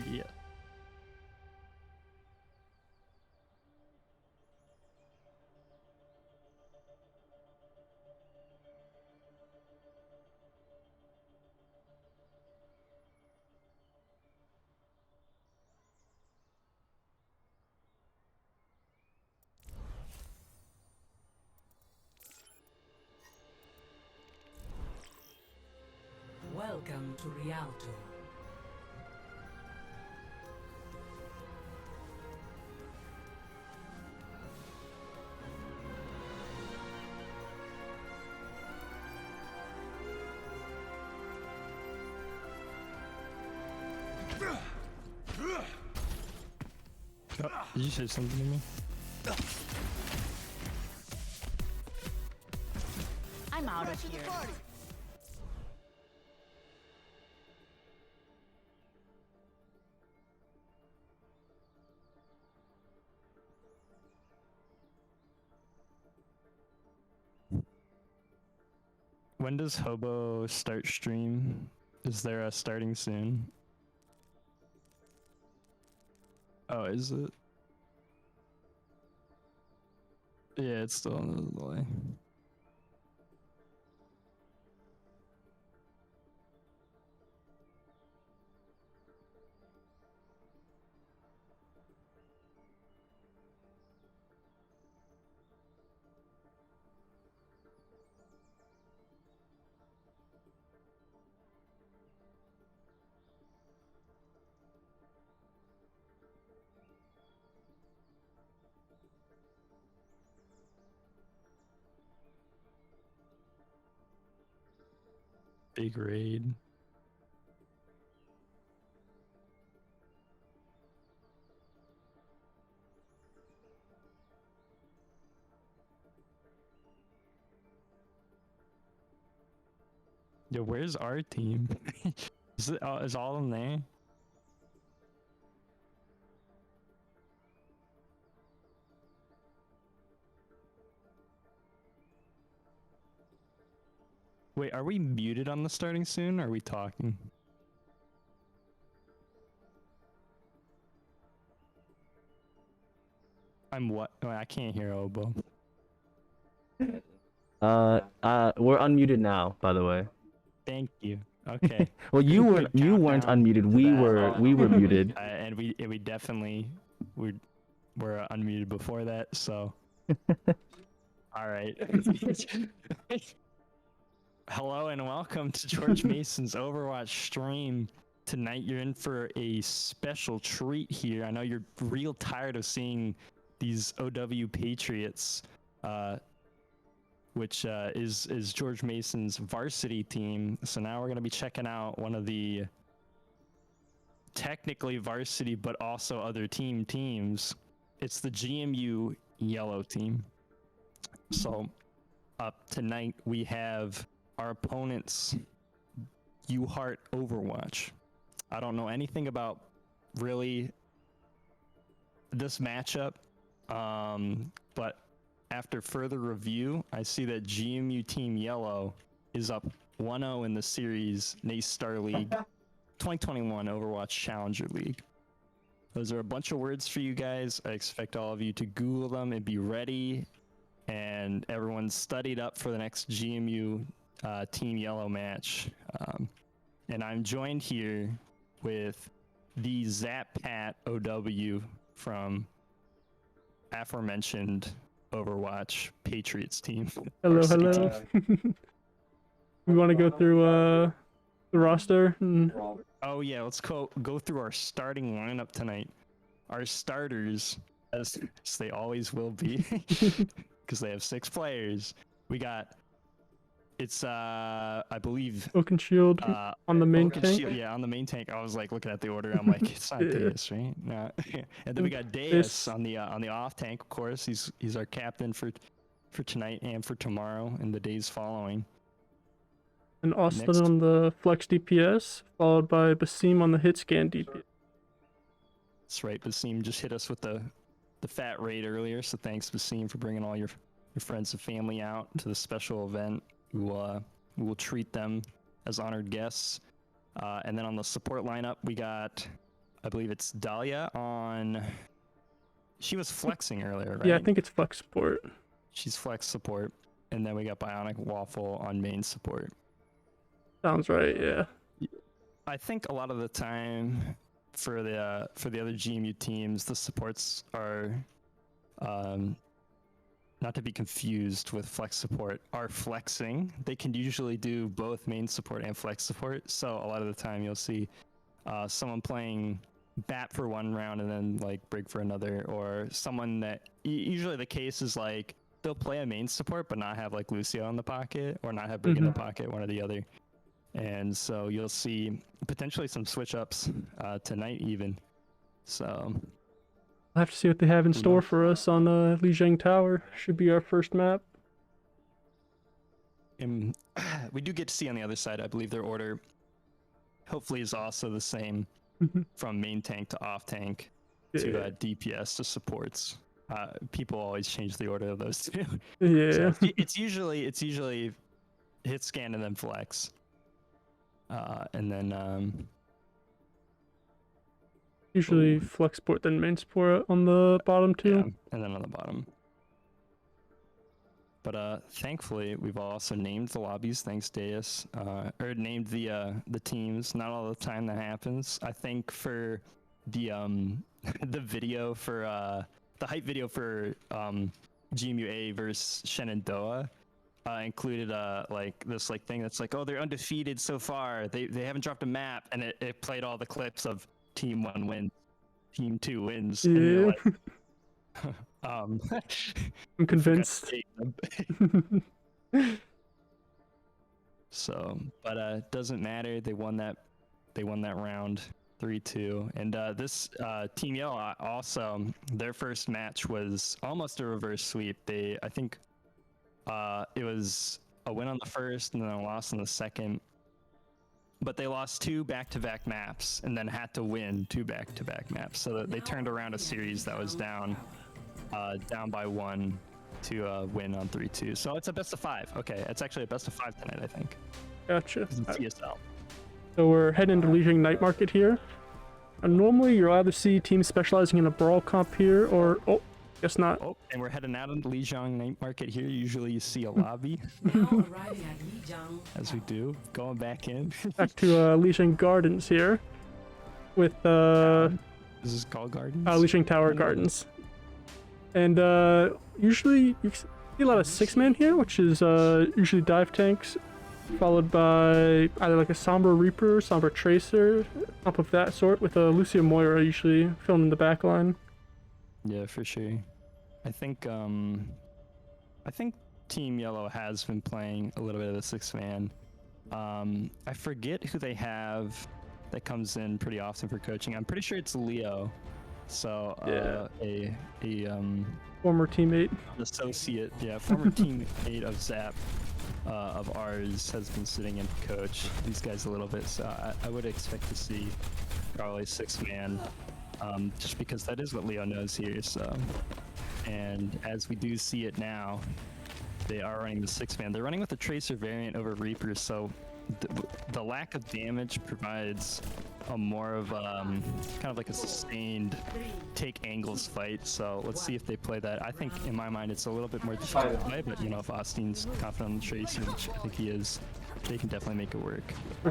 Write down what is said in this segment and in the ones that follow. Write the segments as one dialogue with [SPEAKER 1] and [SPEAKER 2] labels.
[SPEAKER 1] Yeah.
[SPEAKER 2] Welcome to Rialto.
[SPEAKER 1] Oh, did you say something to me?
[SPEAKER 3] I'm out of here.
[SPEAKER 1] When does Hobo start stream? Is there a starting soon? Oh, is it? Yeah, it's still on the delay. Big raid. Yo, where's our team? Is all of them there? Wait, are we muted on the starting soon? Or are we talking? I'm what? Oh, I can't hear Obo.
[SPEAKER 4] We're unmuted now, by the way.
[SPEAKER 1] Thank you. Okay.
[SPEAKER 4] Well, you
[SPEAKER 1] Good
[SPEAKER 4] weren't
[SPEAKER 1] countdown
[SPEAKER 4] unmuted.
[SPEAKER 1] to
[SPEAKER 4] We
[SPEAKER 1] that.
[SPEAKER 4] were muted.
[SPEAKER 1] And we definitely were unmuted before that. So. All right. Hello and welcome to George Mason's Overwatch stream. Tonight you're in for a special treat here. I know you're real tired of seeing these OW Patriots, which is George Mason's varsity team. So now we're going to be checking out one of the technically varsity but also other teams. It's the GMU yellow team. So up tonight we have our opponents UHart Overwatch. I don't know anything about really this matchup, but after further review, I see that GMU Team Yellow is up 1-0 in the series NACE Star League 2021 Overwatch Challenger League. Those are a bunch of words for you guys. I expect all of you to Google them and be ready. And everyone's studied up for the next GMU Team Yellow match. And I'm joined here with the Zap Pat OW from aforementioned Overwatch Patriots team.
[SPEAKER 5] Hello,
[SPEAKER 1] Varsity
[SPEAKER 5] hello.
[SPEAKER 1] team.
[SPEAKER 5] We want to go through the roster.
[SPEAKER 1] Oh yeah, let's go through our starting lineup tonight. Our starters, as they always will be, because they have 6 players. We got, it's I believe
[SPEAKER 5] Oak and Shield on the main
[SPEAKER 1] Oak and
[SPEAKER 5] tank.
[SPEAKER 1] Shield, yeah, on the main tank. I was like looking at the order. I'm like, it's not
[SPEAKER 5] Yeah.
[SPEAKER 1] Deus, right? No. And then we got Deus on the off tank. Of course, he's our captain for tonight and for tomorrow and the days following.
[SPEAKER 5] And Austin
[SPEAKER 1] Next.
[SPEAKER 5] on the flex DPS, followed by Basim on the hit scan DPS.
[SPEAKER 1] That's right. Basim just hit us with the fat raid earlier. So thanks, Basim, for bringing all your friends and family out to the special event. We will treat them as honored guests. And then on the support lineup, we got I believe it's Dahlia on. She was flexing earlier, right?
[SPEAKER 5] Yeah, I think it's flex support.
[SPEAKER 1] She's flex support, and then we got Bionic Waffle on main support.
[SPEAKER 5] Sounds right. Yeah.
[SPEAKER 1] I think a lot of the time for the other GMU teams, the supports are, not to be confused with flex support, are flexing. They can usually do both main support and flex support. So a lot of the time you'll see someone playing bat for one round and then like brig for another, or someone that usually the case is like they'll play a main support but not have like Lucio in the pocket or not have brig in the pocket, one or the other. And so you'll see potentially some switch ups tonight even. So
[SPEAKER 5] I'll have to see what they have in store for us on Lijiang Tower. Should be our first map.
[SPEAKER 1] And we do get to see on the other side, I believe their order hopefully is also the same from main tank to off tank to DPS to supports. People always change the order of those two.
[SPEAKER 5] Yeah.
[SPEAKER 1] So it's usually hit scan and then flex. And then
[SPEAKER 5] usually flex support then main support on the bottom too.
[SPEAKER 1] yeah, and then on the bottom. But thankfully we've also named the lobbies, thanks Deus, or named the teams. Not all the time that happens. I think for the the video for the hype video for GMUA versus Shenandoah included like this like thing that's like, oh, they're undefeated so far. They haven't dropped a map, and it played all the clips of Team 1 wins, Team 2 wins.
[SPEAKER 5] Yeah.
[SPEAKER 1] And you're like,
[SPEAKER 5] I'm convinced.
[SPEAKER 1] So, but it doesn't matter. They won that round 3-2. And this Team Yellow also, their first match was almost a reverse sweep. I think it was a win on the first and then a loss on the second. But they lost 2 back-to-back maps and then had to win 2 back-to-back maps. So that they turned around a series that was down by 1 to win on 3-2. So it's a best of 5. Okay, it's actually a best of 5 tonight, I think.
[SPEAKER 5] Gotcha.
[SPEAKER 1] It's TSL.
[SPEAKER 5] So we're heading into Lijiang Night Market here. And normally you'll either see teams specializing in a brawl comp here, or guess not.
[SPEAKER 1] Oh, and we're heading out into Lijiang Night Market here. Usually you see a lobby,
[SPEAKER 2] Now arriving at Lijiang.
[SPEAKER 1] as we do. Going back in.
[SPEAKER 5] Back to Lijiang Gardens here, with
[SPEAKER 1] This is called Gardens?
[SPEAKER 5] Lijiang Tower Gardens. And usually you see a lot of 6-man here, which is usually dive tanks, followed by either like a Sombra Reaper, Sombra Tracer, up of that sort, with a Lucio Moira usually filling in the back line.
[SPEAKER 1] Yeah, for sure. I think Team Yellow has been playing a little bit of the 6-man. I forget who they have that comes in pretty often for coaching. I'm pretty sure it's Leo. So a
[SPEAKER 5] Former teammate.
[SPEAKER 1] associate, former teammate of Zap of ours has been sitting in to coach these guys a little bit. So I would expect to see probably 6-man, just because that is what Leo knows here. So, and as we do see it now, they are running the 6-man. They're running with the Tracer variant over Reapers, so the lack of damage provides a more of kind of like a sustained take angles fight. So let's see if they play that. I think in my mind it's a little bit more difficult to play, but you know, if Austin's confident on the Tracer, which I think he is, they can definitely make it work.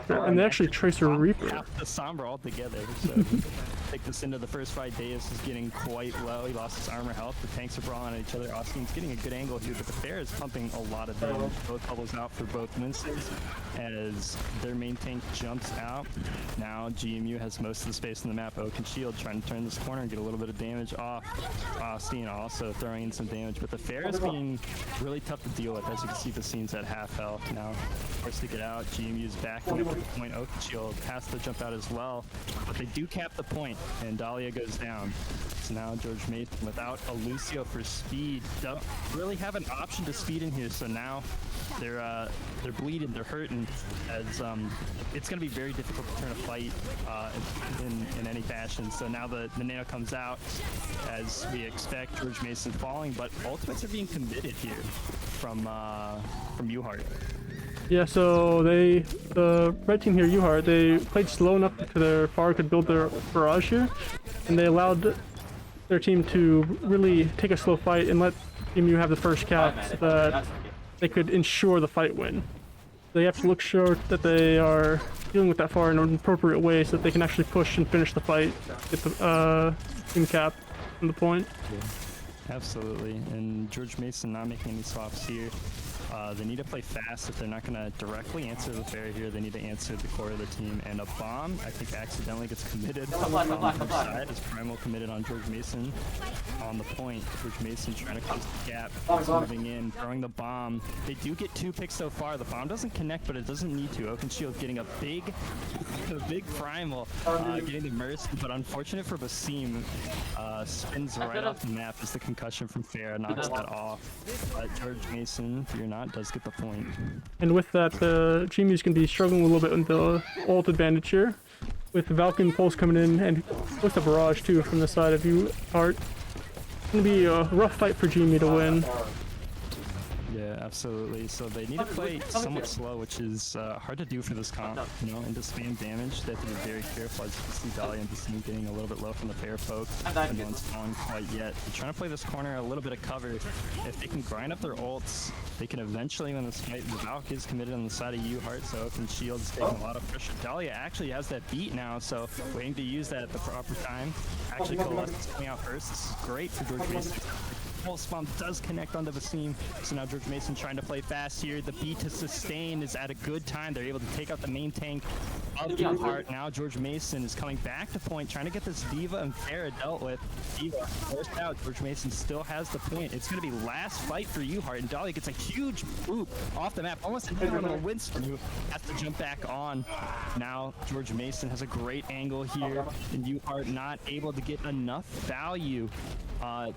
[SPEAKER 5] And they actually Tracer Reaper.
[SPEAKER 1] Half the Sombra altogether. So take this into the first fight. Deus is getting quite low. He lost his armor health. The tanks are brawling at each other. Austin's getting a good angle here, but the Fair is pumping a lot of damage. Both bubbles out for both Winstons as their main tank jumps out. Now GMU has most of the space in the map. Oak and Shield trying to turn this corner and get a little bit of damage off. Austin also throwing in some damage, but the Fair is being really tough to deal with. As you can see, the scene's at half health now. Forced to get out. GMU's backing up at the point. Oak and Shield has to jump out as well, but they do cap the point, and Dahlia goes down. So now George Mason without a Lucio for speed. Don't really have an option to speed in here, so now they're bleeding, they're hurting, as it's going to be very difficult to turn a fight in any fashion. So now the nano comes out, as we expect. George Mason falling, but ultimates are being committed here from UHart.
[SPEAKER 5] Yeah, so the red team here, UHart, they played slow enough to their far could build their barrage here, and they allowed their team to really take a slow fight and let GMU have the first cap so that they could ensure the fight win. They have to look sure that they are dealing with that far in an appropriate way so that they can actually push and finish the fight, get the team cap from the point.
[SPEAKER 1] Absolutely, and George Mason not making any swaps here. They need to play fast if they're not going to directly answer the fair here. They need to answer the core of the team, and a bomb, I think, accidentally gets committed on the side as Primal committed on George Mason on the point. George Mason trying to close the gap, moving in, throwing the bomb. They do get 2 picks so far. The bomb doesn't connect, but it doesn't need to. Oakenshield getting a big Primal, getting the Mercy, but unfortunate for Basim, spins right off the map as the concussion from Fair knocks that off. George Mason, if you're not, does get the point. And
[SPEAKER 5] with that, GMU's going to be struggling a little bit with the ult advantage here, with Valkyrie Pulse coming in and with the barrage too from the side of UHart. It's going to be a rough fight for GMU to win.
[SPEAKER 1] Yeah, absolutely. So they need to play somewhat slow, which is hard to do for this comp, you know, and to spam damage. They have to be very careful. As you can see, Dahlia and Basim getting a little bit low from the fair poke, and no one's on quite yet. They're trying to play this corner a little bit of cover. If they can grind up their ults, they can eventually win this fight. The Valk is committed on the side of UHart, so Open Shield's taking a lot of pressure. Dahlia actually has that beat now, so waiting to use that at the proper time. Actually, Coalescence coming out first. This is great for George Mason. Pulse bomb does connect onto Basim, so now George Mason trying to play fast here. The beat to sustain is at a good time. They're able to take out the main tank of UHart. Now George Mason is coming back to point, trying to get this Diva and Farah dealt with. Diva forced out. George Mason still has the point. It's going to be last fight for UHart, and Dahlia gets a huge boop off the map, almost an incredible Winston, who has to jump back on. Now George Mason has a great angle here, and UHart not able to get enough value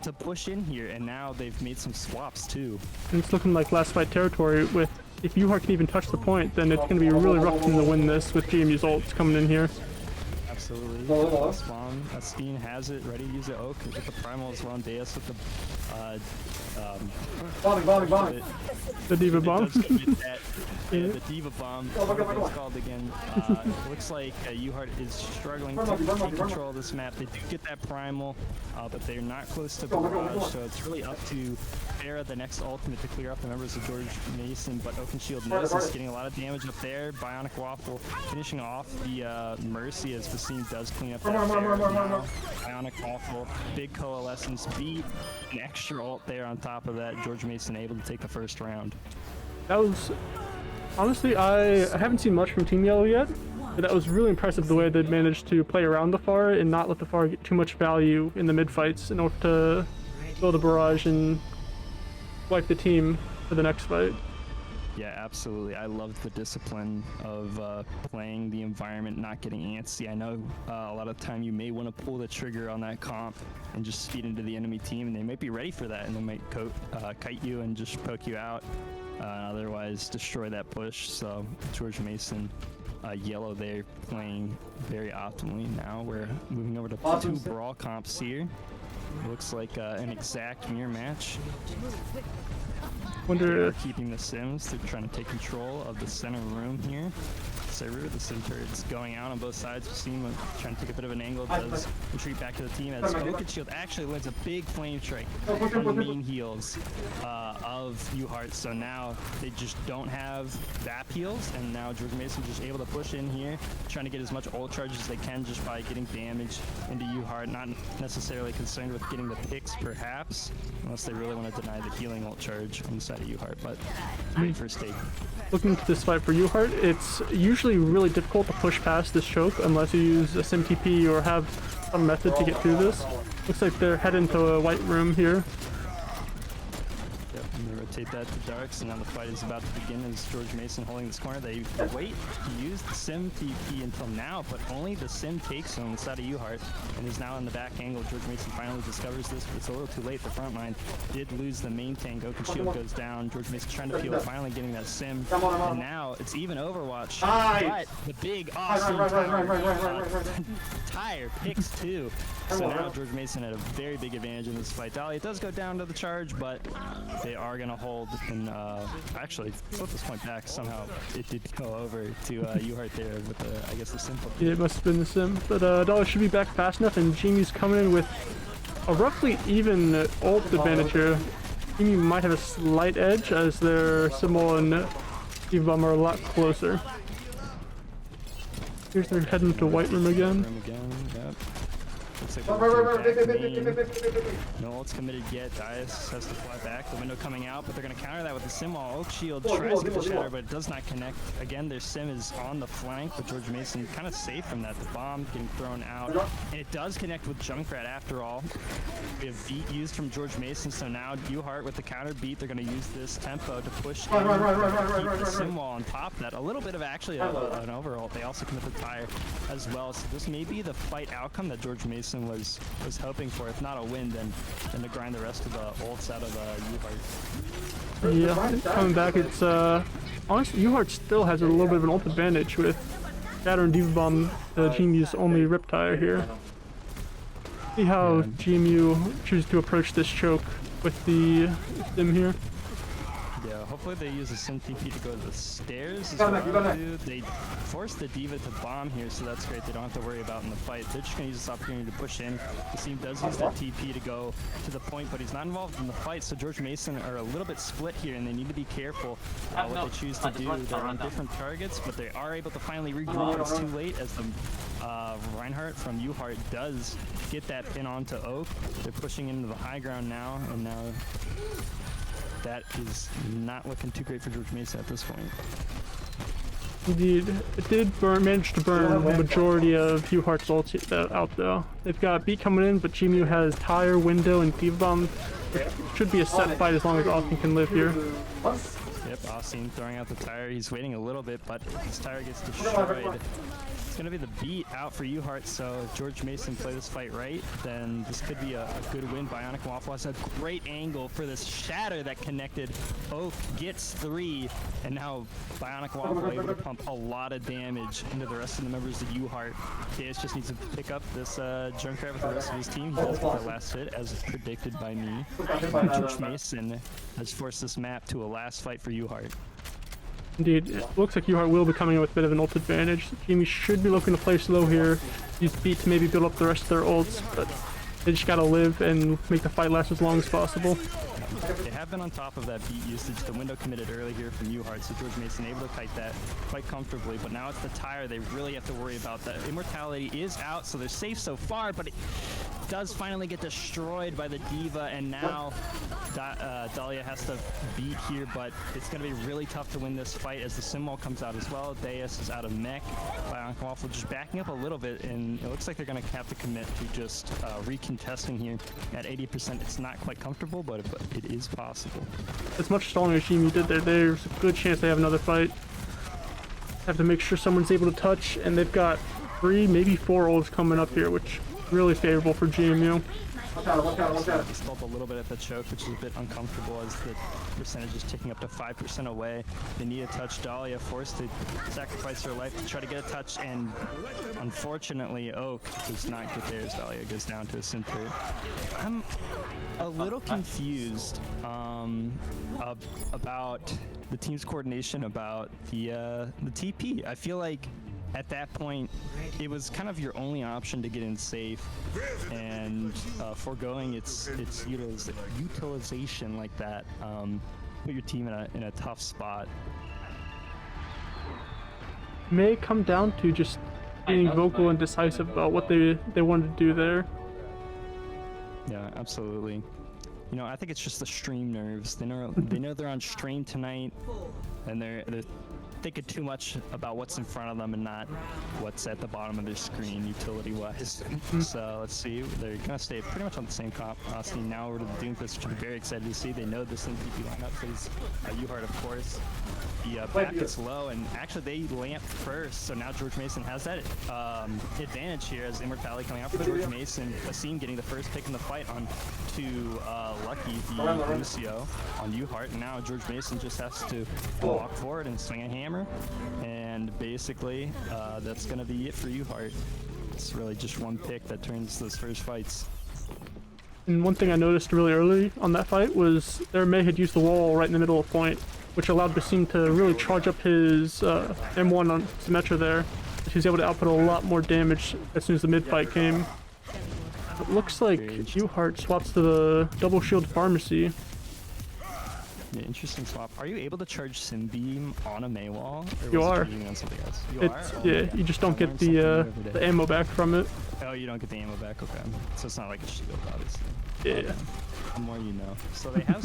[SPEAKER 1] to push in here, and now they've made some swaps too.
[SPEAKER 5] And it's looking like last fight territory. With if UHart can even touch the point, then it's going to be really rough for them to win this with GMU's ults coming in here.
[SPEAKER 1] Absolutely. Spawn, Steen has it, ready to use the Oak, with the Primal as well, and Deus with the
[SPEAKER 5] bombing. The Diva bomb.
[SPEAKER 1] The Diva bomb, whatever it's called again. It looks like UHart is struggling to take control of this map. They do get that Primal, but they're not close to Barrage, so it's really up to Farah, the next ultimate, to clear off the members of George Mason, but Oakenshield knows he's getting a lot of damage up there. Bionic Waffle finishing off the Mercy as Basim does clean up that Farah now. Bionic Waffle, big Coalescence beat, an extra ult there on top of that. George Mason able to take the first round.
[SPEAKER 5] That was... Honestly, I haven't seen much from Team Yellow yet, but that was really impressive the way they managed to play around the Far and not let the Far get too much value in the mid-fights in order to build a barrage and wipe the team for the next fight.
[SPEAKER 1] Yeah, absolutely. I loved the discipline of playing the environment, not getting antsy. I know a lot of the time you may want to pull the trigger on that comp and just speed into the enemy team, and they might be ready for that, and they might kite you and just poke you out, otherwise destroy that push. So George Mason, Yellow, they're playing very optimally. Now we're moving over to 2 brawl comps here. Looks like an exact mirror match.
[SPEAKER 5] Wonder
[SPEAKER 1] keeping the Sims. They're trying to take control of the center room here. The Sim turret's going out on both sides. Basim trying to take a bit of an angle, does retreat back to the team as Oakenshield actually lands a big flame strike on the main heals of UHart. So now they just don't have VAP heals, and now George Mason just able to push in here, trying to get as much ult charge as they can just by getting damage into UHart. Not necessarily concerned with getting the picks, perhaps, unless they really want to deny the healing ult charge on the side of UHart, but great first take.
[SPEAKER 5] Looking to this fight for UHart, it's usually really difficult to push past this choke unless you use a Sim TP or have some method to get through this. Looks like they're heading to a white room here.
[SPEAKER 1] Yep, I'm gonna rotate that to Darks, and now the fight is about to begin as George Mason holding this corner. They wait to use the Sim TP until now, but only the Sim takes him on the side of UHart, and is now in the back angle. George Mason finally discovers this, but it's a little too late. The front line did lose the main tank. Oakenshield goes down. George Mason trying to peel, finally getting that Sim, and now it's even Overwatch. But the big awesome tire picks 2. So now George Mason had a very big advantage in this fight. Dahlia does go down to the charge, but they are going to hold, and actually flip this point back. Somehow it did go over to UHart there with the, I guess, the simple.
[SPEAKER 5] Yeah, it must have been the sim, but Dollar should be back fast enough, and GMU's coming in with a roughly even ult advantage here. GMU might have a slight edge as their Symbol and Steve Bum are a lot closer. Here's their heading to White Room again.
[SPEAKER 1] Yep. Looks like they're looking back main. No ult's committed yet. Dias has to fly back. The window coming out, but they're going to counter that with the sim wall. Oak Shield tries to get the shatter, but it does not connect. Again, their sim is on the flank, but George Mason kind of safe from that. The bomb getting thrown out, and it does connect with Junkrat after all. We have beat used from George Mason, so now UHart with the counter beat, they're going to use this tempo to push in, keep the sim wall on top of that. A little bit of actually an overhaul. They also commit the tire as well, so this may be the fight outcome that George Mason was hoping for. If not a win, then to grind the rest of the ults out of UHart.
[SPEAKER 5] Yeah, coming back, it's honestly UHart still has a little bit of an ult advantage with Shatter and Diva Bomb, GMU's only Riptire here. See how GMU chooses to approach this choke with the sim here.
[SPEAKER 1] Yeah, hopefully they use a sim TP to go to the stairs. Is what they do. They force the Diva to bomb here, so that's great. They don't have to worry about in the fight. They're just going to use this opportunity to push in. The team does use that TP to go to the point, but he's not involved in the fight, so George Mason are a little bit split here, and they need to be careful what they choose to do. They're on different targets, but they are able to finally regroup. It's too late as the Reinhardt from UHart does get that pin onto Oak. They're pushing into the high ground now, and now that is not looking too great for George Mason at this point.
[SPEAKER 5] Indeed, it did manage to burn the majority of UHart's ults out though. They've got beat coming in, but GMU has Tire, Window, and Diva Bomb. It should be a set fight as long as Austin can live here.
[SPEAKER 1] Yep, Austin throwing out the tire. He's waiting a little bit, but his tire gets destroyed. It's going to be the beat out for UHart, so if George Mason play this fight right, then this could be a good win. Bionic Waffle has a great angle for this shatter that connected. Oak gets 3, and now Bionic Waffle able to pump a lot of damage into the rest of the members of UHart. Deus just needs to pick up this Junkrat with the rest of his team. He does get the last hit, as predicted by me. George Mason has forced this map to a last fight for UHart.
[SPEAKER 5] Indeed, it looks like UHart will be coming in with a bit of an ult advantage. GMU should be looking to play slow here, use beat to maybe build up the rest of their ults, but they just gotta live and make the fight last as long as possible.
[SPEAKER 1] They have been on top of that beat usage. The window committed early here from UHart, so George Mason able to kite that quite comfortably, but now it's the tire they really have to worry about. That immortality is out, so they're safe so far, but it does finally get destroyed by the Diva, and now Dahlia has to beat here, but it's going to be really tough to win this fight as the Symbol comes out as well. Deus is out of mech. Bionic Waffle just backing up a little bit, and it looks like they're going to have to commit to just recontesting here at 80%. It's not quite comfortable, but it is possible.
[SPEAKER 5] As much stalling as GMU did there, there's a good chance they have another fight. Have to make sure someone's able to touch, and they've got 3, maybe 4 ults coming up here, which really favorable for GMU.
[SPEAKER 1] He stalled a little bit at the choke, which is a bit uncomfortable as the percentage is ticking up to 5% away. They need a touch. Dahlia forced to sacrifice her life to try to get a touch, and unfortunately Oak does not get there as Dahlia goes down to a center. I'm a little confused about the team's coordination about the TP. I feel like at that point, it was kind of your only option to get in safe, and foregoing its utilization like that put your team in a tough spot.
[SPEAKER 5] May come down to just being vocal and decisive about what they wanted to do there.
[SPEAKER 1] Yeah, absolutely. You know, I think it's just the stream nerves. They know they're on stream tonight, and they're thinking too much about what's in front of them and not what's at the bottom of their screen utility-wise. So let's see, they're gonna stay pretty much on the same comp. Honestly, now we're to the Doomfist, which I'm very excited to see. They know this MPP lineup plays UHart, of course. The back is low, and actually they lamp first, so now George Mason has that advantage here as Immortality coming out for George Mason. Asim getting the first pick in the fight on to Lucky, the Lucio, on UHart, and now George Mason just has to walk forward and swing a hammer, and basically that's going to be it for UHart. It's really just one pick that turns those first fights.
[SPEAKER 5] And one thing I noticed really early on that fight was their May had used the wall right in the middle of point, which allowed Basim to really charge up his M1 on Symmetra there. He was able to output a lot more damage as soon as the mid fight came. It looks like UHart swaps to the double shield pharmacy.
[SPEAKER 1] Yeah, interesting swap. Are you able to charge Simbeam on a May wall? Or
[SPEAKER 5] You
[SPEAKER 1] was it
[SPEAKER 5] are.
[SPEAKER 1] charging on something else? You
[SPEAKER 5] It's
[SPEAKER 1] are? Oh,
[SPEAKER 5] yeah,
[SPEAKER 1] okay.
[SPEAKER 5] you just don't
[SPEAKER 1] I
[SPEAKER 5] get
[SPEAKER 1] learned something new every
[SPEAKER 5] the
[SPEAKER 1] day.
[SPEAKER 5] ammo back from it.
[SPEAKER 1] Oh, you don't get the ammo back. Okay, so it's not like a shield, obviously.
[SPEAKER 5] Yeah.
[SPEAKER 1] The more you know. So they have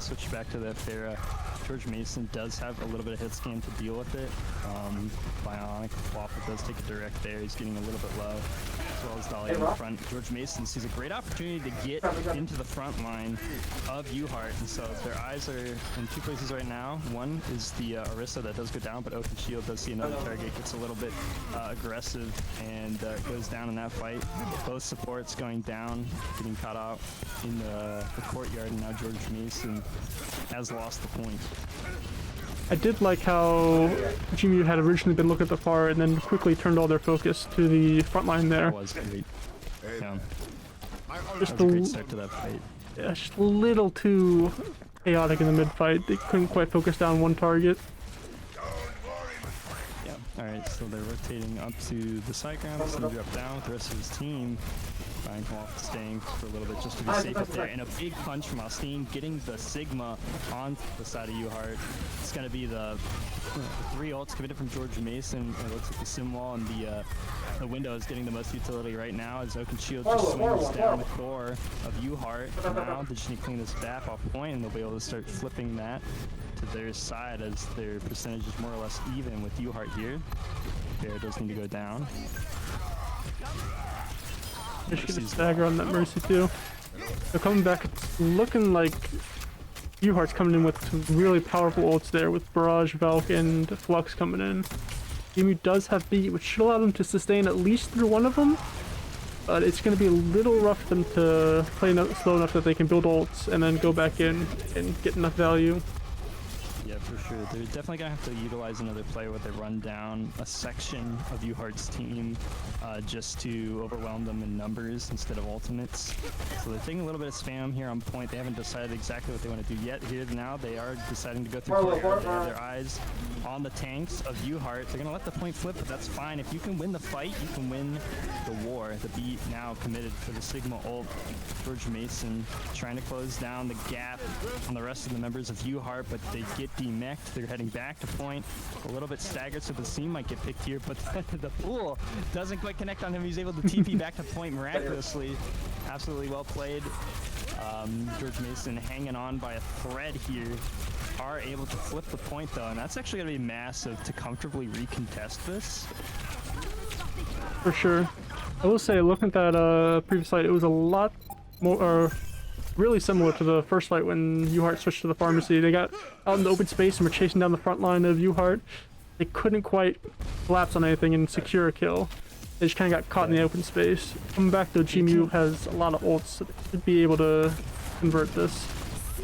[SPEAKER 1] switched back to the Pharah. George Mason does have a little bit of hit scan to deal with it. Bionic Waffle does take a direct there. He's getting a little bit low, as well as Dolly in the front. George Mason sees a great opportunity to get into the front line of UHart, and so their eyes are in two places right now. One is the Orisa that does go down, but Oaken Shield does see another target, gets a little bit aggressive, and goes down in that fight. Both supports going down, getting caught out in the courtyard, and now George Mason has lost the point.
[SPEAKER 5] I did like how GMU had originally been looking at the far and then quickly turned all their focus to the front line there.
[SPEAKER 1] That was great. Yeah.
[SPEAKER 5] Just
[SPEAKER 1] That was a great start to that fight.
[SPEAKER 5] yeah, just a little too chaotic in the mid fight. They couldn't quite focus down one target.
[SPEAKER 1] Yeah. Alright, so they're rotating up to the side ground. He's gonna drop down with the rest of his team. Ryan Koff staying for a little bit just to be safe up there. And a big punch from Austin, getting the Sigma on the side of UHart. It's gonna be the 3 ults committed from George Mason. It looks like the sim wall and the window is getting the most utility right now as Oaken Shield just swings down the core of UHart. Now they just need to clean this back off point and they'll be able to start flipping that to their side as their percentage is more or less even with UHart here. Bear does need to go down.
[SPEAKER 5] They should get a stagger on that Mercy too. They're coming back. It's looking like UHart's coming in with some really powerful ults there with Barrage, Valk, and Flux coming in. GMU does have beat, which should allow them to sustain at least through one of them. But it's going to be a little rough for them to play slow enough that they can build ults and then go back in and get enough value.
[SPEAKER 1] Yeah, for sure. They're definitely going to have to utilize another player where they run down a section of UHart's team just to overwhelm them in numbers instead of ultimates. So they're taking a little bit of spam here on point. They haven't decided exactly what they want to do yet. Here now, they are deciding to go through courtyard. They have their eyes on the tanks of UHart. They're going to let the point flip, but that's fine. If you can win the fight, you can win the war. The beat now committed for the Sigma ult. George Mason trying to close down the gap on the rest of the members of UHart, but they get demeched. They're heading back to point. A little bit staggered, so the scene might get picked here, but the pool doesn't quite connect on him. He's able to TP back to point miraculously. Absolutely well played. George Mason hanging on by a thread here. Are able to flip the point though, and that's actually going to be massive to comfortably recontest this.
[SPEAKER 5] For sure. I will say, looking at that previous fight, it was a lot more, really similar to the first fight when UHart switched to the pharmacy. They got out in the open space and were chasing down the front line of UHart. They couldn't quite collapse on anything and secure a kill. They just kind of got caught in the open space. Coming back to GMU has a lot of ults, so they should be able to convert this.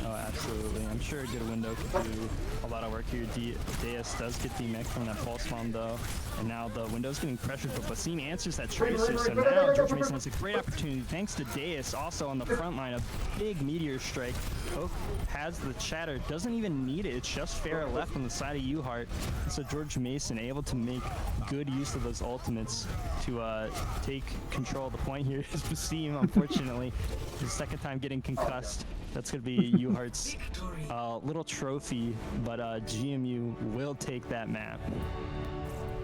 [SPEAKER 1] Oh, absolutely. I'm sure a good window could do a lot of work here. Deus does get demeched from that false bomb though, and now the window's getting pressured, but Basim answers that tracer, so now George Mason has a great opportunity thanks to Deus also on the front line. A big meteor strike. Oak has the chatter, doesn't even need it. It's just Farah left on the side of UHart, and so George Mason able to make good use of those ultimates to take control of the point here. Basim, unfortunately, his second time getting concussed. That's going to be UHart's little trophy, but GMU will take that map.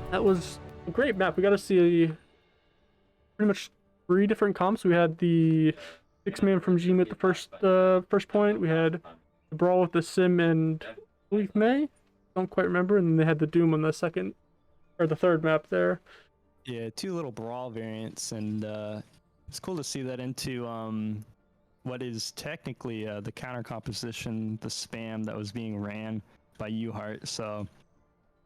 [SPEAKER 5] That was a great map. We got to see pretty much 3 different comps. We had the 6-man from GMU at the first point. We had the Brawl with the Sim and I believe May. Don't quite remember. And then they had the Doom on the second or the third map there.
[SPEAKER 1] Yeah, 2 little Brawl variants, and it's cool to see that into what is technically the counter composition, the spam that was being ran by UHart. So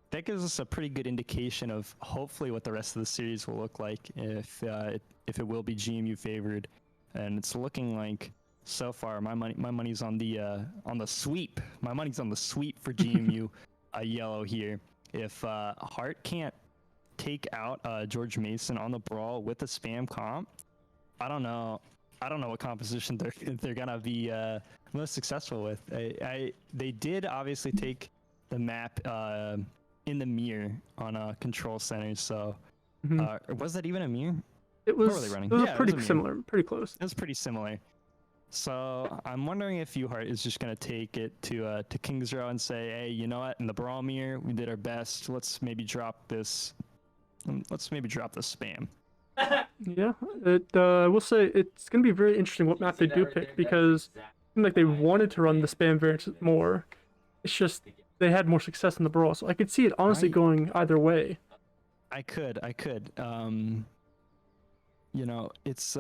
[SPEAKER 1] that gives us a pretty good indication of hopefully what the rest of the series will look like if it will be GMU favored. And it's looking like so far my money's on the sweep. My money's on the sweep for GMU yellow here. If Hart can't take out George Mason on the Brawl with a spam comp, I don't know. I don't know what composition they're gonna be most successful with. They did obviously take the map in the mirror on control centers. So was that even a mirror?
[SPEAKER 5] It
[SPEAKER 1] What
[SPEAKER 5] was.
[SPEAKER 1] were they running?
[SPEAKER 5] It was
[SPEAKER 1] Yeah, it
[SPEAKER 5] pretty
[SPEAKER 1] was a mirror.
[SPEAKER 5] similar, pretty close.
[SPEAKER 1] It was pretty similar. So I'm wondering if UHart is just gonna take it to Kings Row and say, hey, you know what? In the brawl mirror, we did our best. Let's maybe drop this. Let's maybe drop the spam.
[SPEAKER 5] Yeah, we'll say it's gonna be very interesting what map they do pick because it seemed like they wanted to run the spam variants more. It's just they had more success in the brawl, so I could see it honestly going either way.
[SPEAKER 1] I could. You know, it's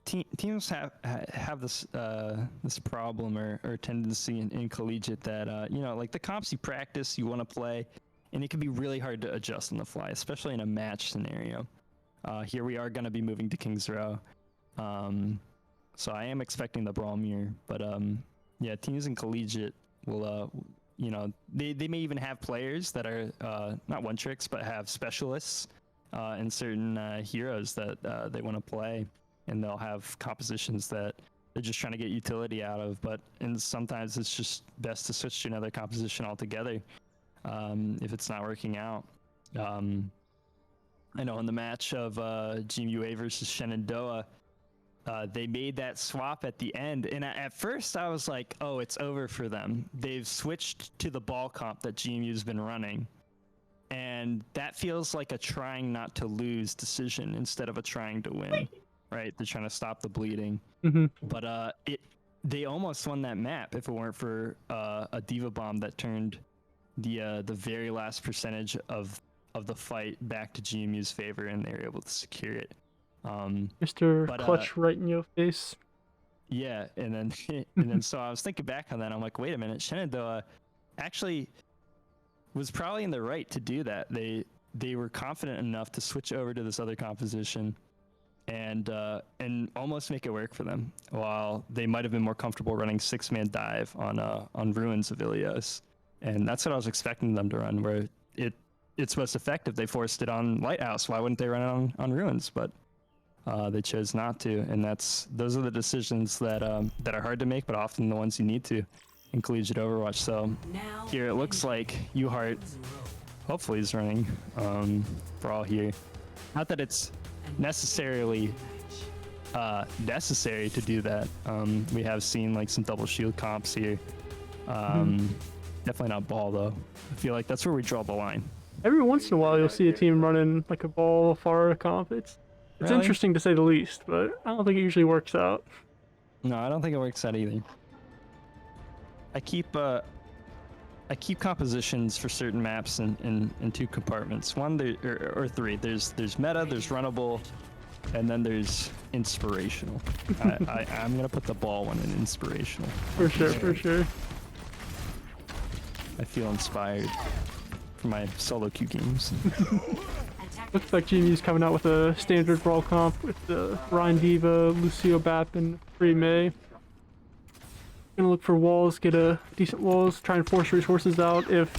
[SPEAKER 1] teams have this this problem or tendency in collegiate that you know, like the comps you practice, you want to play, and it can be really hard to adjust on the fly, especially in a match scenario. Here we are going to be moving to Kings Row, so I am expecting the brawl mirror, but yeah, teams in collegiate will you know, they may even have players that are not one tricks but have specialists in certain heroes that they want to play, and they'll have compositions that they're just trying to get utility out of, and sometimes it's just best to switch to another composition altogether if it's not working out. I know in the match of GMU versus Shenandoah, they made that swap at the end, and at first I was like, oh, it's over for them. They've switched to the ball comp that GMU's been running, and that feels like a trying not to lose decision instead of a trying to win, right? They're trying to stop the bleeding. But they almost won that map if it weren't for a diva bomb that turned the very last percentage of the fight back to GMU's favor, and they were able to secure it.
[SPEAKER 5] Mr. Clutch right in your face.
[SPEAKER 1] Yeah, and then so I was thinking back on that. I'm like, wait a minute, Shenandoah actually was probably in the right to do that. They were confident enough to switch over to this other composition and almost make it work for them, while they might have been more comfortable running 6-man dive on Ruins of Ilios. And that's what I was expecting them to run, where it's most effective. They forced it on Lighthouse. Why wouldn't they run it on Ruins? But they chose not to, and those are the decisions that are hard to make, but often the ones you need to in collegiate Overwatch. So here it looks like UHart hopefully is running Brawl here. Not that it's necessarily necessary to do that. We have seen like some double shield comps here. Definitely not ball though. I feel like that's where we draw the line.
[SPEAKER 5] Every once in a while, you'll see a team running like a ball Pharah comp. It's
[SPEAKER 1] Really?
[SPEAKER 5] interesting to say the least, but I don't think it usually works out.
[SPEAKER 1] No, I don't think it works out either. I keep compositions for certain maps in two compartments. One or three. There's meta, there's runnable, and then there's inspirational. I'm gonna put the ball one in inspirational.
[SPEAKER 5] For sure.
[SPEAKER 1] I feel inspired for my solo queue games.
[SPEAKER 5] Looks like GMU's coming out with a standard brawl comp with Ryan Diva, Lucio Bap, and Free May. Gonna look for walls, get a decent walls, try and force resources out. If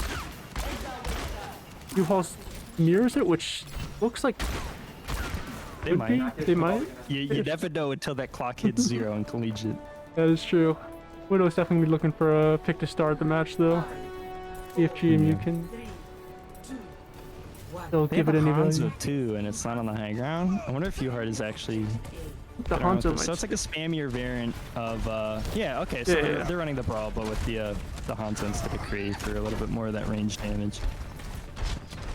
[SPEAKER 5] UHart mirrors it, which looks like
[SPEAKER 1] They might.
[SPEAKER 5] they might.
[SPEAKER 1] You never know until that clock hits 0 in collegiate.
[SPEAKER 5] That is true. Widow's definitely be looking for a pick to start the match though. See if GMU can. They'll
[SPEAKER 1] They
[SPEAKER 5] give
[SPEAKER 1] have
[SPEAKER 5] it
[SPEAKER 1] a
[SPEAKER 5] any value.
[SPEAKER 1] Hanzo too, and it's not on the high ground. I wonder if UHart is actually.
[SPEAKER 5] The Hanzo might.
[SPEAKER 1] So it's like a spammier variant of. Yeah. Okay. So
[SPEAKER 5] Yeah.
[SPEAKER 1] they're running the brawl, but with the Hanzo instead of Crave for a little bit more of that range damage.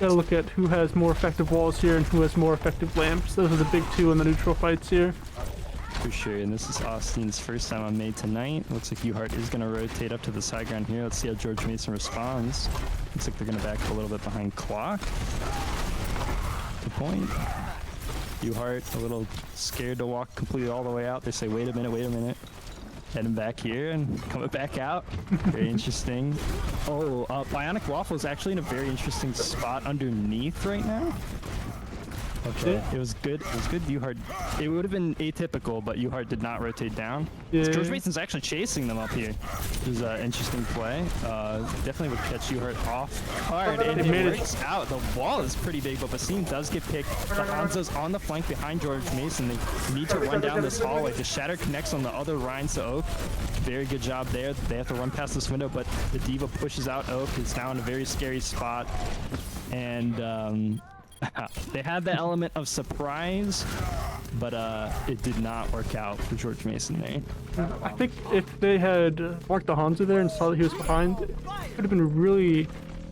[SPEAKER 5] Gotta look at who has more effective walls here and who has more effective lamps. Those are the big two in the neutral fights here.
[SPEAKER 1] For sure, and this is Austin's first time on May tonight. Looks like UHart is going to rotate up to this high ground here. Let's see how George Mason responds. Looks like they're going to back a little bit behind clock. Good point. UHart a little scared to walk completely all the way out. They say, wait a minute. Heading back here and coming back out. Very interesting. Oh, Bionic Waffle is actually in a very interesting spot underneath right now. Okay, it was good. It was good. UHart. It would have been atypical, but UHart did not rotate down.
[SPEAKER 5] Yeah.
[SPEAKER 1] George Mason's actually chasing them up here. It was an interesting play. Definitely would catch UHart off guard, and it works out. The wall is pretty big, but Basim does get picked. The Hanzo's on the flank behind George Mason. They need to run down this hallway. The Shatter connects on the other Rhines to Oak. Very good job there. They have to run past this window, but the Diva pushes out Oak. It's now in a very scary spot, and they had the element of surprise, but it did not work out for George Mason there.
[SPEAKER 5] I think if they had marked the Hanzo there and saw that he was behind, it could have been really,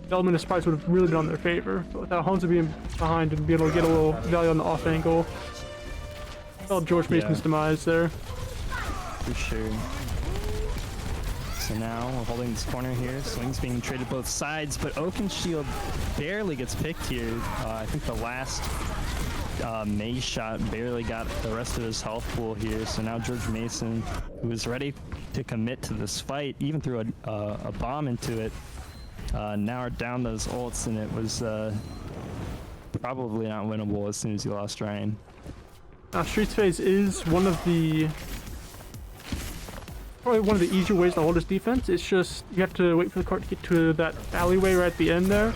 [SPEAKER 5] the element of surprise would have really been on their favor. But without Hanzo being behind and being able to get a little value on the off angle, felt George Mason's demise there.
[SPEAKER 1] For sure. So now we're holding this corner here. Swings being traded both sides, but Oakenshield barely gets picked here. I think the last Maze shot barely got the rest of his health pool here. So now George Mason, who was ready to commit to this fight, even threw a bomb into it, now are down those ults, and it was probably not winnable as soon as you lost Ryan.
[SPEAKER 5] Streets phase is probably one of the easier ways to hold his defense. It's just you have to wait for the cart to get to that alleyway right at the end there.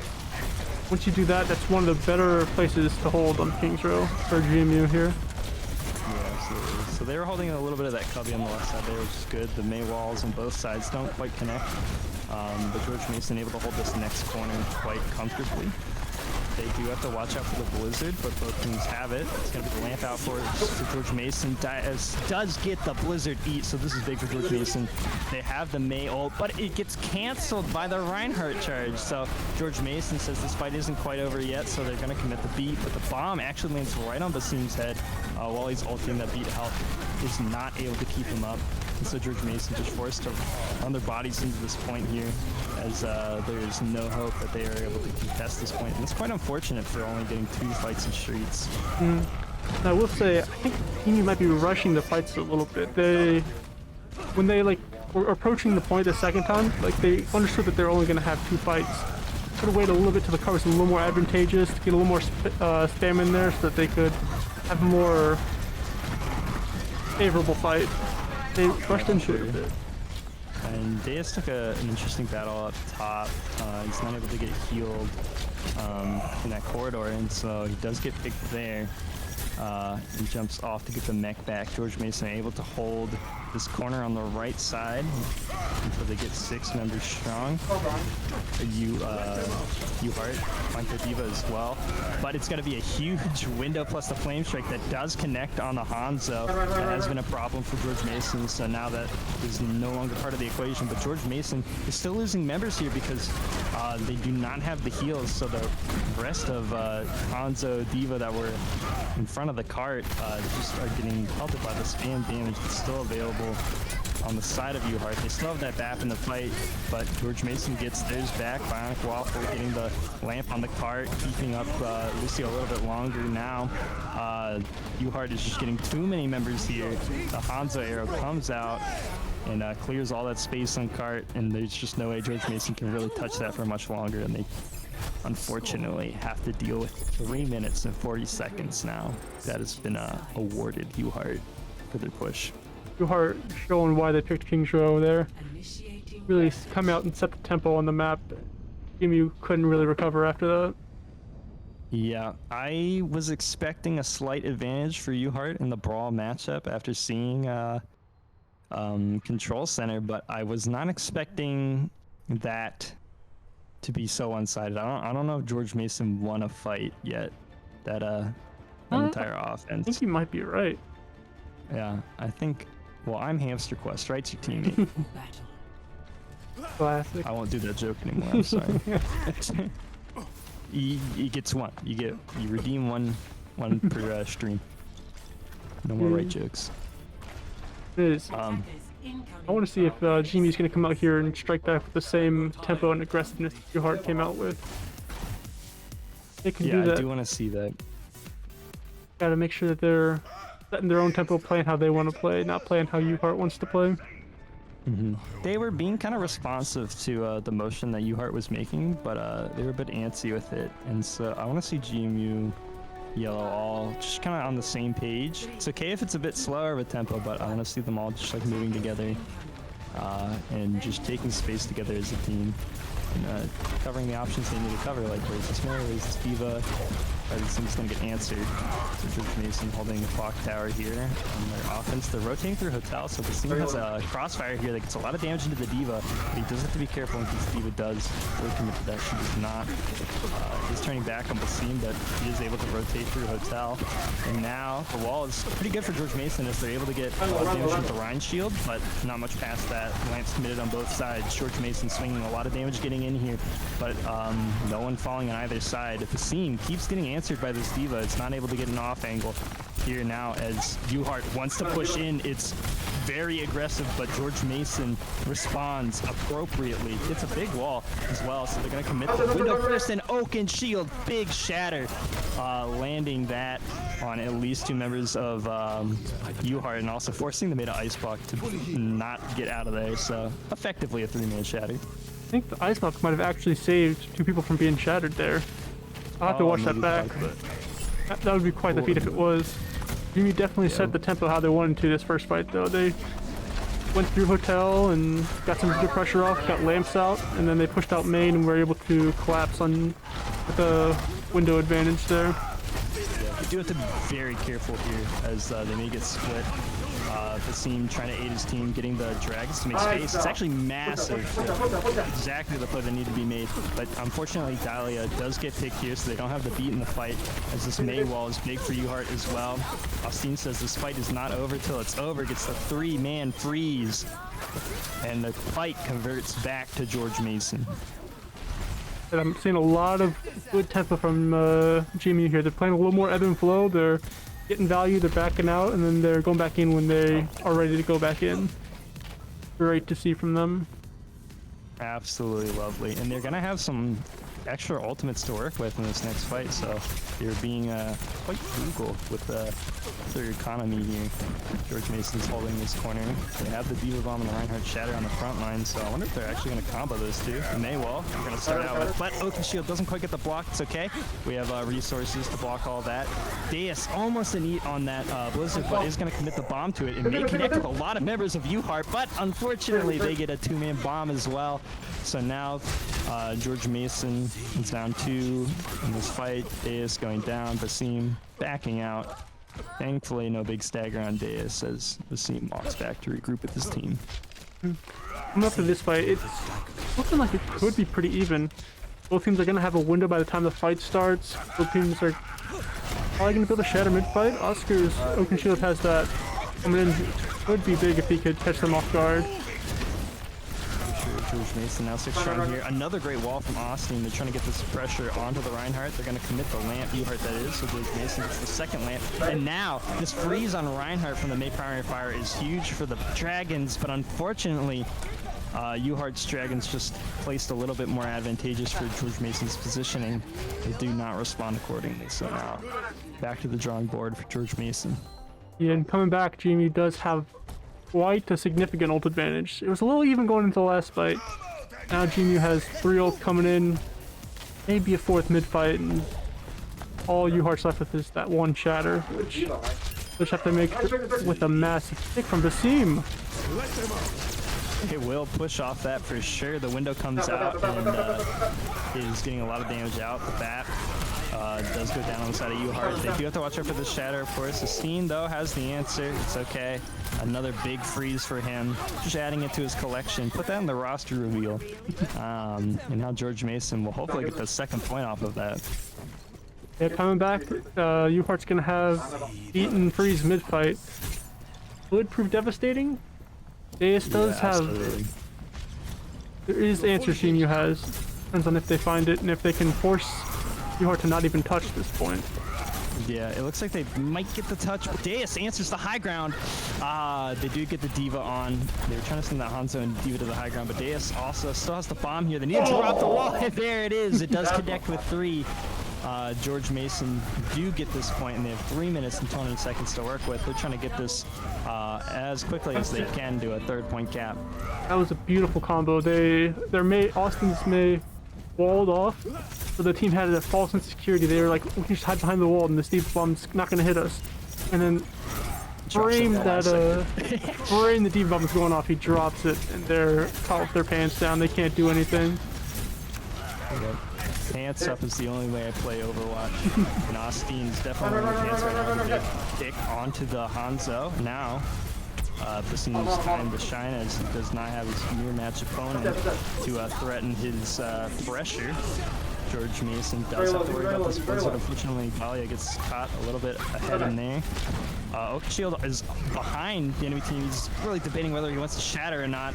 [SPEAKER 5] Once you do that, that's one of the better places to hold on Kings Row for GMU here.
[SPEAKER 1] Yeah, absolutely. So they were holding a little bit of that cubby on the left side there, which is good. The May walls on both sides don't quite connect, but George Mason able to hold this next corner quite comfortably. They do have to watch out for the blizzard, but both teams have it. It's going to be the lamp out for George Mason. Does get the blizzard eat, so this is big for George Mason. They have the May ult, but it gets canceled by the Reinhardt charge. So George Mason says this fight isn't quite over yet, so they're going to commit the beat. But the bomb actually lands right on Basim's head while he's ulting. That beat health is not able to keep him up. And so George Mason just forced to run their bodies into this point here, as there is no hope that they are able to contest this point. And it's quite unfortunate for only getting 2 fights in streets.
[SPEAKER 5] I will say, I think GMU might be rushing the fights a little bit. When they were approaching the point the second time, they understood that they're only going to have 2 fights. Could have waited a little bit till the cover was a little more advantageous to get a little more spam in there, so that they could have a more favorable fight. They rushed into it a bit.
[SPEAKER 1] And Deus took an interesting battle up top. He's not able to get healed in that corridor, and so he does get picked there. He jumps off to get the mech back. George Mason able to hold this corner on the right side until they get 6 members strong. UHart, flank the Diva as well. But it's going to be a huge window plus the flame strike that does connect on the Hanzo. That has been a problem for George Mason, so now that is no longer part of the equation. But George Mason is still losing members here because they do not have the heals, so the rest of Hanzo, Diva that were in front of the cart just are getting pelted by the spam damage that's still available on the side of UHart. They still have that BAP in the fight, but George Mason gets theirs back. Bionic Waffle getting the lamp on the cart, keeping up Lucy a little bit longer now. UHart is just getting too many members here. The Hanzo arrow comes out and clears all that space on cart, and there's just no way George Mason can really touch that for much longer, and they unfortunately have to deal with 3 minutes and 40 seconds now. That has been awarded UHart for their push.
[SPEAKER 5] UHart showing why they picked Kings Row there. Really come out and set the tempo on the map. GMU couldn't really recover after that.
[SPEAKER 1] Yeah, I was expecting a slight advantage for UHart in the Brawl matchup after seeing Control Center, but I was not expecting that to be so one-sided. I don't know if George Mason won a fight yet. That entire offense.
[SPEAKER 5] I think you might be right.
[SPEAKER 1] Yeah, I think. Well, I'm Hamster Quest, right? Your teammate.
[SPEAKER 5] Classic.
[SPEAKER 1] I won't do that joke anymore. I'm sorry. You get one. You redeem one per stream. No more right jokes.
[SPEAKER 5] It is. I want to see if GMU is going to come out here and strike back with the same tempo and aggressiveness UHart came out with. They can do that.
[SPEAKER 1] I do want to see that.
[SPEAKER 5] Got to make sure that they're setting their own tempo, playing how they want to play, not playing how UHart wants to play.
[SPEAKER 1] They were being kind of responsive to the motion that UHart was making, but they were a bit antsy with it, and so I want to see GMU yellow all just kind of on the same page. It's okay if it's a bit slower of a tempo, but I want to see them all just like moving together and just taking space together as a team. And, covering the options they need to cover, like where's this mirror, where's this diva, this thing's gonna get answered. So George Mason holding the clock tower here on their offense. They're rotating through hotel, so the team has a crossfire here that gets a lot of damage into the diva, but he does have to be careful in case the diva does really commit to that. She does not. He's turning back on Basim, but he is able to rotate through hotel. And now the wall is pretty good for George Mason as they're able to get a lot of damage with the Rhine shield, but not much past that. Lance committed on both sides. George Mason swinging a lot of damage getting in here, but no one falling on either side. If Basim keeps getting answered by this diva, it's not able to get an off angle here now as UHart wants to push in. It's very aggressive, but George Mason responds appropriately. It's a big wall as well, so they're going to commit the window first, and Oaken Shield, big shatter, landing that on at least 2 members of UHart, and also forcing the meta Ice Block to not get out of there, so effectively a 3-man shatter.
[SPEAKER 5] I think the Ice Block might have actually saved 2 people from being shattered there. I'll have to watch that back. That would be quite the feat if it was. GMU definitely set the tempo how they wanted to this first fight, though. They went through hotel and got some good pressure off, got lamps out, and then they pushed out main and were able to collapse on with a window advantage there.
[SPEAKER 1] You do have to be very careful here as they may get split. Basim trying to aid his team, getting the dragons to make space. It's actually massive. Exactly the play that need to be made. But unfortunately, Dahlia does get picked here, so they don't have the beat in the fight, as this May wall is big for UHart as well. Austin says this fight is not over till it's over. Gets the 3-man freeze. And the fight converts back to George Mason.
[SPEAKER 5] And I'm seeing a lot of good tempo from GMU here. They're playing a little more ebb and flow. They're getting value, they're backing out, and then they're going back in when they are ready to go back in. Great to see from them. Absolutely
[SPEAKER 1] lovely. And they're going to have some extra ultimates to work with in this next fight, so you're being quite frugal with their economy here. George Mason's holding this corner. They have the Diva Bomb and the Reinhardt Shatter on the front line, so I wonder if they're actually going to combo those two. The Maywall, we're going to start out with, but Oaken Shield doesn't quite get the block. It's okay. We have resources to block all that. Deus almost an eat on that Blizzard, but is going to commit the bomb to it. It may connect with a lot of members of UHart, but unfortunately they get a 2-man bomb as well. So now George Mason is down 2 in this fight. Deus going down, Basim backing out. Thankfully, no big stagger on Deus as Basim walks back to regroup with his team.
[SPEAKER 5] Coming up to this fight, it's looking like it could be pretty even. Both teams are going to have a window by the time the fight starts. Both teams are probably going to build a shatter mid-fight. Oscar's Oaken Shield has that coming in. Could be big if he could catch them off guard.
[SPEAKER 1] George Mason now 6 strong here. Another great wall from Austin. They're trying to get this pressure onto the Reinhardt. They're going to commit the lamp, UHart that is, so George Mason gets the second lamp. And now, this freeze on Reinhardt from the May Primary Fire is huge for the Dragons, but unfortunately, UHart's Dragons just placed a little bit more advantageous for George Mason's positioning. They do not respond accordingly, so now back to the drawing board for George Mason.
[SPEAKER 5] Yeah, and coming back, GMU does have quite a significant ult advantage. It was a little even going into the last fight. Now GMU has 3 ult coming in, maybe a 4th mid-fight, and all UHart's left with is that 1 shatter, which they just have to make with a massive pick from Basim.
[SPEAKER 1] It will push off that for sure. The window comes out and is getting a lot of damage out. The bat does go down on the side of UHart. They do have to watch out for the shatter, of course. Astine, though, has the answer. It's okay. Another big freeze for him. Just adding it to his collection. Put that in the roster reveal. And now George Mason will hopefully get the 2nd point off of that.
[SPEAKER 5] Yeah, coming back, UHart's going to have beaten freeze mid-fight. Would prove devastating. Deus does have... There is answers GMU has. Depends on if they find it and if they can force UHart to not even touch this point.
[SPEAKER 1] Yeah, it looks like they might get the touch, but Deus answers the high ground. They do get the Diva on. They were trying to send that Hanzo and Diva to the high ground, but Deus also still has the bomb here. They need to drop the wall, and there it is. It does connect with 3. George Mason do get this point, and they have 3 minutes and 20 seconds to work with. They're trying to get this as quickly as they can to a 3rd point cap.
[SPEAKER 5] That was a beautiful combo. Austin's May walled off, so the team had a false insecurity. They were like, we can just hide behind the wall and the Steve bomb's not gonna hit us. And then frame the deep bomb's going off, he drops it and they're caught with their pants down. They can't do anything.
[SPEAKER 1] Pants up is the only way I play Overwatch. And Austin's definitely wearing pants right now. Good kick onto the Hanzo. Now, this is time to shine as he does not have his mirror match opponent to threaten his fresher. George Mason does have to worry about this blizzard. Unfortunately, Galia gets caught a little bit ahead in there. Oak Shield is behind the enemy team. He's really debating whether he wants to shatter or not.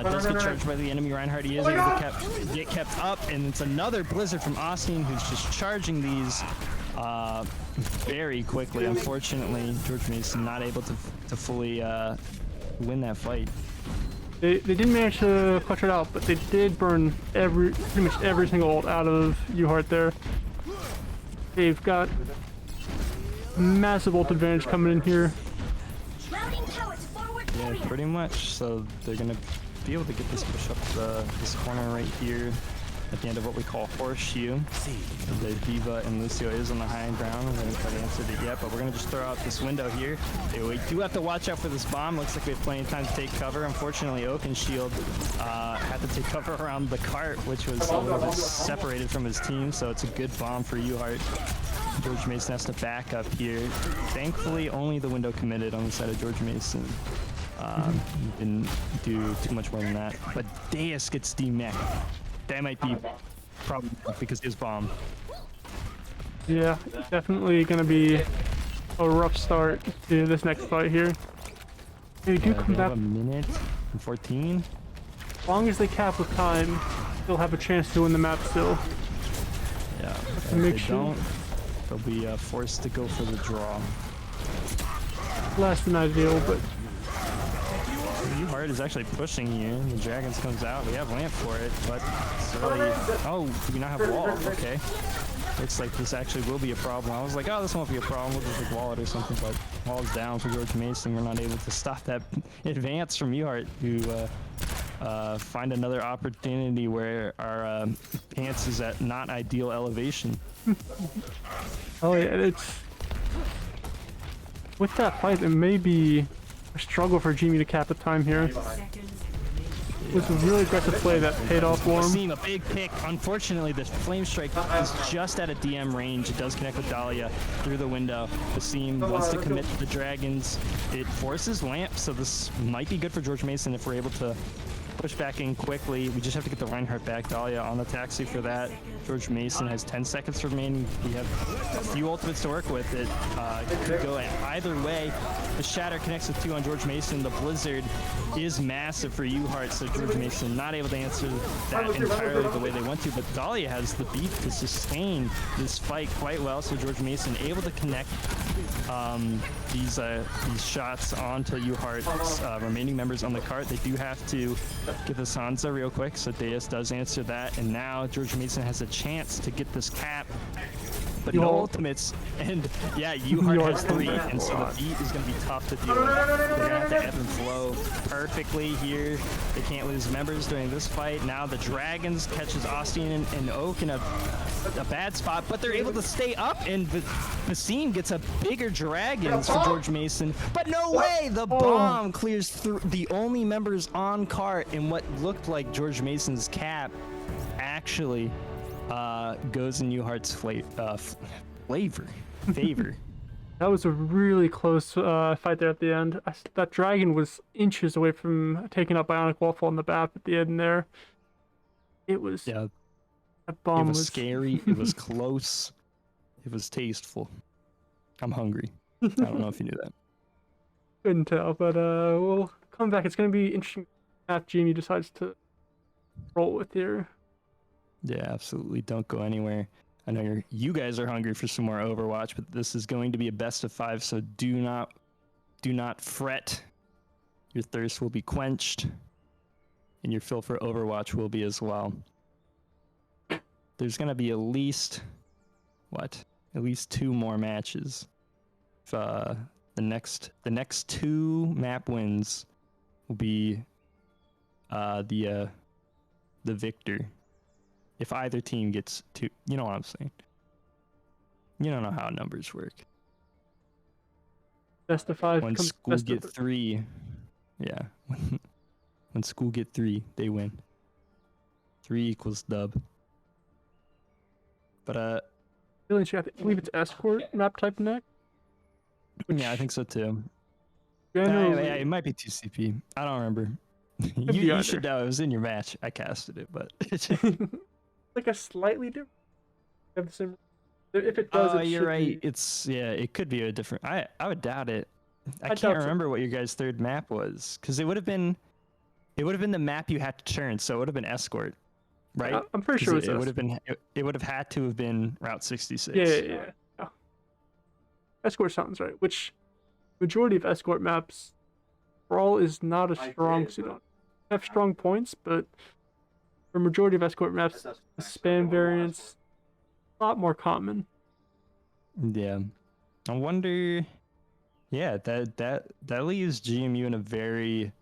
[SPEAKER 1] Does get charged by the enemy Reinhardt. He is able to get kept up, and it's another blizzard from Austin, who's just charging these very quickly. Unfortunately, George Mason not able to fully win that fight.
[SPEAKER 5] They didn't manage to clutch it out, but they did burn pretty much every single ult out of UHart there. They've got massive ult advantage coming in here.
[SPEAKER 1] Yeah, pretty much. So they're gonna be able to get this push up this corner right here at the end of what we call horseshoe. The Diva and Lucio is on the high ground. We haven't quite answered it yet, but we're gonna just throw out this window here. We do have to watch out for this bomb. Looks like we have plenty of time to take cover. Unfortunately, Oak and Shield had to take cover around the cart, which was a little bit separated from his team, so it's a good bomb for UHart. George Mason has to back up here. Thankfully, only the window committed on the side of George Mason. Didn't do too much more than that. But Deus gets demech. That might be probably because his bomb.
[SPEAKER 5] Yeah, definitely gonna be a rough start to this next fight here. They do come back.
[SPEAKER 1] A minute and 14.
[SPEAKER 5] As long as they cap with time, they'll have a chance to win the map still.
[SPEAKER 1] Yeah, if
[SPEAKER 5] make
[SPEAKER 1] they
[SPEAKER 5] sure.
[SPEAKER 1] don't, they'll be forced to go for the draw.
[SPEAKER 5] Less than ideal, but
[SPEAKER 1] UHart is actually pushing here. The Dragons comes out. We have lamp for it, but it's really... Oh, do we not have wall? Okay. Looks like this actually will be a problem. I was like, oh, this won't be a problem. We'll just like wall it or something, but wall's down for George Mason. We're not able to stop that advance from UHart, who find another opportunity where our pants is at not ideal elevation.
[SPEAKER 5] oh yeah, it's with that fight, it may be a struggle for GMU to cap the time here. It was a really aggressive play that paid off for him.
[SPEAKER 1] Seeing a big pick. Unfortunately, the flame strike is just at a DM range. It does connect with Dahlia through the window. Basim wants to commit to the Dragons. It forces lamp, so this might be good for George Mason if we're able to push back in quickly. We just have to get the Reinhardt back. Dahlia on the taxi for that. George Mason has 10 seconds remaining. We have a few ultimates to work with. It could go either way. The Shatter connects with 2 on George Mason. The Blizzard is massive for UHart, so George Mason not able to answer that entirely the way they want to, but Dahlia has the beat to sustain this fight quite well, so George Mason able to connect these shots onto UHart's remaining members on the cart. They do have to get the Sansa real quick, so Deus does answer that, and now George Mason has a chance to get this cap, but no ultimates, and yeah, UHart has 3, and so the beat is going to be tough to deal with. They're going to have to ebb and flow perfectly here. They can't lose members during this fight. Now the Dragons catches Austin and Oak in a bad spot, but they're able to stay up, and Basim gets a bigger Dragons for George Mason, but no way! The bomb clears through the only members on cart, and what looked like George Mason's cap actually goes in UHart's favor.
[SPEAKER 5] That was a really close fight there at the end. That dragon was inches away from taking out Bionic Waffle on the BAP at the end there. It was...
[SPEAKER 1] Yeah.
[SPEAKER 5] That bomb
[SPEAKER 1] was scary. It was close. It was tasteful. I'm hungry. I don't know if you knew that.
[SPEAKER 5] Couldn't tell, but we'll come back. It's going to be interesting if GMU decides to roll with here.
[SPEAKER 1] Yeah, absolutely. Don't go anywhere. I know you guys are hungry for some more Overwatch, but this is going to be a best of 5, so do not fret. Your thirst will be quenched, and your feel for Overwatch will be as well. There's going to be at least 2 more matches. The next 2 map wins will be the victor if either team gets two, you know what I'm saying. You don't know how numbers work.
[SPEAKER 5] Best of 5
[SPEAKER 1] When
[SPEAKER 5] comes
[SPEAKER 1] school
[SPEAKER 5] best
[SPEAKER 1] get
[SPEAKER 5] of
[SPEAKER 1] 3, yeah. When school get 3, they win. 3 equals dub. But
[SPEAKER 5] I believe it's escort map type next.
[SPEAKER 1] yeah, I think so too.
[SPEAKER 5] Generally,
[SPEAKER 1] Yeah, it might be 2CP. I don't remember.
[SPEAKER 5] be
[SPEAKER 1] you
[SPEAKER 5] either.
[SPEAKER 1] should know. It was in your match. I casted it, but
[SPEAKER 5] like a slightly different. Have the same. If it does, it
[SPEAKER 1] you're
[SPEAKER 5] should
[SPEAKER 1] right.
[SPEAKER 5] be.
[SPEAKER 1] It could be a different. I would doubt it. I
[SPEAKER 5] doubt
[SPEAKER 1] can't
[SPEAKER 5] so.
[SPEAKER 1] remember what your guys' third map was, because it would have been the map you had to turn, so it would have been escort, right?
[SPEAKER 5] I'm pretty sure
[SPEAKER 1] it would have been. It would have had to have been Route 66.
[SPEAKER 5] Yeah. Escort sounds right. Which majority of escort maps, brawl is not as strong, so you don't have strong points, but for majority of escort maps, the spam variants a lot more common.
[SPEAKER 1] Yeah, I wonder. Yeah, that leaves GMU in a very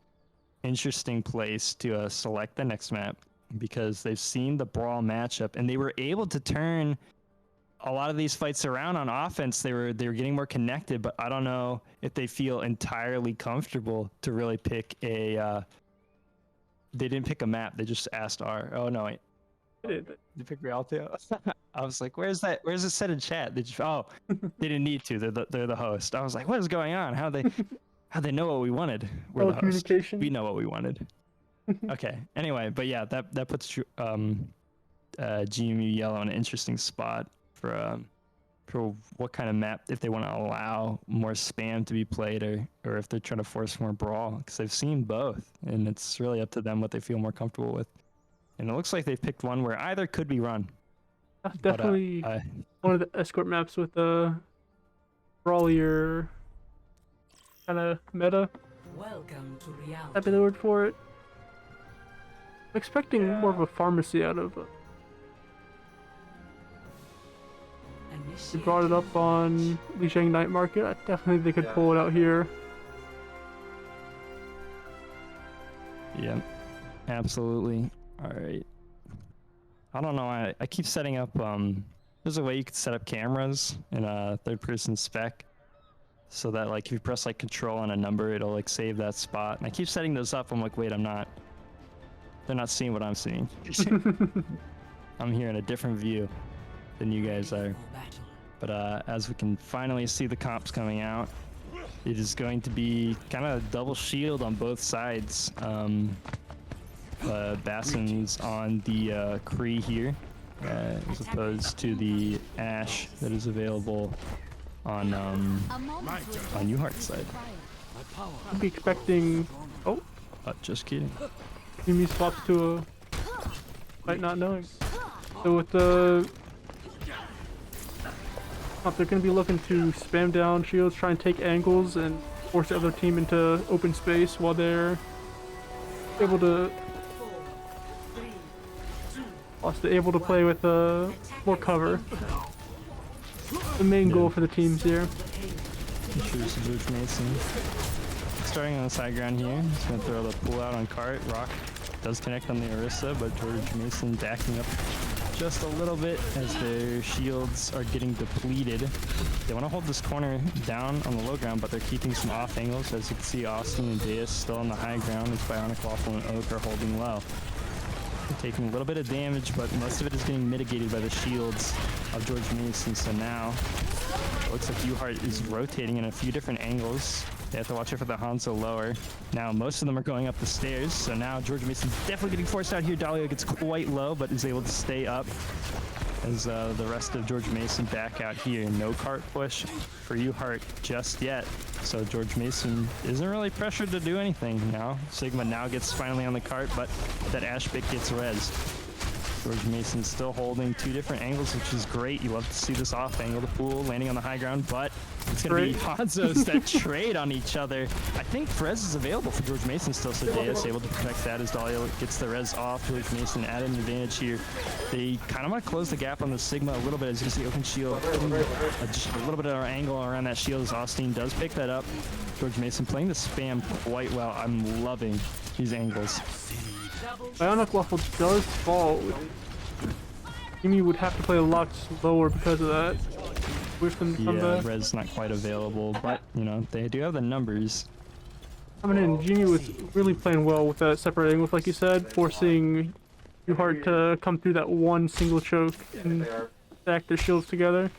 [SPEAKER 1] interesting place to select the next map, because they've seen the brawl matchup and they were able to turn a lot of these fights around on offense. They were getting more connected, but I don't know if they feel entirely comfortable to really pick a. They didn't pick a map. They just asked R. Oh no, wait. They picked Rialto. I was like, where's that? Where's it said in chat? They didn't need to. They're the host. I was like, what is going on? How they know what we wanted? We're the host.
[SPEAKER 5] Communication.
[SPEAKER 1] We know what we wanted. Okay. Anyway, but yeah, that puts GMU Yellow in an interesting spot for what kind of map, if they want to allow more spam to be played, or if they're trying to force more brawl, because they've seen both, and it's really up to them what they feel more comfortable with. And it looks like they've picked one where either could be run.
[SPEAKER 5] Definitely one of the escort maps with a brawlier kind of meta.
[SPEAKER 2] Welcome to reality.
[SPEAKER 5] That'd be the word for it. I'm expecting more of a pharmacy out of. They brought it up on Lijiang Night Market. I definitely they could pull it out here.
[SPEAKER 1] Yep, absolutely. All right. I don't know. I keep setting up. There's a way you could set up cameras in a third-person spec, so that like if you press like control on a number, it'll like save that spot. And I keep setting those up. I'm like, wait, I'm not. They're not seeing what I'm seeing. I'm here in a different view than you guys are. But as we can finally see the comps coming out, it is going to be kind of double shield on both sides. Basson's on the Kree here, as opposed to the Ash that is available on UHart's side.
[SPEAKER 5] I'd be expecting. Oh,
[SPEAKER 1] Just kidding.
[SPEAKER 5] Mimi swaps to a fight not knowing. So with the they're going to be looking to spam down shields, try and take angles, and force the other team into open space while they're able to play with more cover. The main goal for the teams here.
[SPEAKER 1] Here's George Mason. Starting on the side ground here. He's going to throw the pull out on cart. Rock does connect on the Orisa, but George Mason backing up just a little bit as their shields are getting depleted. They want to hold this corner down on the low ground, but they're keeping some off angles. As you can see, Austin and Deus still on the high ground, as Bionic Waffle and Oak are holding low. They're taking a little bit of damage, but most of it is getting mitigated by the shields of George Mason. So now it looks like UHart is rotating in a few different angles. They have to watch out for the Hanzo lower. Now most of them are going up the stairs, so now George Mason's definitely getting forced out here. Dahlia gets quite low, but is able to stay up as the rest of George Mason back out here. No cart push for UHart just yet, so George Mason isn't really pressured to do anything now. Sigma now gets finally on the cart, but that Ash pick gets rezzed. George Mason still holding two different angles, which is great. You love to see this off angle, the pool landing on the high ground, but it's going to be Hanzos that trade on each other. I think Frez is available for George Mason still, so Deus able to protect that as Dahlia gets the res off. George Mason at an advantage here. They kind of want to close the gap on the Sigma a little bit. As you can see, open shield, just a little bit of our angle around that shield as Austin does pick that up. George Mason playing the spam quite well. I'm loving these angles.
[SPEAKER 5] Bionic Waffle does fall. GMU would have to play a lot slower because of that. Wait for them to come
[SPEAKER 1] Yeah,
[SPEAKER 5] back.
[SPEAKER 1] Red's not quite available, but you know they do have the numbers.
[SPEAKER 5] Coming in, GMU was really playing well with that separating with, like you said, forcing UHart to come through that one single choke and stack their shields together.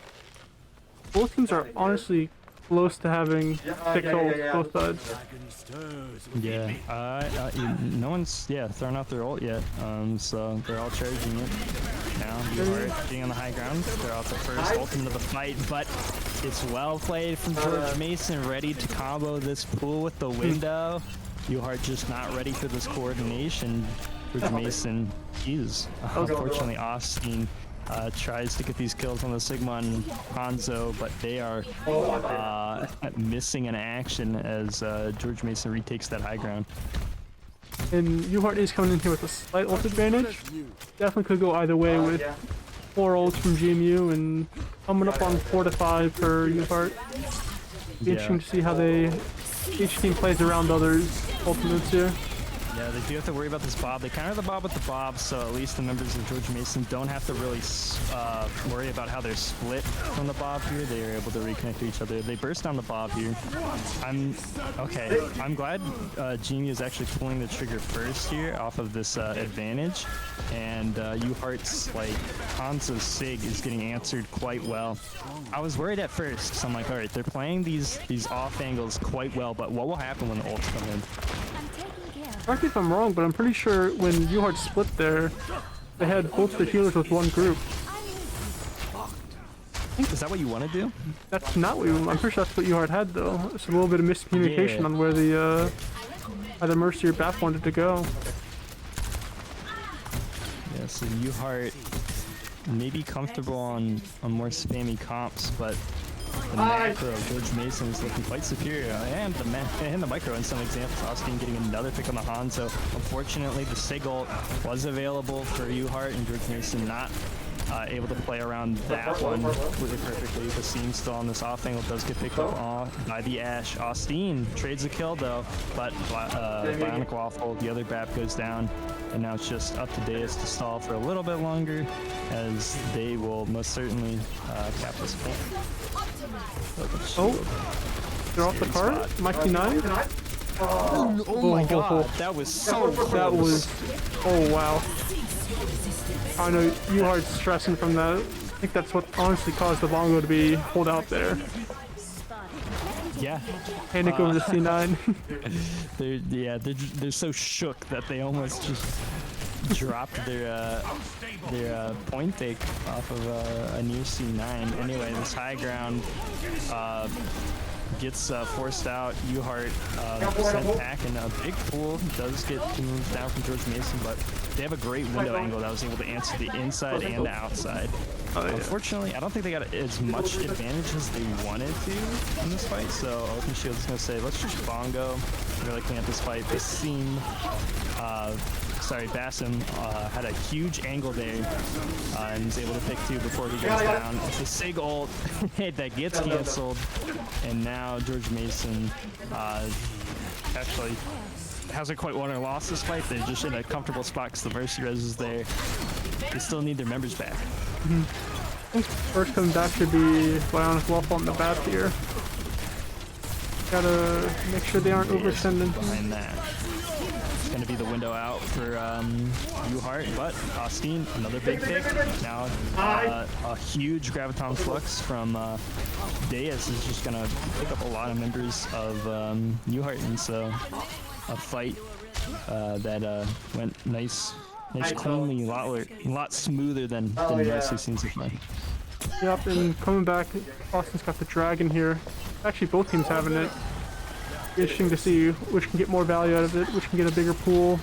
[SPEAKER 5] Both teams are honestly close to having 6 ults, both sides.
[SPEAKER 1] Yeah, no one's thrown out their ult yet. So they're all charging it. Now UHart being on the high ground. They're out the first ult into the fight, but it's well played from George Mason, ready to combo this pool with the window. UHart just not ready for this coordination. George Mason is. Unfortunately, Austin tries to get these kills on the Sigma and Hanzo, but they are missing an action as George Mason retakes that high ground.
[SPEAKER 5] And UHart is coming in here with a slight ult advantage. Definitely could go either way with 4 ults from GMU and coming up on 4 to 5 for UHart. Be interesting to see how each team plays around the others' ultimates here.
[SPEAKER 1] Yeah, they do have to worry about this Bob. They counter the Bob with the Bob, so at least the members of George Mason don't have to really worry about how they're split from the Bob here. They are able to reconnect to each other. They burst down the Bob here. I'm glad GMU is actually pulling the trigger first here off of this advantage, and UHart's like Hanzo's Sig is getting answered quite well. I was worried at first, so I'm like, all right, they're playing these off angles quite well, but what will happen when the ults come in?
[SPEAKER 5] Correct me if I'm wrong, but I'm pretty sure when UHart split there, they had both the healers with one group.
[SPEAKER 1] Is that what you want to do?
[SPEAKER 5] That's not what I'm pretty sure that's what UHart had though. It's a little bit of miscommunication on where the either Mercy or Bath wanted to go.
[SPEAKER 1] Yeah, so UHart may be comfortable on more spammy comps, but the macro of George Mason is looking quite superior, and the micro in some examples. Austin getting another pick on the Hanzo. Unfortunately, the Sig ult was available for UHart, and George Mason not able to play around that one really perfectly. The Seam still on this off angle does get picked up by the Ash. Austin trades a kill though, but Bionic Waffle, the other BAP goes down, and now it's just up to Deus to stall for a little bit longer, as they will most certainly cap this point.
[SPEAKER 5] Oh, they're off the cart. Mikey 9.
[SPEAKER 1] Oh my god, that was so close.
[SPEAKER 5] That was. Oh wow. I know UHart's stressing from that. I think that's what honestly caused the Bongo to be pulled out there.
[SPEAKER 1] Yeah.
[SPEAKER 5] Panic over the C9.
[SPEAKER 1] they're so shook that they almost just dropped their point fake off of a near C9. Anyway, this high ground gets forced out. UHart sent back, and a big pool does get moved down from George Mason, but they have a great window angle that was able to answer the inside and the outside. Unfortunately, I don't think they got as much advantage as they wanted to in this fight, so Open Shield is going to say, let's just bongo. Really clean up this fight. This seam, Basim had a huge angle there and was able to pick 2 before he goes down. It's a Sig ult that gets canceled, and now George Mason actually hasn't quite won or lost this fight. They're just in a comfortable spot because the Mercy Res is there. They still need their members back.
[SPEAKER 5] First coming back should be Bionic Waffle on the bat here. Gotta make sure they aren't overextending.
[SPEAKER 1] Behind that. It's going to be the window out for UHart, but Austin, another big pick. Now a huge Graviton Flux from Deus is just going to pick up a lot of members of UHart, and so a fight that went nice, cleanly, a lot smoother than most we've seen so far.
[SPEAKER 5] Yep, and coming back, Austin's got the Dragon here. Actually, both teams having it. Interesting to see which can get more value out of it, which can get a bigger pool.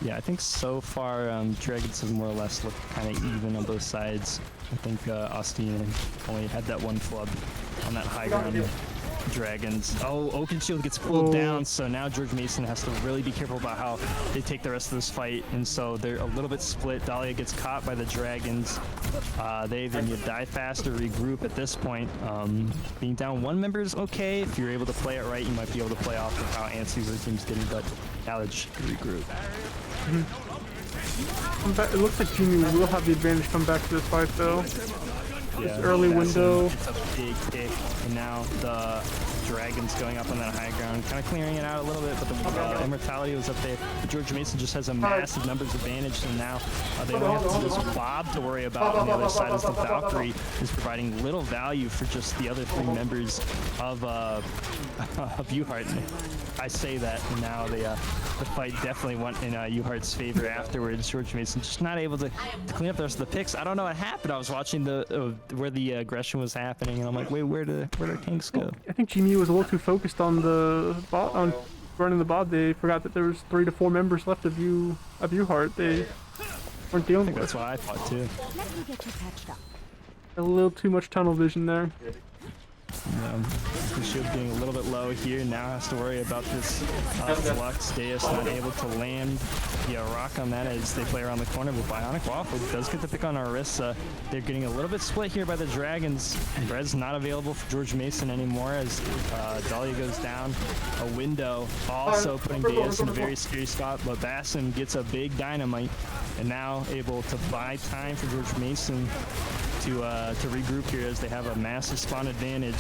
[SPEAKER 1] Yeah, I think so far Dragons have more or less looked kind of even on both sides. I think Austin only had that one flub on that high ground. Dragons. Oh, Oaken Shield gets pulled down, so now George Mason has to really be careful about how they take the rest of this fight, and so they're a little bit split. Dahlia gets caught by the Dragons. They either need to die fast or regroup at this point. Being down 1 member is okay. If you're able to play it right, you might be able to play off of how antsy the team's getting, but now they just regroup.
[SPEAKER 5] It looks like GMU will have the advantage come back to this fight though.
[SPEAKER 1] Yeah,
[SPEAKER 5] early
[SPEAKER 1] Bassin
[SPEAKER 5] window.
[SPEAKER 1] gets a big kick, and now the Dragon's going up on that high ground, kind of clearing it out a little bit, but the Immortality was up there. But George Mason just has a massive numbers advantage, and now they only have this Bob to worry about on the other side, as the Valkyrie is providing little value for just the other 3 members of UHart. I say that, and now the fight definitely went in UHart's favor afterwards. George Mason just not able to clean up the rest of the picks. I don't know what happened. I was watching where the aggression was happening, and I'm like, wait, where did their tanks go?
[SPEAKER 5] I think GMU was a little too focused on the bot, on running the bot. They forgot that there was 3 to 4 members left of UHart. They weren't dealing with.
[SPEAKER 1] That's what I thought too.
[SPEAKER 3] Let me get you patched up.
[SPEAKER 5] A little too much tunnel vision there.
[SPEAKER 1] The shield being a little bit low here, now has to worry about this flux. Deus not able to land the rock on that as they play around the corner, but Bionic Waffle does get the pick on Arissa. They're getting a little bit split here by the Dragons. Red's not available for George Mason anymore as Dahlia goes down. A window also putting Deus in a very scary spot, but Bassin gets a big dynamite and now able to buy time for George Mason to regroup here as they have a massive spawn advantage.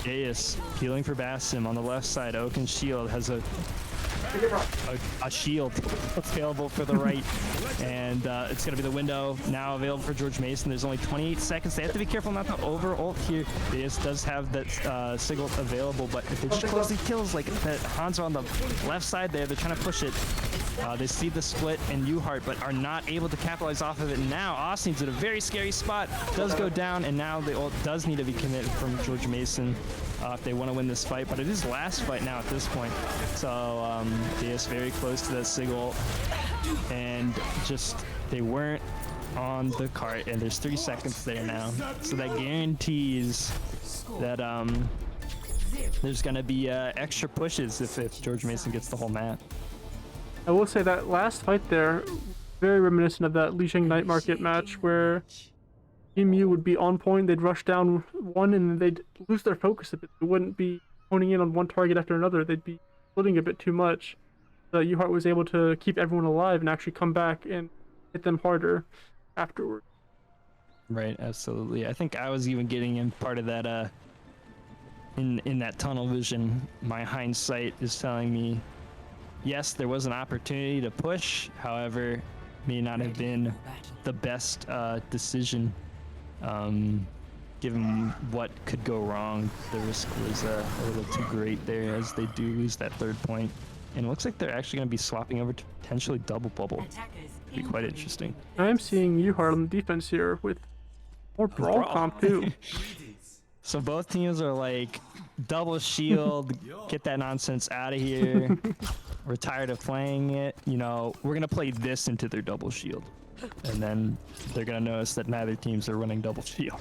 [SPEAKER 1] Deus healing for Bassim on the left side. Oaken's shield has a shield available for the right, and it's going to be the window now available for George Mason. There's only 28 seconds. They have to be careful not to over ult here. Deus does have that sigil available, but if they just close the kills like that, Hanzo on the left side there, they're trying to push it. They see the split in UHart, but are not able to capitalize off of it. Now Austin's in a very scary spot, does go down, and now the ult does need to be committed from George Mason if they want to win this fight. But it is last fight now at this point, so Deus very close to that sigil, and just they weren't on the cart, and there's 3 seconds there now, so that guarantees that there's gonna be extra pushes if George Mason gets the whole map.
[SPEAKER 5] I will say that last fight there, very reminiscent of that Lijiang Night Market match where GMU would be on point, they'd rush down one and they'd lose their focus a bit. They wouldn't be honing in on one target after another. They'd be splitting a bit too much. So UHart was able to keep everyone alive and actually come back and hit them harder afterward.
[SPEAKER 1] Right, absolutely. I think I was even getting in part of that in that tunnel vision. My hindsight is telling me, yes, there was an opportunity to push, however, may not have been the best decision. Given what could go wrong, the risk was a little too great there as they do lose that 3rd point. And it looks like they're actually going to be swapping over to potentially double bubble. Be quite interesting.
[SPEAKER 5] I am seeing UHart on the defense here with more brawl comp too.
[SPEAKER 1] So both teams are like, double shield, get that nonsense out of here. We're tired of playing it. You know, we're going to play this into their double shield. And then they're going to notice that neither teams are running double shield.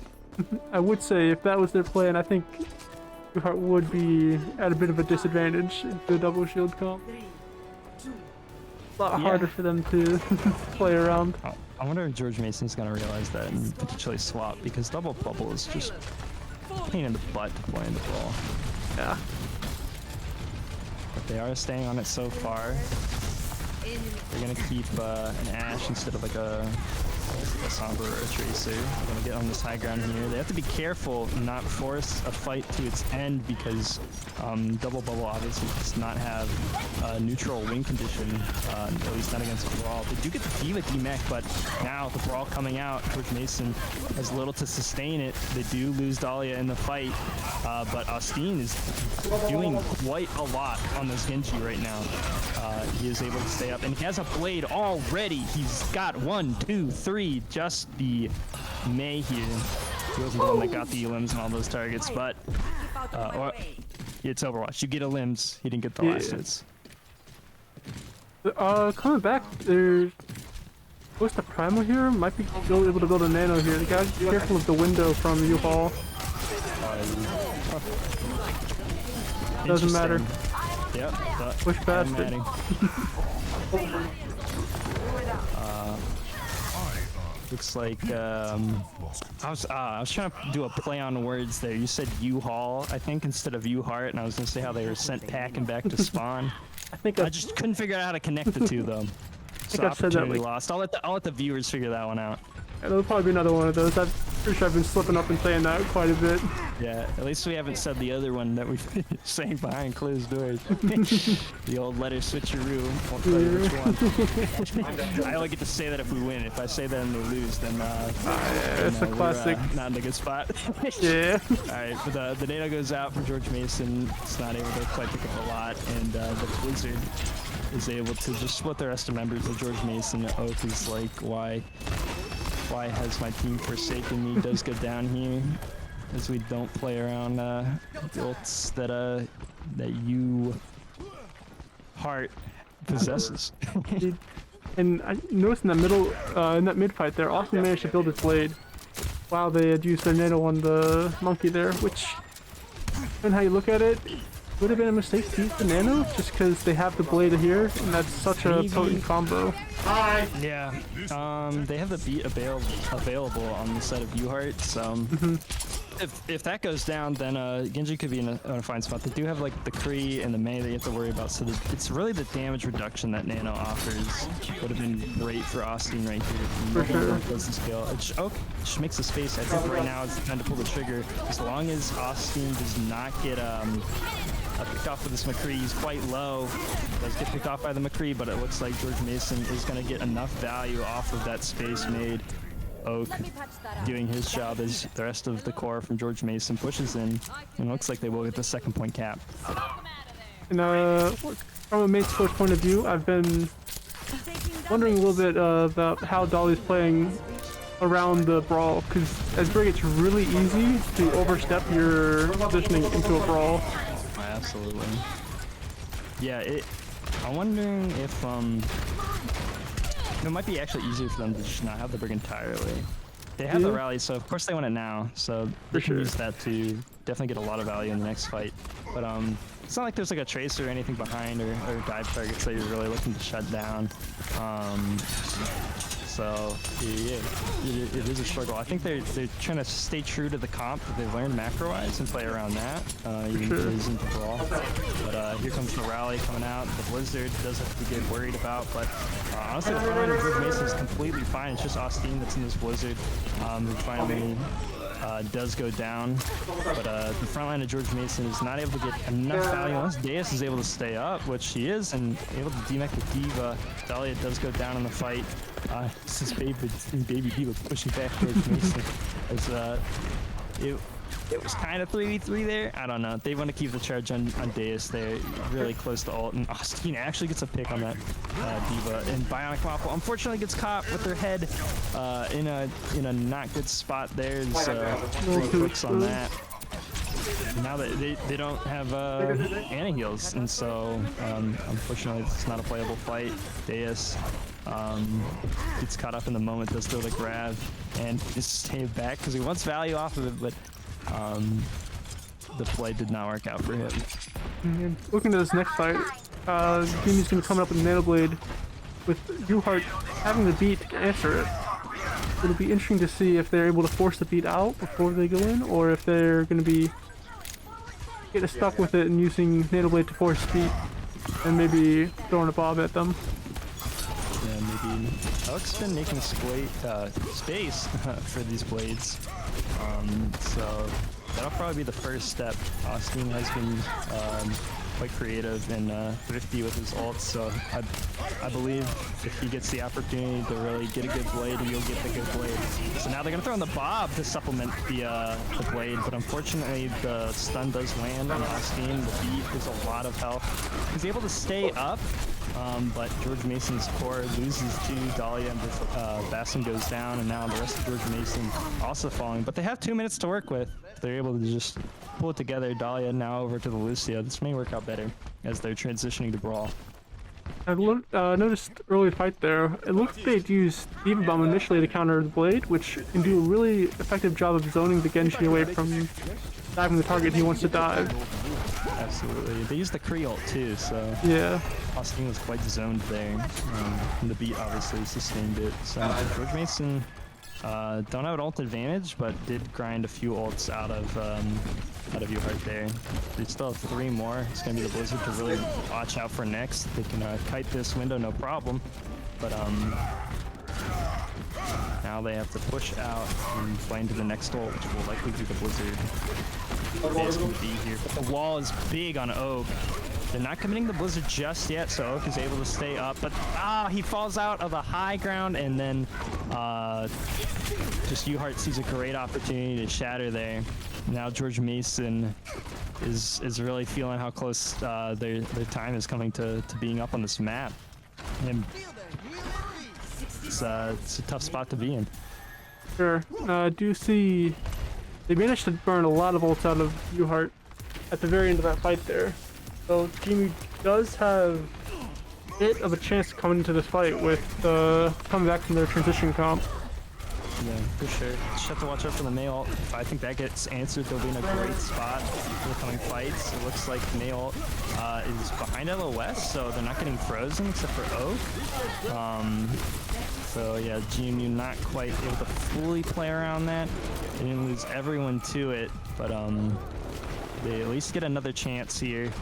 [SPEAKER 5] I would say if that was their plan, I think UHart would be at a bit of a disadvantage in the double shield comp. A lot harder for them to play around.
[SPEAKER 1] I wonder if George Mason's going to realize that and potentially swap, because double bubble is just a pain in the butt to play in the brawl.
[SPEAKER 5] Yeah.
[SPEAKER 1] But they are staying on it so far. They're going to keep an Ashe instead of like a Sombra or a Tracer. They're going to get on this high ground here. They have to be careful and not force a fight to its end, because double bubble obviously does not have a neutral win condition, at least not against Brawl. They do get the D.Va D-Mech, but now the Brawl coming out, George Mason has little to sustain it. They do lose Dahlia in the fight, but Austin is doing quite a lot on this Genji right now. He is able to stay up, and he has a blade already. He's got 1, 2, 3, just the Mei here. He wasn't the one that got the limbs and all those targets, but it's Overwatch. You get a limbs. He didn't get the last hits.
[SPEAKER 5] Coming back, they're close to Primal here. Might be able to build a nano here. They gotta be careful of the window from U-Haul. Doesn't matter.
[SPEAKER 1] Yep.
[SPEAKER 5] Push past it.
[SPEAKER 1] Looks like I was trying to do a play on words there. You said U-Haul, I think, instead of UHart, and I was gonna say how they were sent packing back to spawn. I just couldn't figure out how to connect the two though.
[SPEAKER 5] think I've said that
[SPEAKER 1] opportunity
[SPEAKER 5] like
[SPEAKER 1] lost. I'll let the viewers figure that one out.
[SPEAKER 5] there'll probably be another one of those. I'm pretty sure I've been slipping up and saying that quite a bit.
[SPEAKER 1] Yeah, at least we haven't said the other one that we've been saying behind closed doors. The old letter switcheroo. Won't tell you which one. I only get to say that if we win. If I say that and they lose, then
[SPEAKER 5] It's a classic.
[SPEAKER 1] we're not in a good spot.
[SPEAKER 5] Yeah.
[SPEAKER 1] All right, but the NATO goes out for George Mason. It's not able to quite pick up a lot, and the Blizzard is able to just split the rest of members of George Mason. Oak is like, why has my team forsaken me? Does go down here, as we don't play around ults that UHart possesses.
[SPEAKER 5] And I noticed in that mid fight there, Austin managed to build his blade while they had used their nano on the monkey there, which, and how you look at it, would have been a mistake to use the nano just because they have the blade here, and that's such a potent combo.
[SPEAKER 1] Yeah, they have the beat available on the side of UHart, so if that goes down, then Genji could be in a fine spot. They do have like the Kree and the Mei that you have to worry about, so it's really the damage reduction that Nano offers. Would have been great for Austin right here.
[SPEAKER 5] For sure.
[SPEAKER 1] Does the scale. Just makes the space. I think right now it's the time to pull the trigger. As long as Austin does not get picked off with this McCree. He's quite low. Does get picked off by the McCree, but it looks like George Mason is going to get enough value off of that space made. Oak doing his job as the rest of the core from George Mason pushes in, and it looks like they will get the second point cap.
[SPEAKER 5] And from a main sports point of view, I've been wondering a little bit about how Dolly's playing around the brawl, because as Brig, it's really easy to overstep your positioning into a brawl.
[SPEAKER 1] Absolutely. Yeah, I'm wondering if it might be actually easier for them to just not have the Brig entirely. They have the rally, so of course they want it now, so they can use that to definitely get a lot of value in the next fight. But it's not like there's like a tracer or anything behind or dive targets that you're really looking to shut down. So yeah, it is a struggle. I think they're trying to stay true to the comp that they've learned macro-wise and play around that, even if it isn't the brawl. But here comes the rally coming out. The Blizzard does have to get worried about, but honestly, the front line of George Mason is completely fine. It's just Austin that's in this Blizzard who finally does go down, but the front line of George Mason is not able to get enough value unless Deus is able to stay up, which she is, and able to demech the Diva. Dahlia does go down in the fight. This is baby Diva pushing back George Mason. As it was kind of 3v3 there. I don't know. They want to keep the charge on Deus there, really close to ult, and Austin actually gets a pick on that Diva. And Bionic Waffle unfortunately gets caught with her head in a not good spot. There's 3 clicks on that. Now that they don't have anti-heals, and so unfortunately it's not a playable fight. Deus gets caught up in the moment, does throw the grab, and just stay back because he wants value off of it, but the play did not work out for him.
[SPEAKER 5] And looking at this next fight, Jimmy's going to come up with Nanoblade with UHart having the beat to answer it. It'll be interesting to see if they're able to force the beat out before they go in, or if they're going to be getting stuck with it and using Nanoblade to force beat and maybe throwing a bob at them.
[SPEAKER 1] Yeah, maybe. Alex been making space for these blades, so that'll probably be the first step. Austin has been quite creative and thrifty with his ults, so I believe if he gets the opportunity to really get a good blade, he'll get the good blade. So now they're gonna throw in the bob to supplement the blade, but unfortunately the stun does land on Austin. The beat is a lot of health. He's able to stay up, but George Mason's core loses to Dahlia, and Bassin goes down, and now the rest of George Mason also falling. But they have 2 minutes to work with. If they're able to just pull it together. Dahlia now over to the Lucio. This may work out better as they're transitioning to Brawl.
[SPEAKER 5] I noticed early fight there, it looked like they'd use Diva Bomb initially to counter the Blade, which can do a really effective job of zoning the Genji away from diving the target he wants to dive.
[SPEAKER 1] Absolutely. They used the Kree ult too, so
[SPEAKER 5] yeah.
[SPEAKER 1] Austin was quite zoned there. And the beat obviously sustained it. So George Mason don't have an ult advantage, but did grind a few ults out of UHart there. They still have 3 more. It's going to be the Blizzard to really watch out for next. They can kite this window, no problem. but now they have to push out and play into the next ult, which will likely do the blizzard. This can be here, but the wall is big on Oak. They're not committing the blizzard just yet, so Oak is able to stay up, but he falls out of the high ground, and then just UHart sees a great opportunity to shatter there. Now George Mason is really feeling how close their time is coming to being up on this map. And it's a tough spot to be in.
[SPEAKER 5] Sure. I do see they managed to burn a lot of ults out of UHart at the very end of that fight there. So GMU does have a bit of a chance coming into this fight with coming back from their transition comp.
[SPEAKER 1] Yeah, for sure. Just have to watch out for the Nail. If I think that gets answered, they'll be in a great spot for the coming fights. It looks like Nail is behind LOS, so they're not getting frozen except for Oak. So yeah, GMU not quite able to fully play around that. They didn't lose everyone to it, but they at least get another chance here.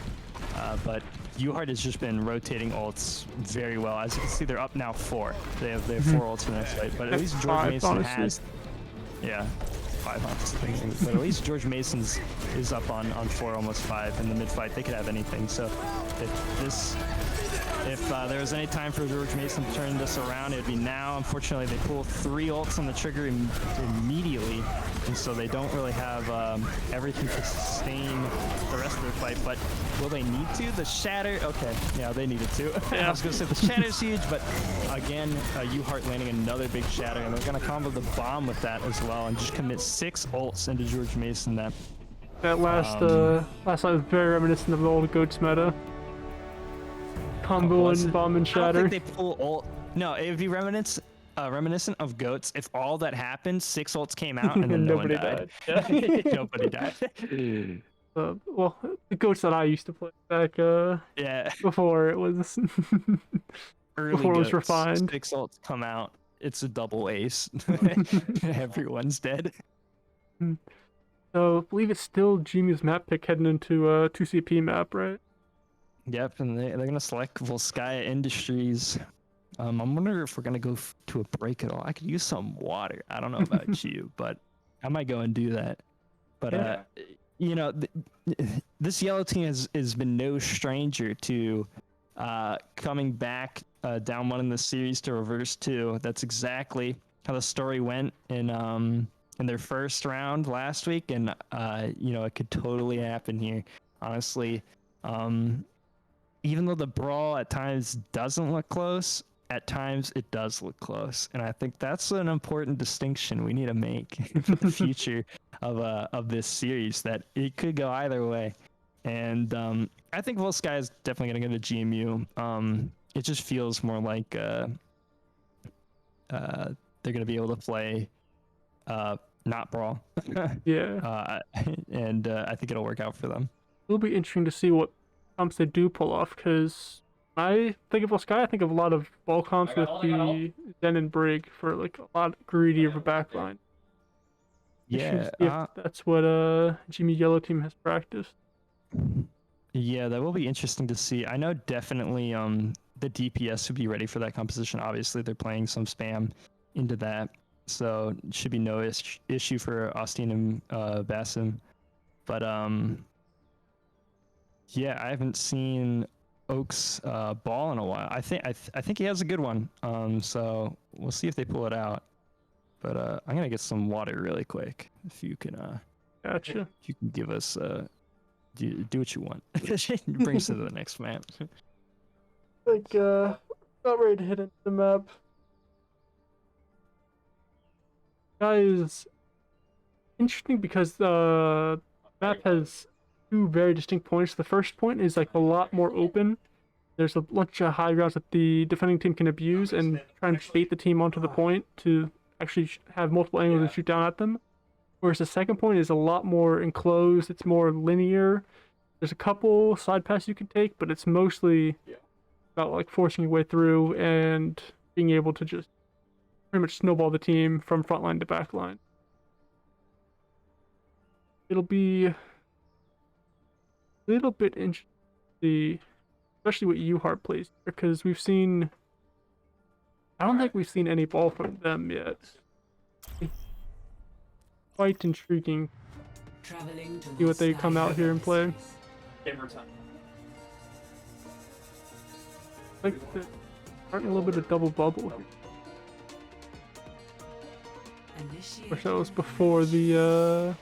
[SPEAKER 1] But UHart has just been rotating ults very well. As you can see, they're up now 4. They have 4 ults in the next fight, but at least George Mason has... Yeah, 5 honestly. But at least George Mason's is up on 4, almost 5 in the mid fight. They could have anything. So if there was any time for George Mason to turn this around, it would be now. Unfortunately, they pull 3 ults on the trigger immediately, and so they don't really have everything to sustain the rest of their fight. But will they need to? The shatter? Okay, yeah, they needed to. I was going to say the shatter's huge, but again, UHart landing another big shatter, and they're going to combo the bomb with that as well, and just commit 6 ults into George Mason.
[SPEAKER 5] That last fight was very reminiscent of the old Goats meta. Combo and bomb and shatter.
[SPEAKER 1] I don't think they pull ult. No, it would be reminiscent of Goats if all that happened, 6 ults came out and then no one died. Yeah. Nobody died.
[SPEAKER 5] Well, the Goats that I used to play back before it was
[SPEAKER 1] early
[SPEAKER 5] before it was
[SPEAKER 1] Goats,
[SPEAKER 5] refined.
[SPEAKER 1] 6 ults come out. It's a double ace. Everyone's dead.
[SPEAKER 5] So I believe it's still GMU's map pick heading into 2CP map, right?
[SPEAKER 1] Yep, and they're going to select Volskaya Industries. I'm wondering if we're going to go to a break at all. I could use some water. I don't know about you, but I might go and do that. But, you know, this yellow team has been no stranger to coming back down 1 in the series to reverse 2. That's exactly how the story went in their first round last week. And, you know, it could totally happen here, honestly. Even though the brawl at times doesn't look close, at times it does look close, and I think that's an important distinction we need to make for the future of this series. That it could go either way, and I think Volskaya is definitely going to go to GMU. It just feels more like they're going to be able to play not brawl.
[SPEAKER 5] Yeah,
[SPEAKER 1] and I think it'll work out for them.
[SPEAKER 5] It'll be interesting to see what comps they do pull off, because I think of Volskaya, I think of a lot of ball comps with the Zen and Brig for like a lot greedier of a backline.
[SPEAKER 1] Yeah,
[SPEAKER 5] that's what GMU Yellow Team has practiced.
[SPEAKER 1] Yeah, that will be interesting to see. I know definitely the DPS would be ready for that composition. Obviously, they're playing some spam into that, so it should be no issue for Austin and Basim. But yeah, I haven't seen Oak's ball in a while. I think he has a good one. So we'll see if they pull it out. But I'm gonna get some water really quick. If you can,
[SPEAKER 5] Gotcha.
[SPEAKER 1] If you can give us do what you want. Bring us to the next map.
[SPEAKER 5] Like about ready to hit into the map. Guys, interesting because the map has 2 very distinct points. The first point is like a lot more open. There's a bunch of high grounds that the defending team can abuse and try and bait the team onto the point to actually have multiple angles and shoot down at them. Whereas the second point is a lot more enclosed. It's more linear. There's a couple side passes you can take, but it's mostly about like forcing your way through and being able to just pretty much snowball the team from front line to back line. It'll be a little bit interesting, especially what UHart plays, because we've seen I don't think we've seen any ball from them yet. Quite intriguing.
[SPEAKER 2] Traveling to
[SPEAKER 5] See what they come out here and play. Like they're starting a little bit of double bubble here. Wish that was before the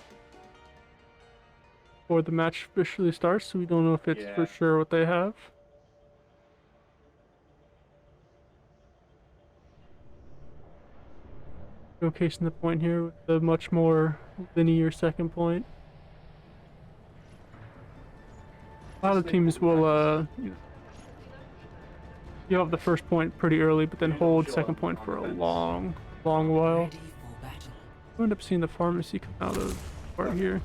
[SPEAKER 5] match officially starts, so we don't know if it's for sure what they have. Showcasing the point here with a much more linear second point. A lot of teams will you have the first point pretty early, but then hold second point for a long while. We end up seeing the pharmacy come out of part here,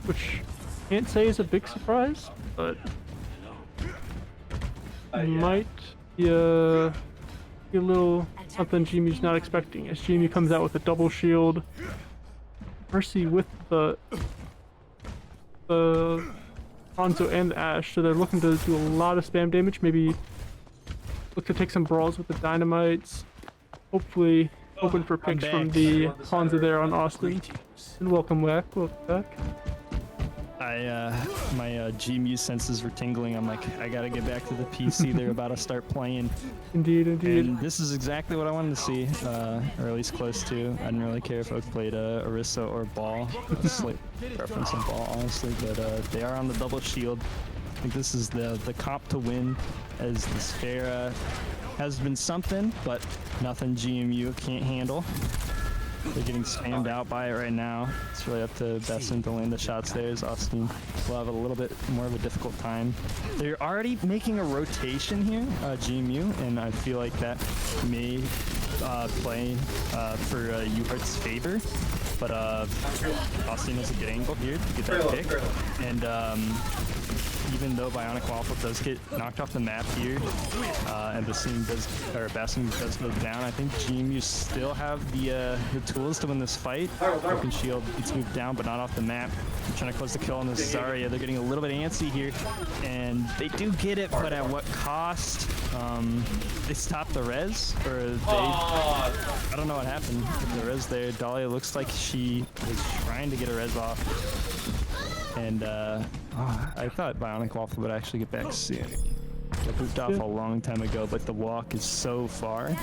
[SPEAKER 5] which can't say is a big surprise, but might be a little something GMU's not expecting, as GMU comes out with a double shield. Mercy with the Hanzo and the Ashe, so they're looking to do a lot of spam damage, maybe look to take some brawls with the dynamites, hopefully open for picks from the Hanzo there on Austin. And welcome back.
[SPEAKER 1] My GMU senses were tingling. I'm like, I gotta get back to the PC. They're about to start playing.
[SPEAKER 5] Indeed.
[SPEAKER 1] And this is exactly what I wanted to see, or at least close to. I didn't really care if Oak played Orisa or Ball. Slight preference on Ball, honestly, but they are on the double shield. I think this is the comp to win, as the Sphera has been something, but nothing GMU can't handle. They're getting spammed out by it right now. It's really up to Besson to land the shots there, as Austin will have a little bit more of a difficult time. They're already making a rotation here, GMU, and I feel like that may play for UHart's favor. But Austin has a good angle here to get that pick. And even though Bionic Waffle does get knocked off the map here, and Bassim does go down, I think GMU still have the tools to win this fight. Broken Shield gets moved down, but not off the map. They're trying to close the kill on this Zarya. They're getting a little bit antsy here, and they do get it, but at what cost? They stopped the res, or they... I don't know what happened with the res there. Dahlia looks like she was trying to get a res off. And I thought Bionic Waffle would actually get back soon. They pooped off a long time ago, but the walk is so far.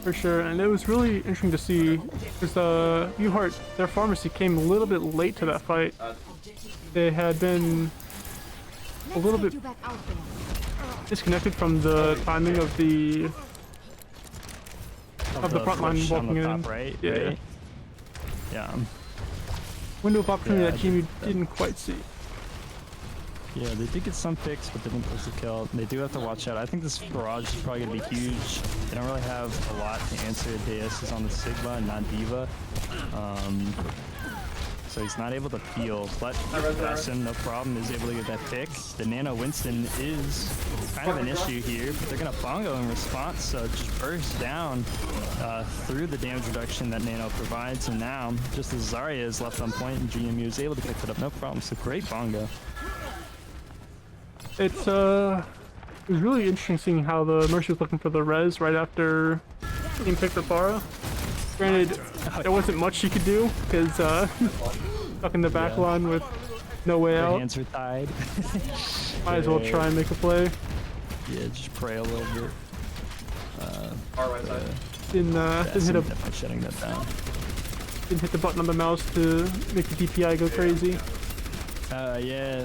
[SPEAKER 5] For sure, and it was really interesting to see, because UHart, their pharmacy came a little bit late to that fight. They had been a little bit disconnected from the timing of the front line walking in.
[SPEAKER 1] Right?
[SPEAKER 5] Yeah.
[SPEAKER 1] Right? Yeah.
[SPEAKER 5] Window of opportunity that GMU didn't quite see.
[SPEAKER 1] Yeah, they did get some picks, but didn't push the kill. They do have to watch out. I think this barrage is probably going to be huge. They don't really have a lot to answer. Deus is on the Sigma and not Diva. So he's not able to peel, but Bassin, no problem, is able to get that pick. The Nano Winston is kind of an issue here, but they're going to bongo in response, so it just bursts down through the damage reduction that Nano provides, and now, just as Zarya is left on point, and GMU is able to pick it up, no problem, so great bongo.
[SPEAKER 5] It was really interesting seeing how the Mercy was looking for the res right after getting picked for Pharah. Granted, there wasn't much she could do, because stuck in the back line with no way out.
[SPEAKER 1] Her hands are tied.
[SPEAKER 5] Might as well try and make a play.
[SPEAKER 1] Yeah, just pray a little bit.
[SPEAKER 5] Didn't hit
[SPEAKER 1] definitely shutting that down.
[SPEAKER 5] Didn't hit the button on the mouse to make the DPI go crazy.
[SPEAKER 1] Yeah,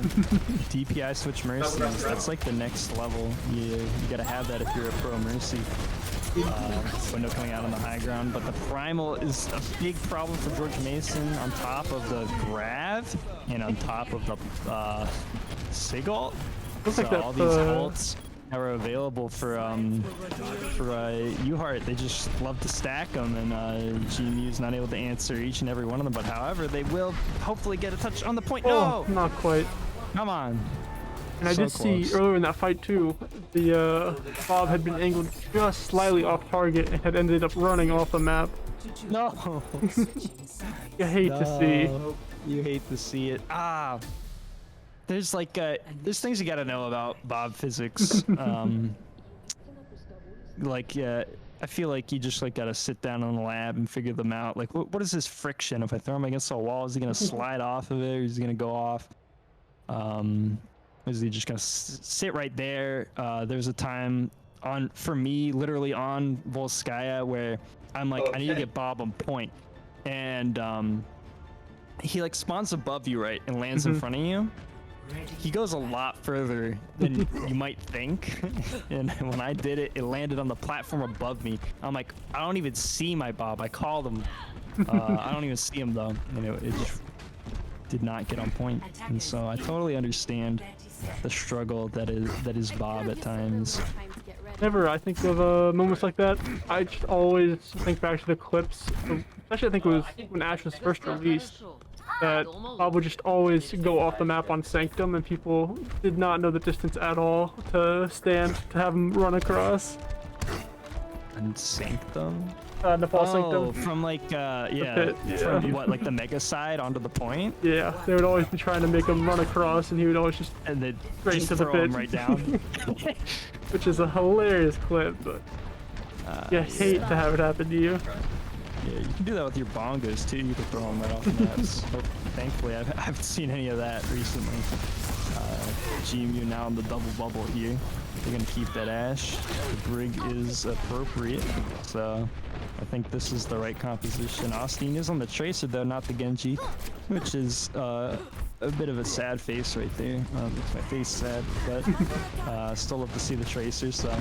[SPEAKER 1] DPI switch Mercies, that's like the next level. You gotta have that if you're a pro Mercy. Window coming out on the high ground, but the Primal is a big problem for George Mason on top of the Grav and on top of the Sig ult.
[SPEAKER 5] Looks
[SPEAKER 1] so
[SPEAKER 5] like that,
[SPEAKER 1] all these ults that were available for UHart, they just love to stack them, and GMU's not able to answer each and every one of them, but however, they will hopefully get a touch on the point.
[SPEAKER 5] Oh,
[SPEAKER 1] No!
[SPEAKER 5] not quite.
[SPEAKER 1] Come on.
[SPEAKER 5] And I did see earlier in that fight too, the Bob had been angled just slightly off target and had ended up running off the map.
[SPEAKER 1] No!
[SPEAKER 5] You hate to see.
[SPEAKER 1] You hate to see it. There's like there's things you gotta know about Bob physics. like I feel like you just like gotta sit down in the lab and figure them out. Like, what is this friction? If I throw him against a wall, is he gonna slide off of it, or is he gonna go off? Is he just gonna sit right there? There's a time for me, literally on Volskaya, where I'm like, I need to get Bob on point, and he like spawns above you, right, and lands in front of you. He goes a lot further than you might think, and when I did it, it landed on the platform above me. I'm like, I don't even see my Bob. I called him. I don't even see him though, and it just did not get on point. And so I totally understand the struggle that is Bob at times.
[SPEAKER 5] Whenever I think of moments like that, I just always think back to the clips. Especially, I think it was when Ash was first released, that Bob would just always go off the map on Sanctum, and people did not know the distance at all to stand to have him run across.
[SPEAKER 1] And Sanctum?
[SPEAKER 5] Nepal
[SPEAKER 1] Oh,
[SPEAKER 5] Sanctum.
[SPEAKER 1] from like
[SPEAKER 5] pit, yeah.
[SPEAKER 1] from what, like the mega side onto the point?
[SPEAKER 5] Yeah, they would always be trying to make him run across, and he would always just
[SPEAKER 1] And then
[SPEAKER 5] straight
[SPEAKER 1] just
[SPEAKER 5] into the
[SPEAKER 1] throw
[SPEAKER 5] pit.
[SPEAKER 1] him right down.
[SPEAKER 5] Which is a hilarious clip, but you hate to have it happen to you.
[SPEAKER 1] Yeah, you can do that with your bongos too. You can throw them right off the maps. But thankfully, I haven't seen any of that recently. GMU now in the double bubble here. They're gonna keep that Ash. The Brig is appropriate, so I think this is the right composition. Austin is on the Tracer though, not the Genji, which is a bit of a sad face right there. Makes my face sad, but still love to see the Tracer. So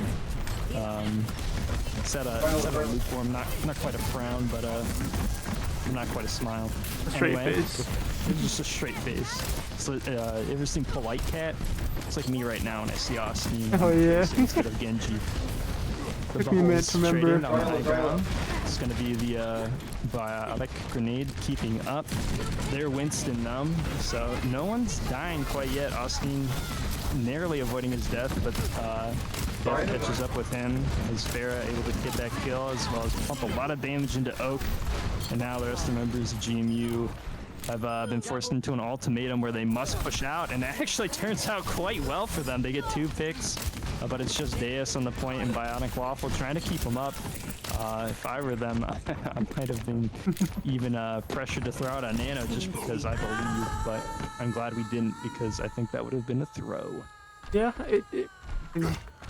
[SPEAKER 1] set a lukewarm, not quite a frown, but not quite a smile.
[SPEAKER 5] A straight face.
[SPEAKER 1] It's just a straight face. So, ever seen Polite Cat? It's like me right now when I see Austin.
[SPEAKER 5] Oh yeah.
[SPEAKER 1] Instead of Genji.
[SPEAKER 5] Took me a minute to remember.
[SPEAKER 1] On the high ground. It's gonna be the biotic grenade keeping up. They're Winston numb, so no one's dying quite yet. Austin narrowly avoiding his death, but Death catches up with him. As Farah able to get that kill, as well as pump a lot of damage into Oak. And now the rest of the members of GMU have been forced into an ultimatum where they must push out, and it actually turns out quite well for them. They get 2 picks, but it's just Deus on the point and Bionic Waffle trying to keep them up. If I were them, I might have been even pressured to throw out a nano just because I believe, but I'm glad we didn't, because I think that would have been a throw.
[SPEAKER 5] Yeah,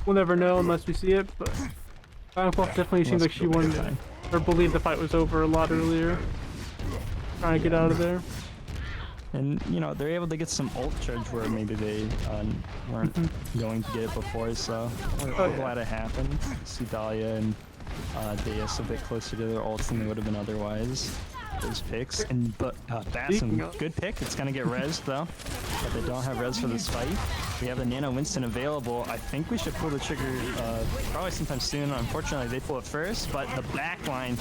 [SPEAKER 5] we'll never know unless we see it, but Bionic Waffle definitely seems like she wanted or believed the fight was over a lot earlier. Trying to get out of there.
[SPEAKER 1] And, you know, they're able to get some ult charge where maybe they weren't going to get it before, so we're glad it happened. See Dahlia and Deus a bit closer to their ults than they would have been otherwise. Those picks. But Bassin, good pick. It's going to get rezzed, though. But they don't have res for this fight. We have the Nano Winston available. I think we should pull the trigger probably sometime soon. Unfortunately, they pull it first, but the back line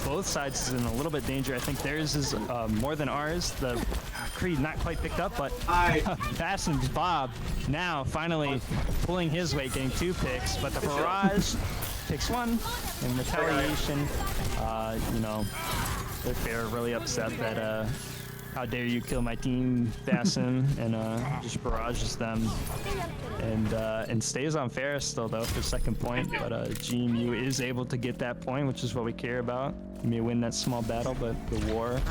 [SPEAKER 1] both sides is in a little bit danger. I think theirs is more than ours. The Creed not quite picked up, but Bassin's Bob now finally pulling his weight, getting 2 picks, but the Barrage picks 1 in retaliation. You know, they're really upset that how dare you kill my team, Bassin, and just barrages them, and stays on Ferris still though for 2nd point. But GMU is able to get that point, which is what we care about. You may win that small battle, but the war,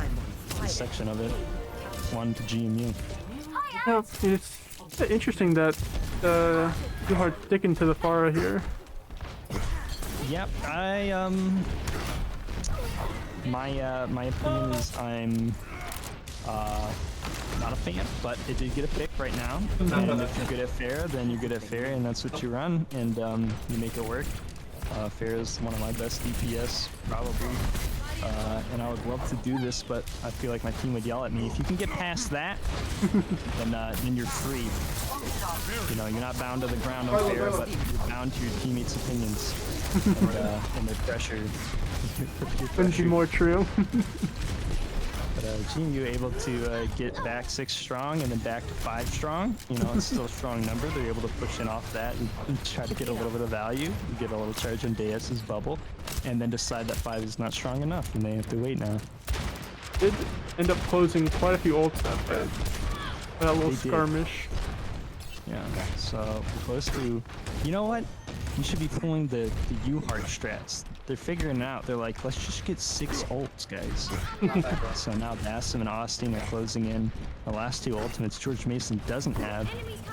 [SPEAKER 1] the section of it, won to GMU.
[SPEAKER 5] Yeah, it's interesting that UHart sticking to the Pharah here.
[SPEAKER 1] Yep, my opinion is I'm not a fan, but it did get a pick right now. And if you're good at fair, then you're good at fair, and that's what you run, and you make it work. Fair is one of my best DPS, probably. And I would love to do this, but I feel like my team would yell at me. If you can get past that, then you're free. You know, you're not bound to the ground on fair, but you're bound to your teammates' opinions and their pressure.
[SPEAKER 5] Couldn't be more true.
[SPEAKER 1] But GMU able to get back 6 strong and then back to 5 strong. You know, it's still a strong number. They're able to push in off that and try to get a little bit of value, get a little charge on Deus's bubble, and then decide that 5 is not strong enough, and they have to wait now.
[SPEAKER 5] Did end up closing quite a few ults that little skirmish.
[SPEAKER 1] Yeah, so we're close to... You know what? You should be pulling the UHart strats. They're figuring it out. They're like, let's just get 6 ults, guys. So now Bassam and Austin are closing in. The last 2 ultimates George Mason doesn't have.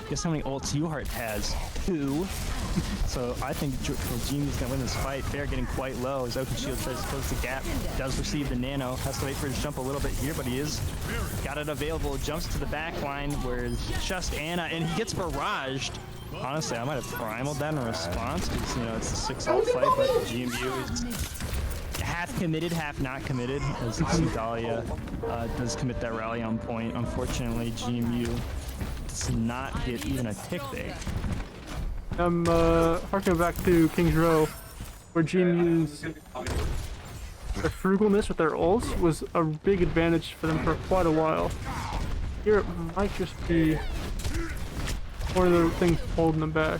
[SPEAKER 1] Guess how many ults UHart has? 2. So I think GMU's gonna win this fight. Fair getting quite low as Oaken Shield tries to close the gap. Does receive the nano. Has to wait for his jump a little bit here, but he is got it available. Jumps to the back line where it's just Anna, and he gets barraged. Honestly, I might have primaled that in response because, you know, it's a 6 ult fight, but GMU is half committed, half not committed, as you see Dahlia does commit that rally on point. Unfortunately, GMU does not get even a tick there.
[SPEAKER 5] I'm harking back to King's Row, where GMU's their frugalness with their ults was a big advantage for them for quite a while. Here it might just be one of the things holding them back.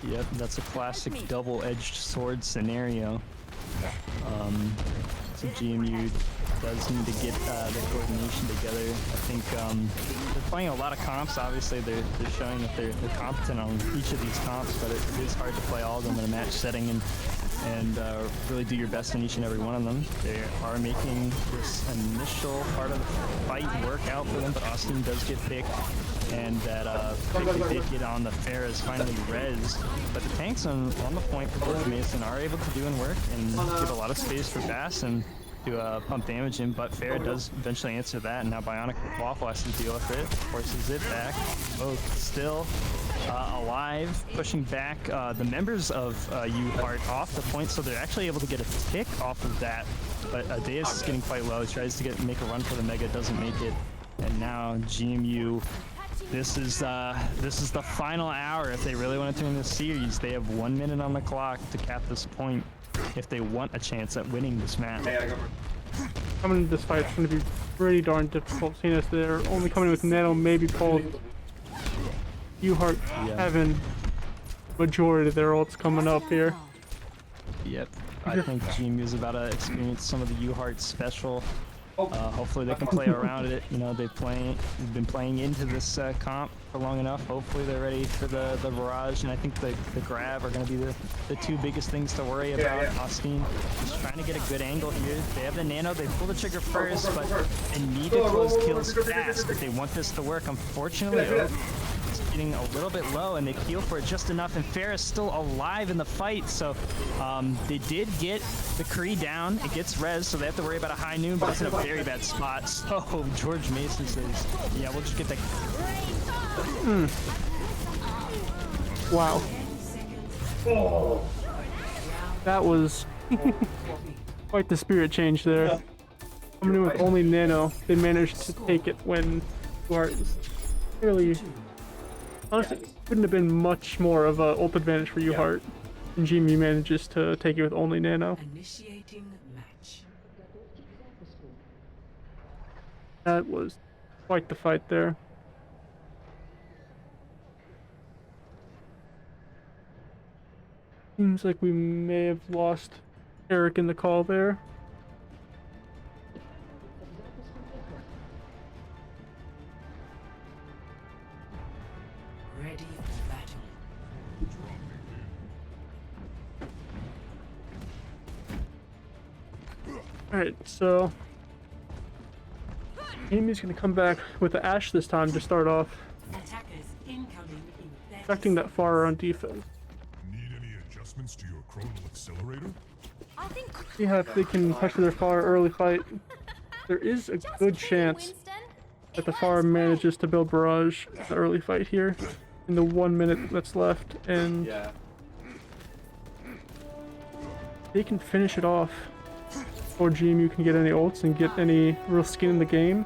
[SPEAKER 1] Yep, that's a classic double-edged sword scenario. So GMU does need to get the coordination together. I think they're playing a lot of comps. Obviously, they're showing that they're competent on each of these comps, but it is hard to play all of them in a match setting and really do your best in each and every one of them. They are making this initial part of the fight work out for them, but Austin does get picked, and that big hit on the fair is finally res. But the tanks on the point for George Mason are able to do and work and give a lot of space for Bass and to pump damage in, but Fair does eventually answer that, and now Bionic Waffle has to deal with it, forces it back. Both still alive, pushing back the members of UHart off the point, so they're actually able to get a tick off of that, but Deus is getting quite low. He tries to make a run for the Mega, doesn't make it, and now GMU, this is the final hour. If they really want to turn this series, they have 1 minute on the clock to cap this point if they want a chance at winning this match.
[SPEAKER 5] Coming into this fight, it's going to be pretty darn difficult, seeing as they're only coming with Nano, maybe Pulse. UHart having majority of their ults coming up here.
[SPEAKER 1] Yep, I think GMU is about to experience some of the UHart special. Hopefully they can play around it. You know, they've been playing into this comp for long enough. Hopefully they're ready for the barrage, and I think the grab are going to be the 2 biggest things to worry about. Austin is trying to get a good angle here. They have the nano, they pull the trigger first, but they need to close kills fast if they want this to work. Unfortunately, it's getting a little bit low, and they heal for it just enough, and Fair is still alive in the fight, so they did get the Kree down. It gets res, so they have to worry about a high noon, but it's in a very bad spot. So George Mason says, yeah, we'll just get the...
[SPEAKER 5] Wow. That was quite the spirit change there. Coming in with only nano, they managed to take it when UHart clearly... Honestly, couldn't have been much more of a ult advantage for UHart. And GMU manages to take it with only nano.
[SPEAKER 2] Initiating match.
[SPEAKER 5] That was quite the fight there. Seems like we may have lost Eric in the call there.
[SPEAKER 2] Ready for battle.
[SPEAKER 5] Alright, so Amy's gonna come back with the Ashe this time to start off,
[SPEAKER 2] Attackers incoming in
[SPEAKER 5] affecting that far on defense.
[SPEAKER 6] Need any adjustments to your chronal accelerator?
[SPEAKER 5] See how if they can pressure their far early fight. There is a good chance that the far manages to build barrage in the early fight here in the 1 minute that's left, and they can finish it off before GMU can get any ults and get any real skin in the game.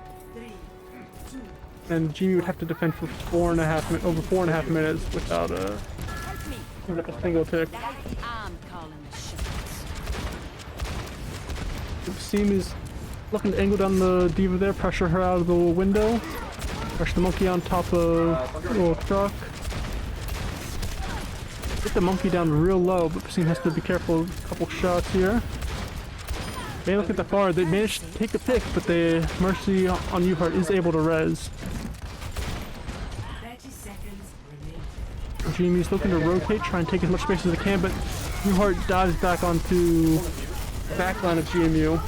[SPEAKER 5] And GMU would have to defend for over 4.5 minutes without a single tick.
[SPEAKER 3] I'm calling the shots.
[SPEAKER 5] Seam is looking to angle down the diva there, pressure her out of the little window, pressure the monkey on top of the little truck. Get the monkey down real low, but Seam has to be careful with a couple shots here. They look at the far, they managed to take the pick, but the Mercy on UHart is able to res.
[SPEAKER 2] 30 seconds
[SPEAKER 5] GMU's looking to rotate, try and take as much space as they can, but UHart dives back onto the backline of GMU.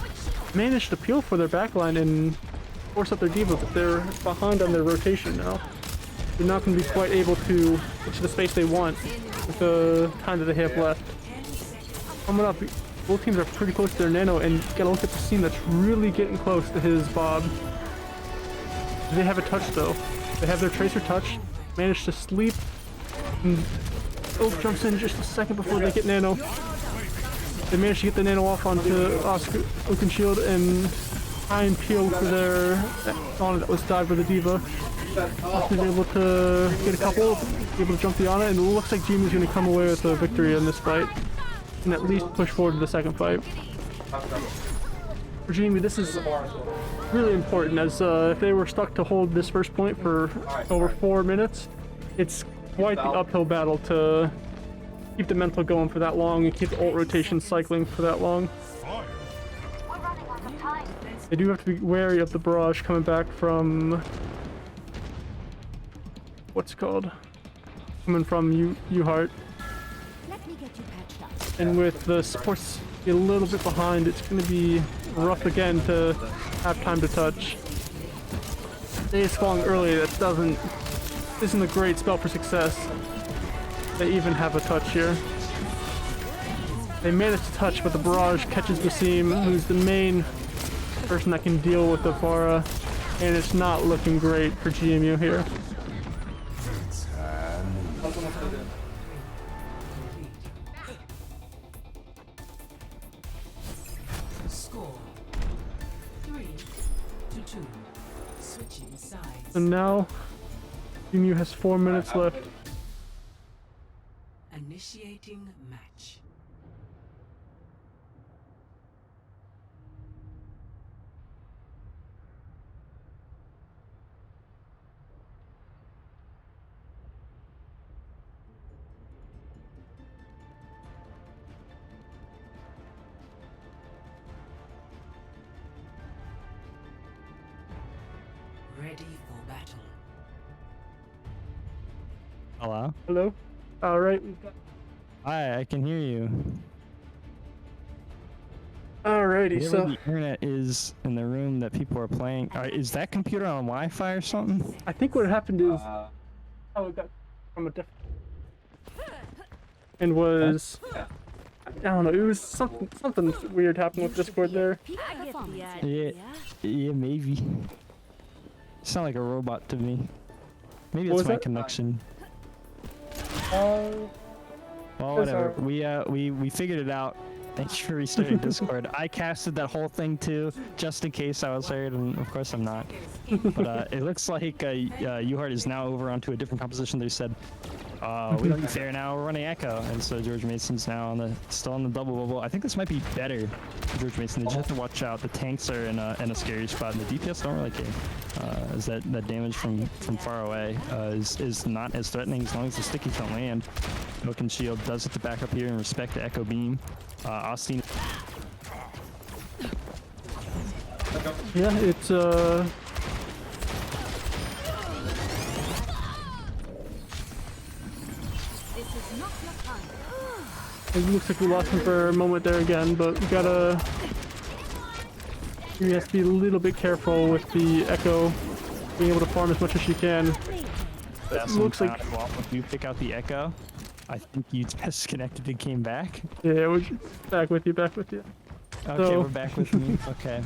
[SPEAKER 5] Managed to peel for their backline and force up their diva, but they're behind on their rotation now. They're not going to be quite able to get to the space they want with the time that they have left. Coming up, both teams are pretty close to their nano, and gotta look at the scene that's really getting close to his Bob. They have a touch though. They have their tracer touch, managed to sleep, and Oak jumps in just a second before they get nano. They managed to get the nano off onto Oscar, Oak and Shield, and try and peel for their Ana that was died by the diva. Oscar's able to get a couple, able to jump the Ana, and it looks like GMU's going to come away with a victory in this fight, and at least push forward to the second fight. For GMU, this is really important, as if they were stuck to hold this first point for over 4 minutes, it's quite the uphill battle to keep the mental going for that long and keep the ult rotation cycling for that long. They do have to be wary of the barrage coming back from coming from UHart. And with the supports a little bit behind, it's going to be rough again to have time to touch. They is falling early, that isn't a great spell for success. They even have a touch here. They manage to touch, but the barrage catches Basim, who's the main person that can deal with the Vara, and it's not looking great for GMU here.
[SPEAKER 2] Score 3-2. Switching sides.
[SPEAKER 5] And now, GMU has 4 minutes left.
[SPEAKER 2] Initiating match. Ready for battle.
[SPEAKER 1] Hello?
[SPEAKER 5] Hello? Alright, we've got...
[SPEAKER 1] Hi, I can hear you.
[SPEAKER 5] Alrighty,
[SPEAKER 1] Whatever
[SPEAKER 5] so
[SPEAKER 1] the internet is in the room that people are playing. Is that computer on Wi-Fi or something?
[SPEAKER 5] I think what happened is how it got from a different and was I don't know, it was something weird happened with Discord there.
[SPEAKER 1] Yeah, maybe. Sound like a robot to me. Maybe
[SPEAKER 5] What
[SPEAKER 1] it's
[SPEAKER 5] was
[SPEAKER 1] my
[SPEAKER 5] that?
[SPEAKER 1] connection.
[SPEAKER 5] Uh,
[SPEAKER 1] Well, whatever. We figured it out. Thanks for restarting Discord. I casted that whole thing too, just in case I was heard, and of course I'm not. But it looks like UHart is now over onto a different composition. They said, we don't need fair now, we're running Echo. And so George Mason's now still on the double bubble. I think this might be better for George Mason. They just have to watch out. The tanks are in a scary spot, and the DPS don't really care. As that damage from far away is not as threatening as long as the stickies don't land. Oak and Shield does have to back up here and respect the Echo Beam. Austin.
[SPEAKER 5] yeah, it's it looks like we lost him for a moment there again, but we gotta you have to be a little bit careful with the Echo being able to farm as much as she can. It looks like
[SPEAKER 1] If you pick out the Echo, I think you disconnected and came back.
[SPEAKER 5] yeah, we're back with you.
[SPEAKER 1] Okay,
[SPEAKER 5] So-
[SPEAKER 1] we're back with me. Okay.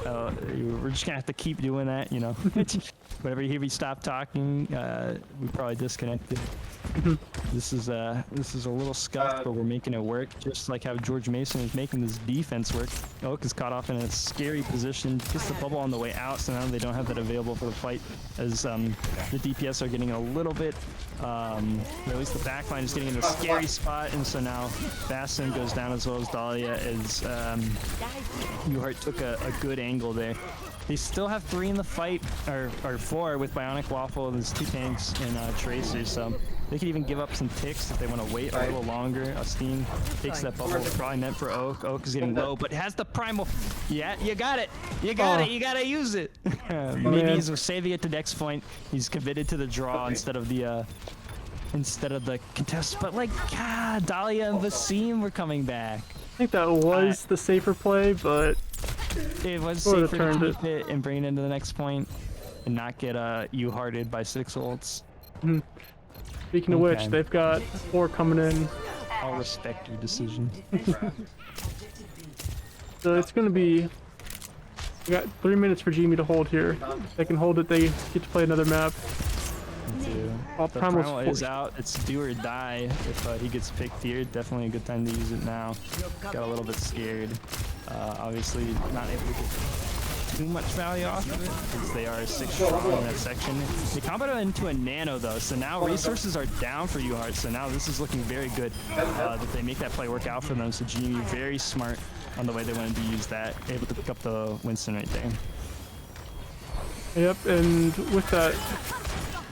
[SPEAKER 1] We're just gonna have to keep doing that, you know. Whenever you hear me stop talking, we probably disconnected. This is a little scuffed, but we're making it work, just like how George Mason is making this defense work. Oak is caught off in a scary position, gets the bubble on the way out, so now they don't have that available for the fight, as the DPS are getting a little bit, at least the backline is getting in a scary spot, and so now Bassin goes down as well as Dahlia, as UHart took a good angle there. They still have 3 in the fight, or 4 with Bionic Waffle and his 2 tanks and Tracer, so they could even give up some ticks if they want to wait a little longer. Austin takes that bubble, probably meant for Oak. Oak is getting low, but has the primal. Yeah, you got it. You got it. You got to use it. Maybe he's saving it to next point. He's committed to the draw instead of the instead of the contest. But like, God, Dahlia and Vasim were coming back.
[SPEAKER 5] I think that was the safer play, but
[SPEAKER 1] It was
[SPEAKER 5] Sort of
[SPEAKER 1] safer to
[SPEAKER 5] turned
[SPEAKER 1] keep it and bring it into the next point and not get UHarted by 6 ults.
[SPEAKER 5] speaking of which,
[SPEAKER 1] Okay.
[SPEAKER 5] they've got 4 coming in.
[SPEAKER 1] I'll respect your decision.
[SPEAKER 5] So it's going to be... We got 3 minutes for GMU to hold here. If they can hold it, they get to play another map.
[SPEAKER 1] The
[SPEAKER 5] Primal's
[SPEAKER 1] Primal is
[SPEAKER 5] forced.
[SPEAKER 1] out. It's do or die if he gets picked here. Definitely a good time to use it now. Got a little bit scared. Obviously not able to get too much value off of it because they are 6 strong in that section. They comboed it into a nano though, so now resources are down for UHart. So now this is looking very good that they make that play work out for them. So GMU very smart on the way they wanted to use that. Able to pick up the Winston right there.
[SPEAKER 5] Yep, and with that,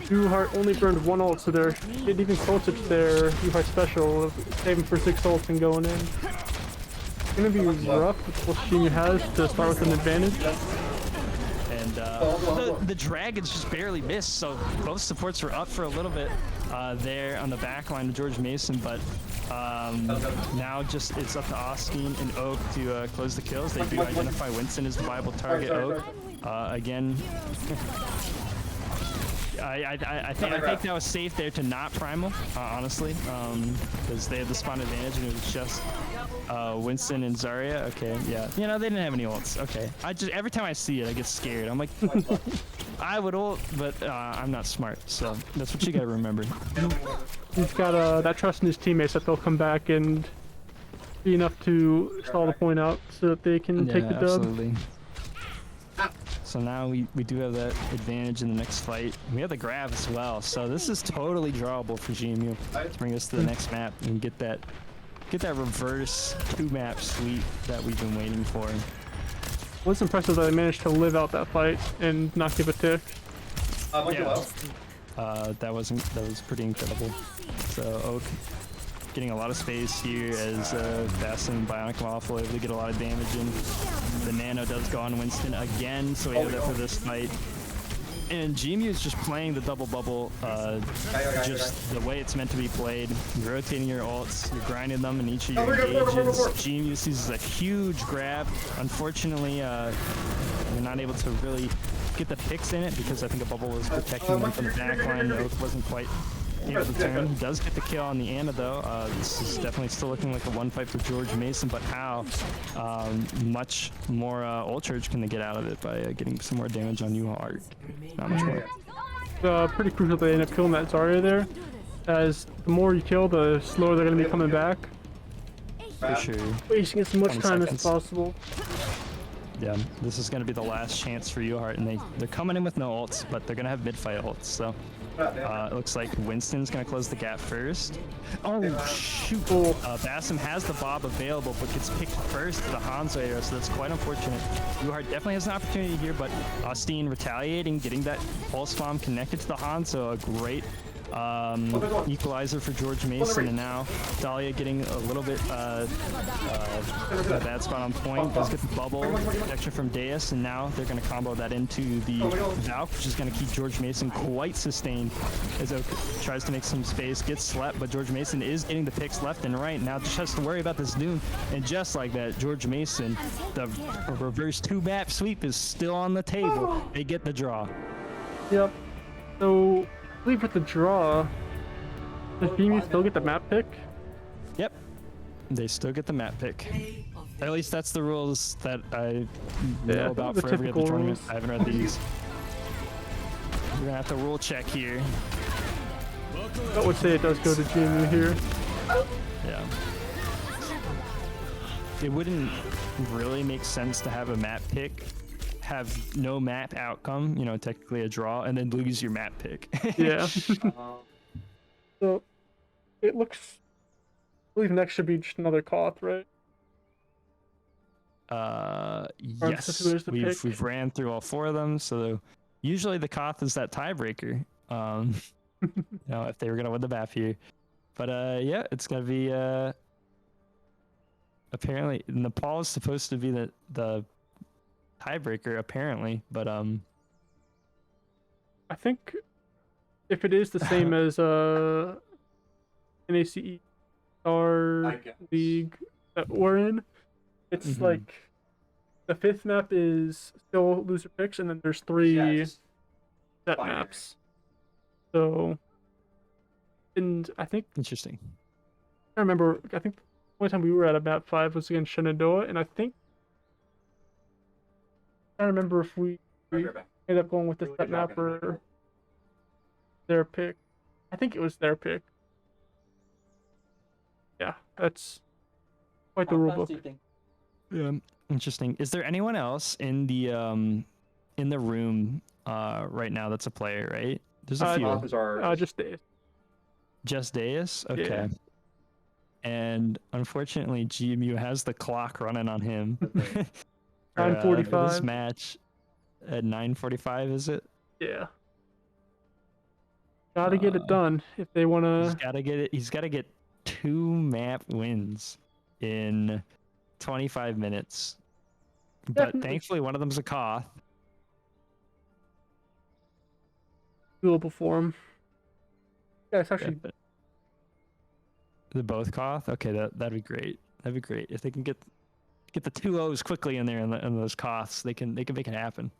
[SPEAKER 5] UHart only burned 1 ult, so they're getting even closer to their UHart special of saving for 6 ults and going in. It's gonna be rough with what GMU has to start with an advantage.
[SPEAKER 1] And the dragons just barely missed, so both supports were up for a little bit there on the back line of George Mason, but now just it's up to Austin and Oak to close the kills. They do identify Winston as a viable target. Oak again. I think that was safe there to not primal, honestly, because they had the spawn advantage and it was just Winston and Zarya. Okay, yeah, you know they didn't have any ults. Okay, every time I see it I get scared. I'm like, I would ult, but I'm not smart, so that's what you gotta remember.
[SPEAKER 5] He's got that trust in his teammates that they'll come back and be enough to stall the point out so that they can take the dub.
[SPEAKER 1] Absolutely. So now we do have that advantage in the next fight. We have the grab as well, so this is totally drawable for GMU to bring us to the next map and get that reverse 2-map sweep that we've been waiting for.
[SPEAKER 5] What's impressive that they managed to live out that fight and not give a tick.
[SPEAKER 1] Yeah. That was pretty incredible. So Oak getting a lot of space here as Bass and Bionic Waffle able to get a lot of damage in. The nano does go on Winston again, so we have that for this fight. And GMU is just playing the double bubble just the way it's meant to be played. You're rotating your ults, you're grinding them in each of your engages. GMU sees a huge grab. Unfortunately, you're not able to really get the picks in it because I think a bubble was protecting them from the backline. Oak wasn't quite able to turn. He does get the kill on the Ana though. This is definitely still looking like a 1-fight for George Mason, but how much more ult charge can they get out of it by getting some more damage on UHart? Not much more.
[SPEAKER 5] Pretty crucial they end up killing that Zarya there, as the more you kill, the slower they're going to be coming back.
[SPEAKER 1] For sure.
[SPEAKER 5] Wasting as much
[SPEAKER 1] 20
[SPEAKER 5] time
[SPEAKER 1] seconds.
[SPEAKER 5] as possible.
[SPEAKER 1] Yeah, this is going to be the last chance for UHart, and they're coming in with no ults, but they're going to have mid-fight ults, so it looks like Winston's going to close the gap first. Oh, shoot. Bassam has the Bob available, but gets picked first to the Hanzo area, so that's quite unfortunate. UHart definitely has an opportunity here, but Austin retaliating, getting that pulse bomb connected to the Hanzo, a great equalizer for George Mason, and now Dahlia getting a little bit a bad spot on point. Does get the bubble protection from Deus, and now they're going to combo that into the Valk, which is going to keep George Mason quite sustained as Oak tries to make some space, gets slept, but George Mason is getting the picks left and right. Now just has to worry about this Doom, and just like that, George Mason, the reverse 2-map sweep is still on the table. They get the draw.
[SPEAKER 5] Yep. So, I believe with the draw, does GMU still get the map pick?
[SPEAKER 1] Yep. They still get the map pick. At least that's the rules that I know about
[SPEAKER 5] the
[SPEAKER 1] for every other
[SPEAKER 5] typical
[SPEAKER 1] tournament.
[SPEAKER 5] rules.
[SPEAKER 1] I haven't read these. We're gonna have to rule check here.
[SPEAKER 5] I would say it does go to GMU here.
[SPEAKER 1] Yeah. It wouldn't really make sense to have a map pick, have no map outcome, you know, technically a draw, and then lose your map pick.
[SPEAKER 5] Yeah. So, it looks... I believe next should be just another Koth, right?
[SPEAKER 1] Yes.
[SPEAKER 5] who's the pick?
[SPEAKER 1] We've ran through all 4 of them, so usually the Koth is that tiebreaker. You know, if they were gonna win the map here. But yeah, it's gonna be apparently Nepal is supposed to be the tiebreaker apparently, but
[SPEAKER 5] I think if it is the same as NACE Star League that we're in. It's
[SPEAKER 1] Mhm.
[SPEAKER 5] like the 5th map is still loser picks, and then there's 3 set maps. So, and I think
[SPEAKER 1] Interesting.
[SPEAKER 5] I remember. I think the only time we were at a map 5 was against Shenandoah, and I think I remember if we ended up going with the set map or their pick. I think it was their pick. Yeah, that's quite the rule book.
[SPEAKER 1] Yeah. Interesting. Is there anyone else in the room right now that's a player? Right. There's a few.
[SPEAKER 5] Just Days.
[SPEAKER 1] Just Deus? Okay.
[SPEAKER 5] Yeah.
[SPEAKER 1] And unfortunately, GMU has the clock running on him. For,
[SPEAKER 5] 9:45.
[SPEAKER 1] this match at 9:45, is it?
[SPEAKER 5] Yeah. Gotta get it done if they want
[SPEAKER 1] He's
[SPEAKER 5] to.
[SPEAKER 1] got to get it. He's got to get 2 map wins in 25 minutes. But
[SPEAKER 5] Definitely.
[SPEAKER 1] thankfully, one of them's a Koth.
[SPEAKER 5] Doable for him. Yeah, it's actually.
[SPEAKER 1] Yeah, they're both Koth? Okay, that'd be great. That'd be great. If they can get the 2 O's quickly in there in those Koths, they can make it happen.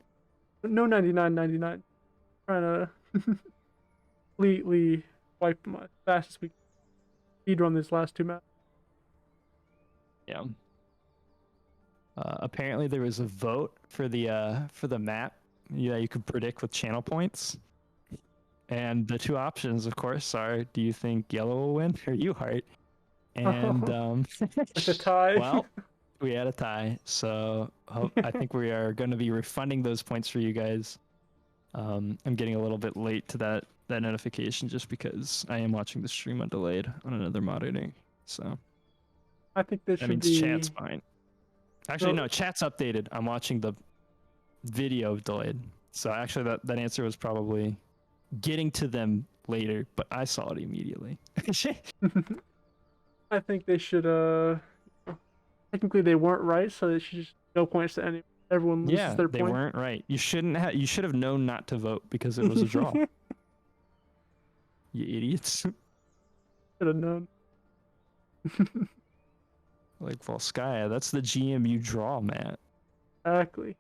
[SPEAKER 5] No 99. Trying to completely wipe them as fast as we can. Speed run these last 2 maps.
[SPEAKER 1] Yeah. Apparently there was a vote for the map. Yeah, you could predict with channel points. And the 2 options, of course, are: do you think yellow will win or UHart? And
[SPEAKER 5] It's a tie.
[SPEAKER 1] well, we had a tie, so I think we are going to be refunding those points for you guys. I'm getting a little bit late to that notification just because I am watching the stream on delayed on another monitor. So
[SPEAKER 5] I think this
[SPEAKER 1] that
[SPEAKER 5] should
[SPEAKER 1] means
[SPEAKER 5] be.
[SPEAKER 1] chat's fine. Actually, no, chat's updated. I'm watching the video delayed. So actually, that answer was probably getting to them later, but I saw it immediately.
[SPEAKER 5] I think they should. Technically, they weren't right, so they should just no points to any. Everyone loses
[SPEAKER 1] Yeah,
[SPEAKER 5] their
[SPEAKER 1] they
[SPEAKER 5] point.
[SPEAKER 1] weren't right. You shouldn't have. You should have known not to vote because it was a draw. You idiots.
[SPEAKER 5] Should have known.
[SPEAKER 1] Like Volskaya, that's the GMU draw, Matt.
[SPEAKER 5] Exactly.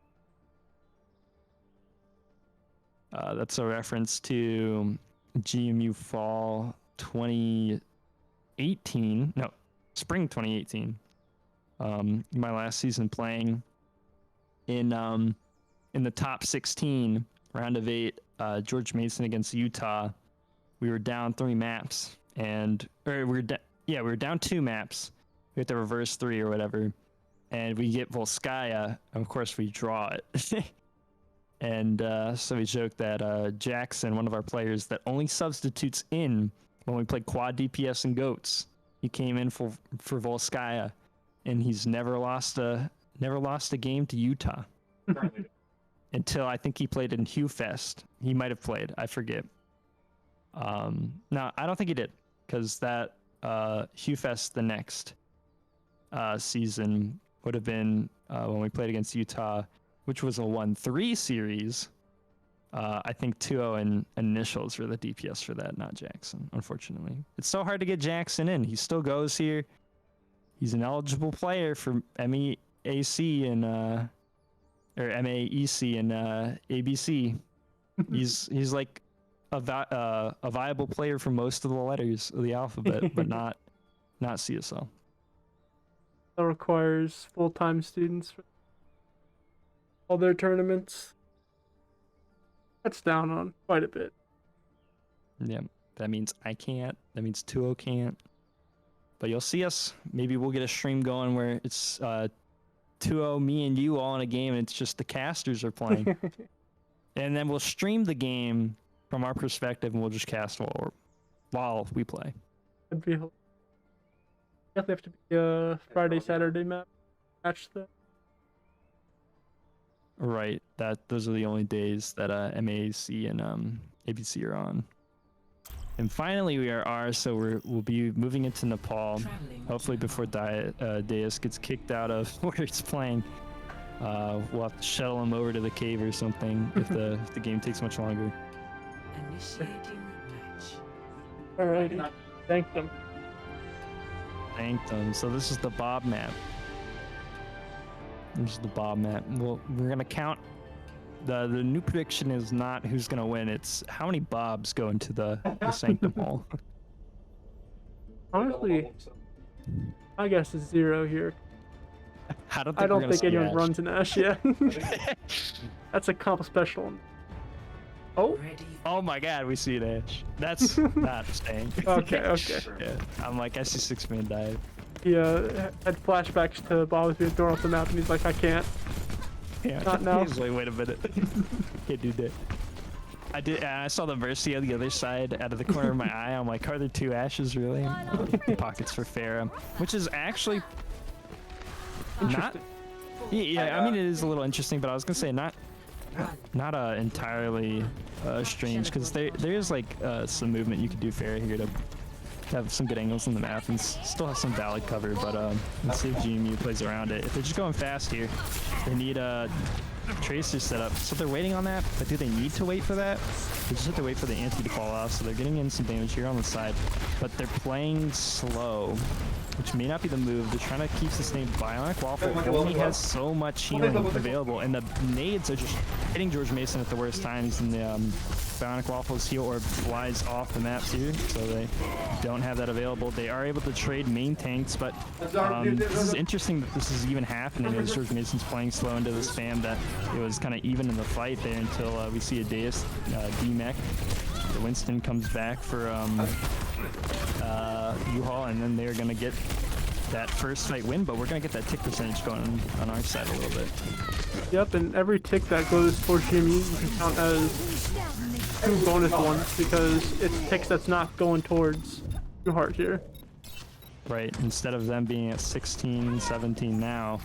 [SPEAKER 1] That's a reference to GMU Fall 2018. No, Spring 2018. My last season playing in the top 16, round of 8, George Mason against Utah. We were down 3 maps, we were down 2 maps. We have to reverse 3 or whatever, and we get Volskaya. Of course, we draw it. And so we joked that Jackson, one of our players that only substitutes in when we play quad DPS and goats, he came in for Volskaya, and he's never lost a game to Utah until I think he played in HughFest. He might have played, I forget. No, I don't think he did, because that HughFest the next season would have been when we played against Utah, which was a 1-3 series. I think 2-0 and initials were the DPS for that, not Jackson, unfortunately. It's so hard to get Jackson in. He still goes here. He's an eligible player for MEAC and or MAEC and ABC. He's like a viable player for most of the letters of the alphabet, but not CSL.
[SPEAKER 5] That requires full-time students for all their tournaments. That's down on quite a bit.
[SPEAKER 1] Yeah, that means I can't. That means 2-0 can't. But you'll see us. Maybe we'll get a stream going where it's 2-0, me and you all in a game, and it's just the casters are playing. And then we'll stream the game from our perspective, and we'll just cast while we play.
[SPEAKER 5] That'd be definitely have to be a Friday, Saturday match though.
[SPEAKER 1] Right. Those are the only days that MAC and ABC are on. And finally, we are R, so we'll be moving into Nepal. Hopefully, before Deus gets kicked out of where he's playing, we'll have to shuttle him over to the cave or something if the game takes much longer.
[SPEAKER 2] Initiating match.
[SPEAKER 5] Alrighty. Thank them.
[SPEAKER 1] Sanctum. So this is the Bob map. This is the Bob map. Well, we're gonna count. The new prediction is not who's gonna win. It's how many Bobs go into the Sanctum Hall.
[SPEAKER 5] Honestly, I guess it's 0 here.
[SPEAKER 1] I don't
[SPEAKER 5] I
[SPEAKER 1] think, we're
[SPEAKER 5] don't
[SPEAKER 1] gonna
[SPEAKER 5] think
[SPEAKER 1] see
[SPEAKER 5] anyone
[SPEAKER 1] Ash.
[SPEAKER 5] runs an Ash yet. That's a comp special. Oh,
[SPEAKER 2] Ready.
[SPEAKER 1] Oh my God, we see an Ash. That's not staying.
[SPEAKER 5] okay, okay.
[SPEAKER 1] Yeah, I'm like, I see 6-man dive.
[SPEAKER 5] He had flashbacks to Bob being thrown off the map, and he's like, I can't.
[SPEAKER 1] Yeah.
[SPEAKER 5] Not now.
[SPEAKER 1] He's like, wait a minute. Can't do that. I saw the Varsity on the other side out of the corner of my eye. I'm like, are there 2 Ashes really? Pockets for Farah, which is actually not.
[SPEAKER 5] Interesting.
[SPEAKER 1] Yeah, I mean it is a little interesting, but I was gonna say not entirely strange because there is like some movement you could do Farah here to have some good angles in the map and still have some valid cover, but let's see if GMU plays around it. If they're just going fast here, they need a tracer set up, so they're waiting on that. But do they need to wait for that? They just have to wait for the anti to fall off, so they're getting in some damage here on the side, but they're playing slow, which may not be the move. They're trying to keep sustained. Bionic Waffle only has so much healing available, and the nades are just hitting George Mason at the worst times, and the Bionic Waffle's heal orb flies off the map too, so they don't have that available. They are able to trade main tanks, but this is interesting that this is even happening as George Mason's playing slow into the spam that it was kind of even in the fight there until we see a Deus D-Mech. The Winston comes back for UHart, and then they're going to get that first fight win, but we're going to get that tick percentage going on our side a little bit.
[SPEAKER 5] Yep, and every tick that goes towards GMU, you can count as 2 bonus ones because it's ticks that's not going towards UHart here.
[SPEAKER 1] Right, instead of them being at 16, 17 now,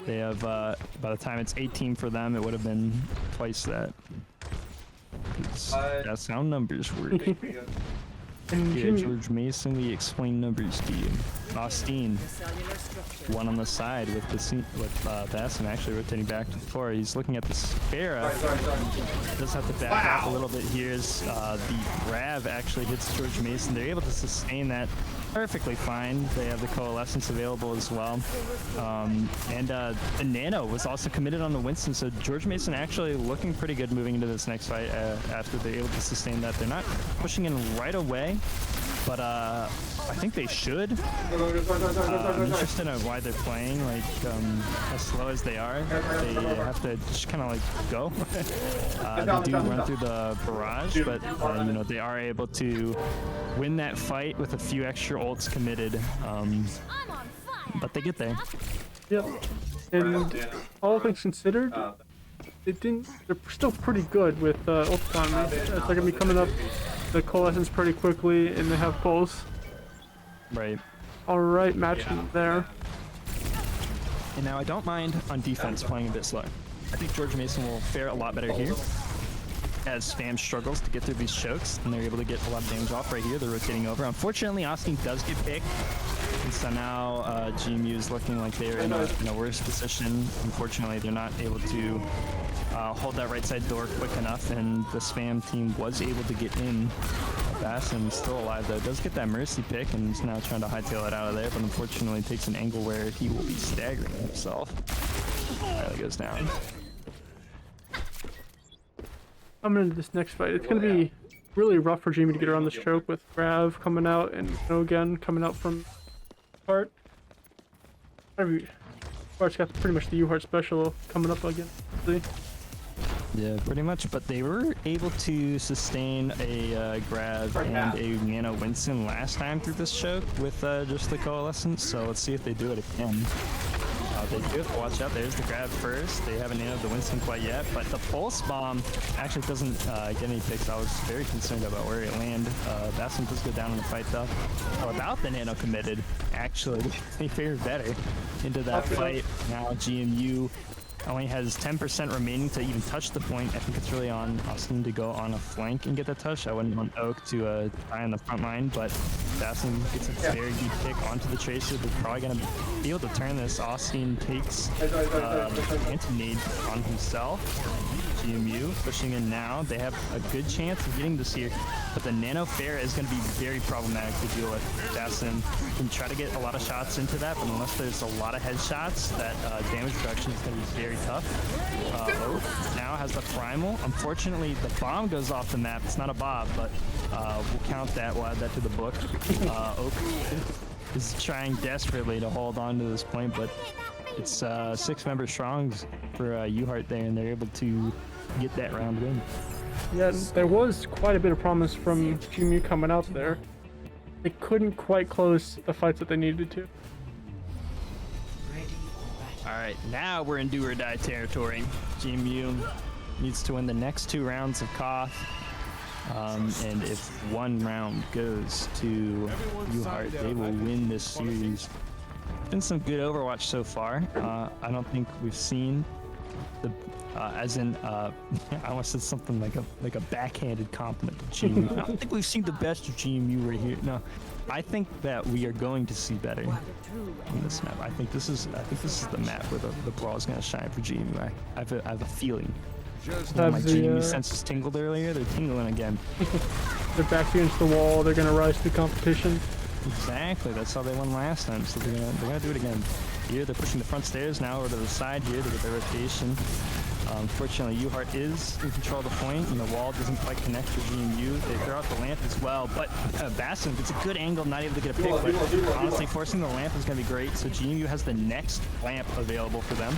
[SPEAKER 1] they have, by the time it's 18 for them, it would have been twice that. 'Cause that's how numbers work.
[SPEAKER 5] And
[SPEAKER 1] Yeah,
[SPEAKER 5] GMU,
[SPEAKER 1] George Mason, we explain numbers to you. Austin, one on the side with Bassam actually rotating back to the floor. He's looking at the Sparrow. Does have to back off a little bit here as the grab actually hits George Mason. They're able to sustain that perfectly fine. They have the Coalescence available as well. And the Nano was also committed on the Winston, so George Mason actually looking pretty good moving into this next fight after they're able to sustain that. They're not pushing in right away, but I think they should. I'm interested in why they're playing like as slow as they are. They have to just kind of like go. They do run through the barrage, but you know, they are able to win that fight with a few extra ults committed. But they get there.
[SPEAKER 5] yep. And all things considered, they're still pretty good with ult economy. They're gonna be coming up the Coalescence pretty quickly, and they have pulse.
[SPEAKER 1] Right.
[SPEAKER 5] Alright, match there.
[SPEAKER 1] And now I don't mind on defense playing a bit slow. I think George Mason will fare a lot better here as Spam struggles to get through these chokes, and they're able to get a lot of damage off right here. They're rotating over. Unfortunately, Austin does get picked, and so now GMU is looking like they're in a worse position. Unfortunately, they're not able to hold that right side door quick enough, and the Spam team was able to get in. Bassam's still alive though, does get that Mercy pick, and is now trying to hightail it out of there, but unfortunately takes an angle where he will be staggering himself. There he goes down.
[SPEAKER 5] Coming into this next fight, it's going to be really rough for Jamie to get around this choke with Grav coming out and again coming out from UHart. UHart's got pretty much the UHart special coming up again. See?
[SPEAKER 1] Yeah, pretty much, but they were able to sustain a grab and a Nano Winston last time through this choke with just the Coalescence, so let's see if they do it again. They do have to watch out. There's the grab first. They haven't nailed the Winston quite yet, but the Pulse Bomb actually doesn't get any picks. I was very concerned about where it landed. Bassam does go down in the fight though. Without the Nano committed, actually, they fared better into that fight. Now GMU only has 10% remaining to even touch the point. I think it's really on Austin to go on a flank and get the touch. I wouldn't want Oak to die on the front line, but Bassam gets a very deep pick onto the Tracer. They're probably going to be able to turn this. Austin takes anti-nade on himself. GMU pushing in now. They have a good chance of getting this here, but the Nano Fair is going to be very problematic to deal with. Jason can try to get a lot of shots into that, but unless there's a lot of headshots, that damage reduction is going to be very tough. Oak now has the primal. Unfortunately, the bomb goes off the map. It's not a bob, but we'll count that. We'll add that to the book. Oak is trying desperately to hold on to this point, but it's 6 member strongs for UHart there, and they're able to get that round win.
[SPEAKER 5] Yeah, there was quite a bit of promise from GMU coming out there. They couldn't quite close the fights that they needed to.
[SPEAKER 2] Ready for battle.
[SPEAKER 1] All right, now we're in do or die territory. GMU needs to win the next 2 rounds of Koth. And if one round goes to UHart, they will win this series. Been some good Overwatch so far. I don't think we've seen the, I almost said something like a backhanded compliment to GMU. I don't think we've seen the best of GMU right here. No, I think that we are going to see better on this map. I think this is the map where the brawl is going to shine for GMU. I have a feeling.
[SPEAKER 5] Have
[SPEAKER 1] My
[SPEAKER 5] the,
[SPEAKER 1] GMU senses tingled earlier. They're tingling again.
[SPEAKER 5] They're back against the wall. They're gonna rise to competition.
[SPEAKER 1] Exactly. That's how they won last time. So they're gonna do it again. Here they're pushing the front stairs now over to the side here to get their rotation. Unfortunately, UHart is in control of the point, and the wall doesn't quite connect to GMU. They throw out the lamp as well, but Bassin gets a good angle, not able to get a pick, but honestly, forcing the lamp is going to be great, so GMU has the next lamp available for them.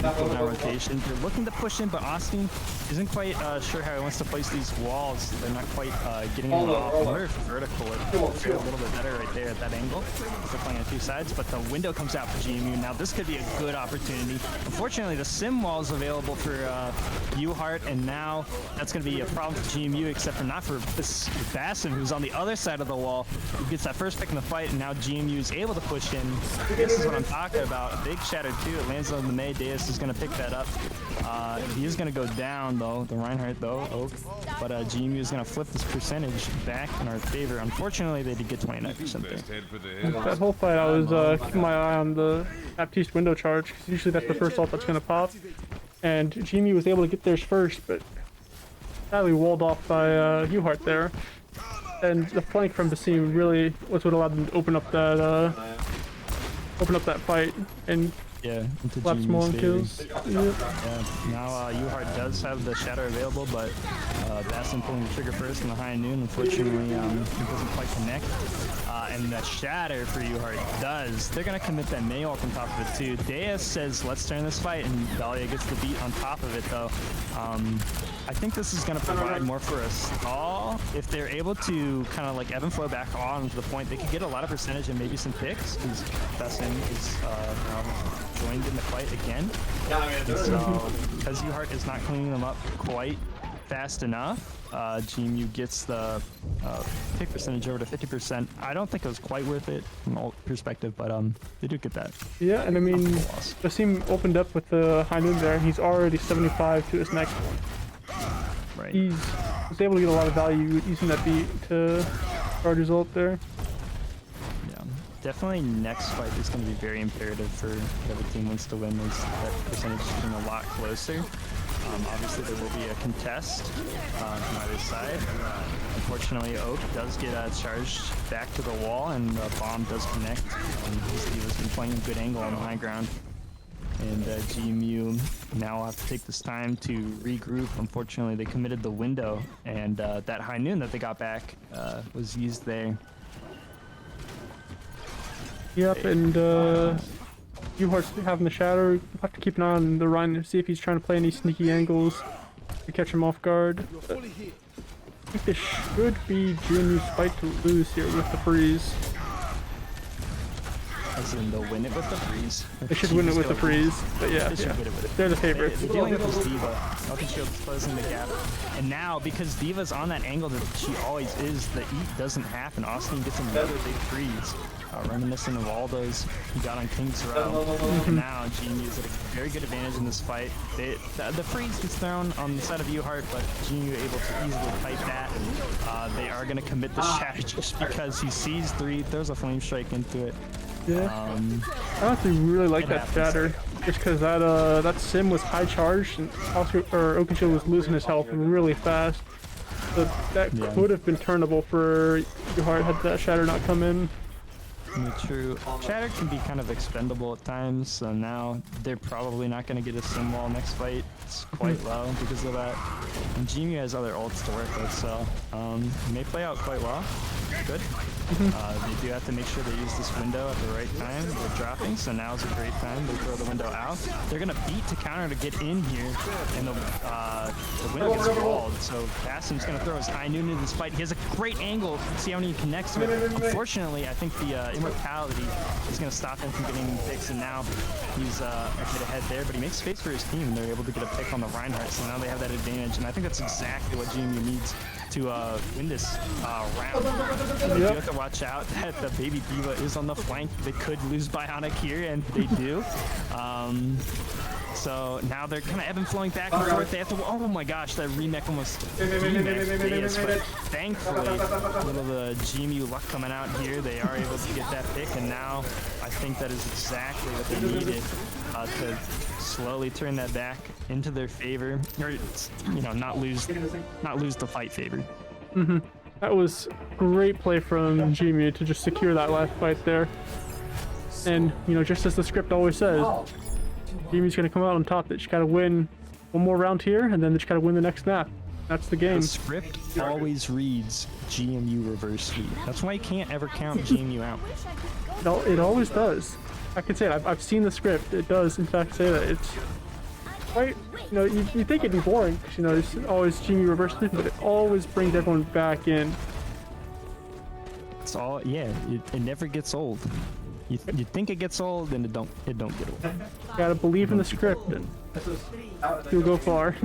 [SPEAKER 1] Now rotation. They're looking to push in, but Austin isn't quite sure how he wants to place these walls. They're not quite getting them off. I wonder if vertical would fare a little bit better right there at that angle. They're playing on 2 sides, but the window comes out for GMU. Now this could be a good opportunity. Unfortunately, the sim wall is available for UHart, and now that's going to be a problem for GMU, except for not for this Bassin, who's on the other side of the wall, who gets that first pick in the fight, and now GMU is able to push in. This is what I'm talking about. A big shatter too. It lands on the May. Deus is going to pick that up. He is going to go down though, the Reinhardt though, Oak. But GMU is going to flip this percentage back in our favor. Unfortunately, they did get 29% there.
[SPEAKER 5] That whole fight, I was keeping my eye on the Baptiste window charge, because usually that's the first ult that's going to pop. And GMU was able to get theirs first, but sadly walled off by UHart there. And the flank from Basim really was what allowed them to open up that fight and
[SPEAKER 1] Yeah, into
[SPEAKER 5] left
[SPEAKER 1] GMU's
[SPEAKER 5] small
[SPEAKER 1] favor.
[SPEAKER 5] kills. Yep.
[SPEAKER 1] Yeah, now UHart does have the shatter available, but Bassin pulling the trigger first in the high noon. Unfortunately, it doesn't quite connect. And that shatter for UHart does. They're going to commit that May ult on top of it too. Deus says, let's turn this fight, and Dahlia gets the beat on top of it though. I think this is going to provide more for a stall. If they're able to kind of like ebb and flow back on to the point, they could get a lot of percentage and maybe some picks, because Bassin is joined in the fight again. And so, because UHart is not cleaning them up quite fast enough, GMU gets the pick percentage over to 50%. I don't think it was quite worth it from all perspective, but they do get that.
[SPEAKER 5] Yeah, and I mean, Basim opened up with the high noon there, and he's already 75 to his next.
[SPEAKER 1] Right.
[SPEAKER 5] He was able to get a lot of value using that beat to charge his ult there.
[SPEAKER 1] Yeah, definitely next fight is going to be very imperative for whatever team wants to win. That percentage is getting a lot closer. Obviously, there will be a contest from either side. Unfortunately, Oak does get charged back to the wall, and the bomb does connect. He has been playing a good angle on the high ground. And GMU now will have to take this time to regroup. Unfortunately, they committed the window, and that high noon that they got back was used there.
[SPEAKER 5] Yep, and UHart's having the shatter. We'll have to keep an eye on the Ryan to see if he's trying to play any sneaky angles to catch him off guard. But I think this should be GMU's fight to lose here with the freeze.
[SPEAKER 1] As in, they'll win it with the freeze.
[SPEAKER 5] They should win it with the freeze, but yeah,
[SPEAKER 1] They should win it with it.
[SPEAKER 5] they're the favorites.
[SPEAKER 1] They're dealing with this Diva. Elkin Shield's closing the gap. And now, because Diva's on that angle that she always is, the eat doesn't happen. Austin gets another big freeze. Reminiscent of all those he got on King's Row. And now, GMU is at a very good advantage in this fight. The freeze gets thrown on the side of UHart, but GMU able to easily fight that. They are going to commit the shatter just because he sees 3, throws a flame strike into it.
[SPEAKER 5] Yeah. I honestly really like
[SPEAKER 1] It
[SPEAKER 5] that
[SPEAKER 1] happens.
[SPEAKER 5] shatter. just because that sim was high charged and Oscar or Oakenshield was losing his health really fast. So that could have been turnable for UHart had that shatter not come in.
[SPEAKER 1] True. Shatter can be kind of expendable at times, so now they're probably not going to get a sim wall next fight. It's quite low because of that. And GMU has other ults to work with, so it may play out quite well. Good. They do have to make sure they use this window at the right time. They're dropping, so now's a great time. They throw the window out. They're going to beat to counter to get in here, and the window gets walled. So Bassam's going to throw his high noon into this fight. He has a great angle. See how many he connects to it. Unfortunately, I think the immortality is going to stop him from getting any picks, and now he's a bit ahead there, but he makes space for his team, and they're able to get a pick on the Reinhardt, so now they have that advantage, and I think that's exactly what GMU needs to win this round. They do have to watch out that the baby diva is on the flank. They could lose Bionic here, and they do. So now they're kind of ebb and flowing back and forth. They have to. Oh my gosh, that remake almost demexed Deus, but thankfully, a little the GMU luck coming out here. They are able to get that pick, and now I think that is exactly what they needed to slowly turn that back into their favor, or not lose the fight favor.
[SPEAKER 5] That was great play from GMU to just secure that last fight there. And just as the script always says, GMU's gonna come out on top. They just gotta win one more round here, and then they just gotta win the next map. That's the game.
[SPEAKER 1] The script always reads GMU reverse sweep. That's why you can't ever count GMU out.
[SPEAKER 5] No, it always does. I can say it. I've seen the script. It does, in fact, say that. It's quite, you think it'd be boring, because, it's always GMU reverse sweep, but it always brings everyone back in.
[SPEAKER 1] It's all, it never gets old. You think it gets old, and it don't get old.
[SPEAKER 5] Gotta believe in the script, and you'll go far.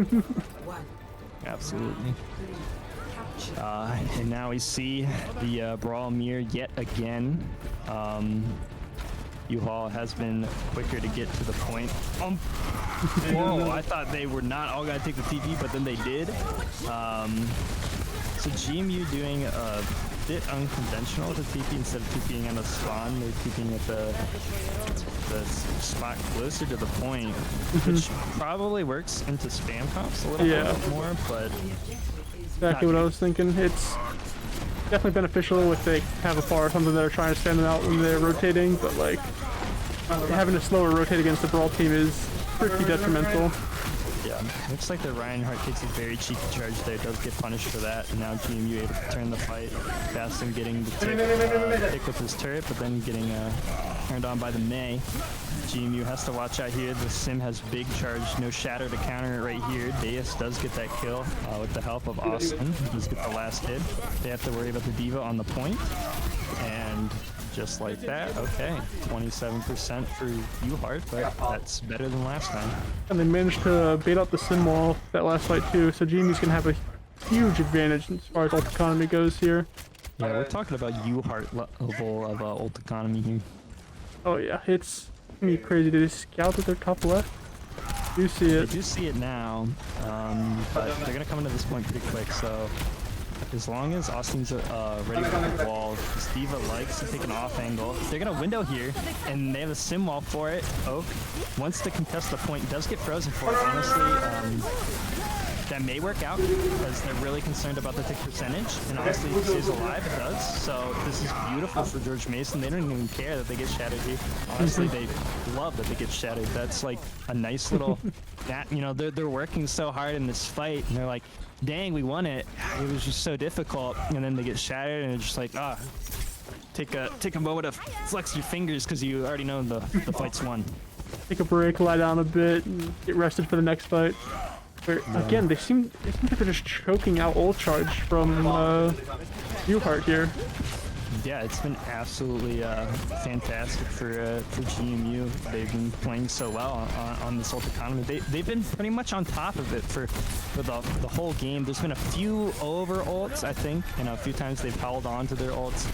[SPEAKER 1] Absolutely. And now we see the brawl mirror yet again. U-Haul has been quicker to get to the point. Whoa, I thought they were not all gonna take the TP, but then they did. So GMU doing a bit unconventional to TP. Instead of TPing on the spawn, they're TPing at the spot closer to the point, which probably works into spam comps a little bit more, but
[SPEAKER 5] exactly what I was thinking. It's definitely beneficial if they have a bar or something that are trying to stand them out when they're rotating, but like having to slower rotate against the brawl team is pretty detrimental.
[SPEAKER 1] Yeah, looks like the Reinhardt takes a very cheeky charge there. Does get punished for that, and now GMU able to turn the fight. Bastam getting the pick with his turret, but then getting turned on by the Mei. GMU has to watch out here. The Sim has big charge, no shatter to counter it right here. Deus does get that kill with the help of Austin. He does get the last hit. They have to worry about the Diva on the point, and just like that, okay, 27% for UHart, but that's better than last time. And
[SPEAKER 5] they managed to bait out the sim wall that last fight too, so GMU's gonna have a huge advantage as far as ult economy goes here.
[SPEAKER 1] Yeah, we're talking about UHart level of ult economy here.
[SPEAKER 5] Oh yeah, it's gonna be crazy. Did they scout at their top left? You see it.
[SPEAKER 1] They do see it now, but they're gonna come into this point pretty quick, so as long as Austin's ready for the wall, Steve likes to take an off angle. They're gonna window here, and they have a sim wall for it. Oak wants to contest the point, does get frozen for it. Honestly, that may work out because they're really concerned about the tick percentage, and honestly, if it stays alive, it does. So this is beautiful for George Mason. They don't even care that they get shattered here. Honestly, they love that they get shattered. That's like a nice little, they're working so hard in this fight, and they're like, dang, we won it. It was just so difficult, and then they get shattered, and it's just like, take a moment to flex your fingers because you already know the fight's won.
[SPEAKER 5] Take a break, lie down a bit, and get rested for the next fight. Where, again, they seem like they're just choking out ult charge from UHart here.
[SPEAKER 1] Yeah, it's been absolutely fantastic for GMU. They've been playing so well on this ult economy. They've been pretty much on top of it for the whole game. There's been a few over ults, I think, and a few times they've held on to their ults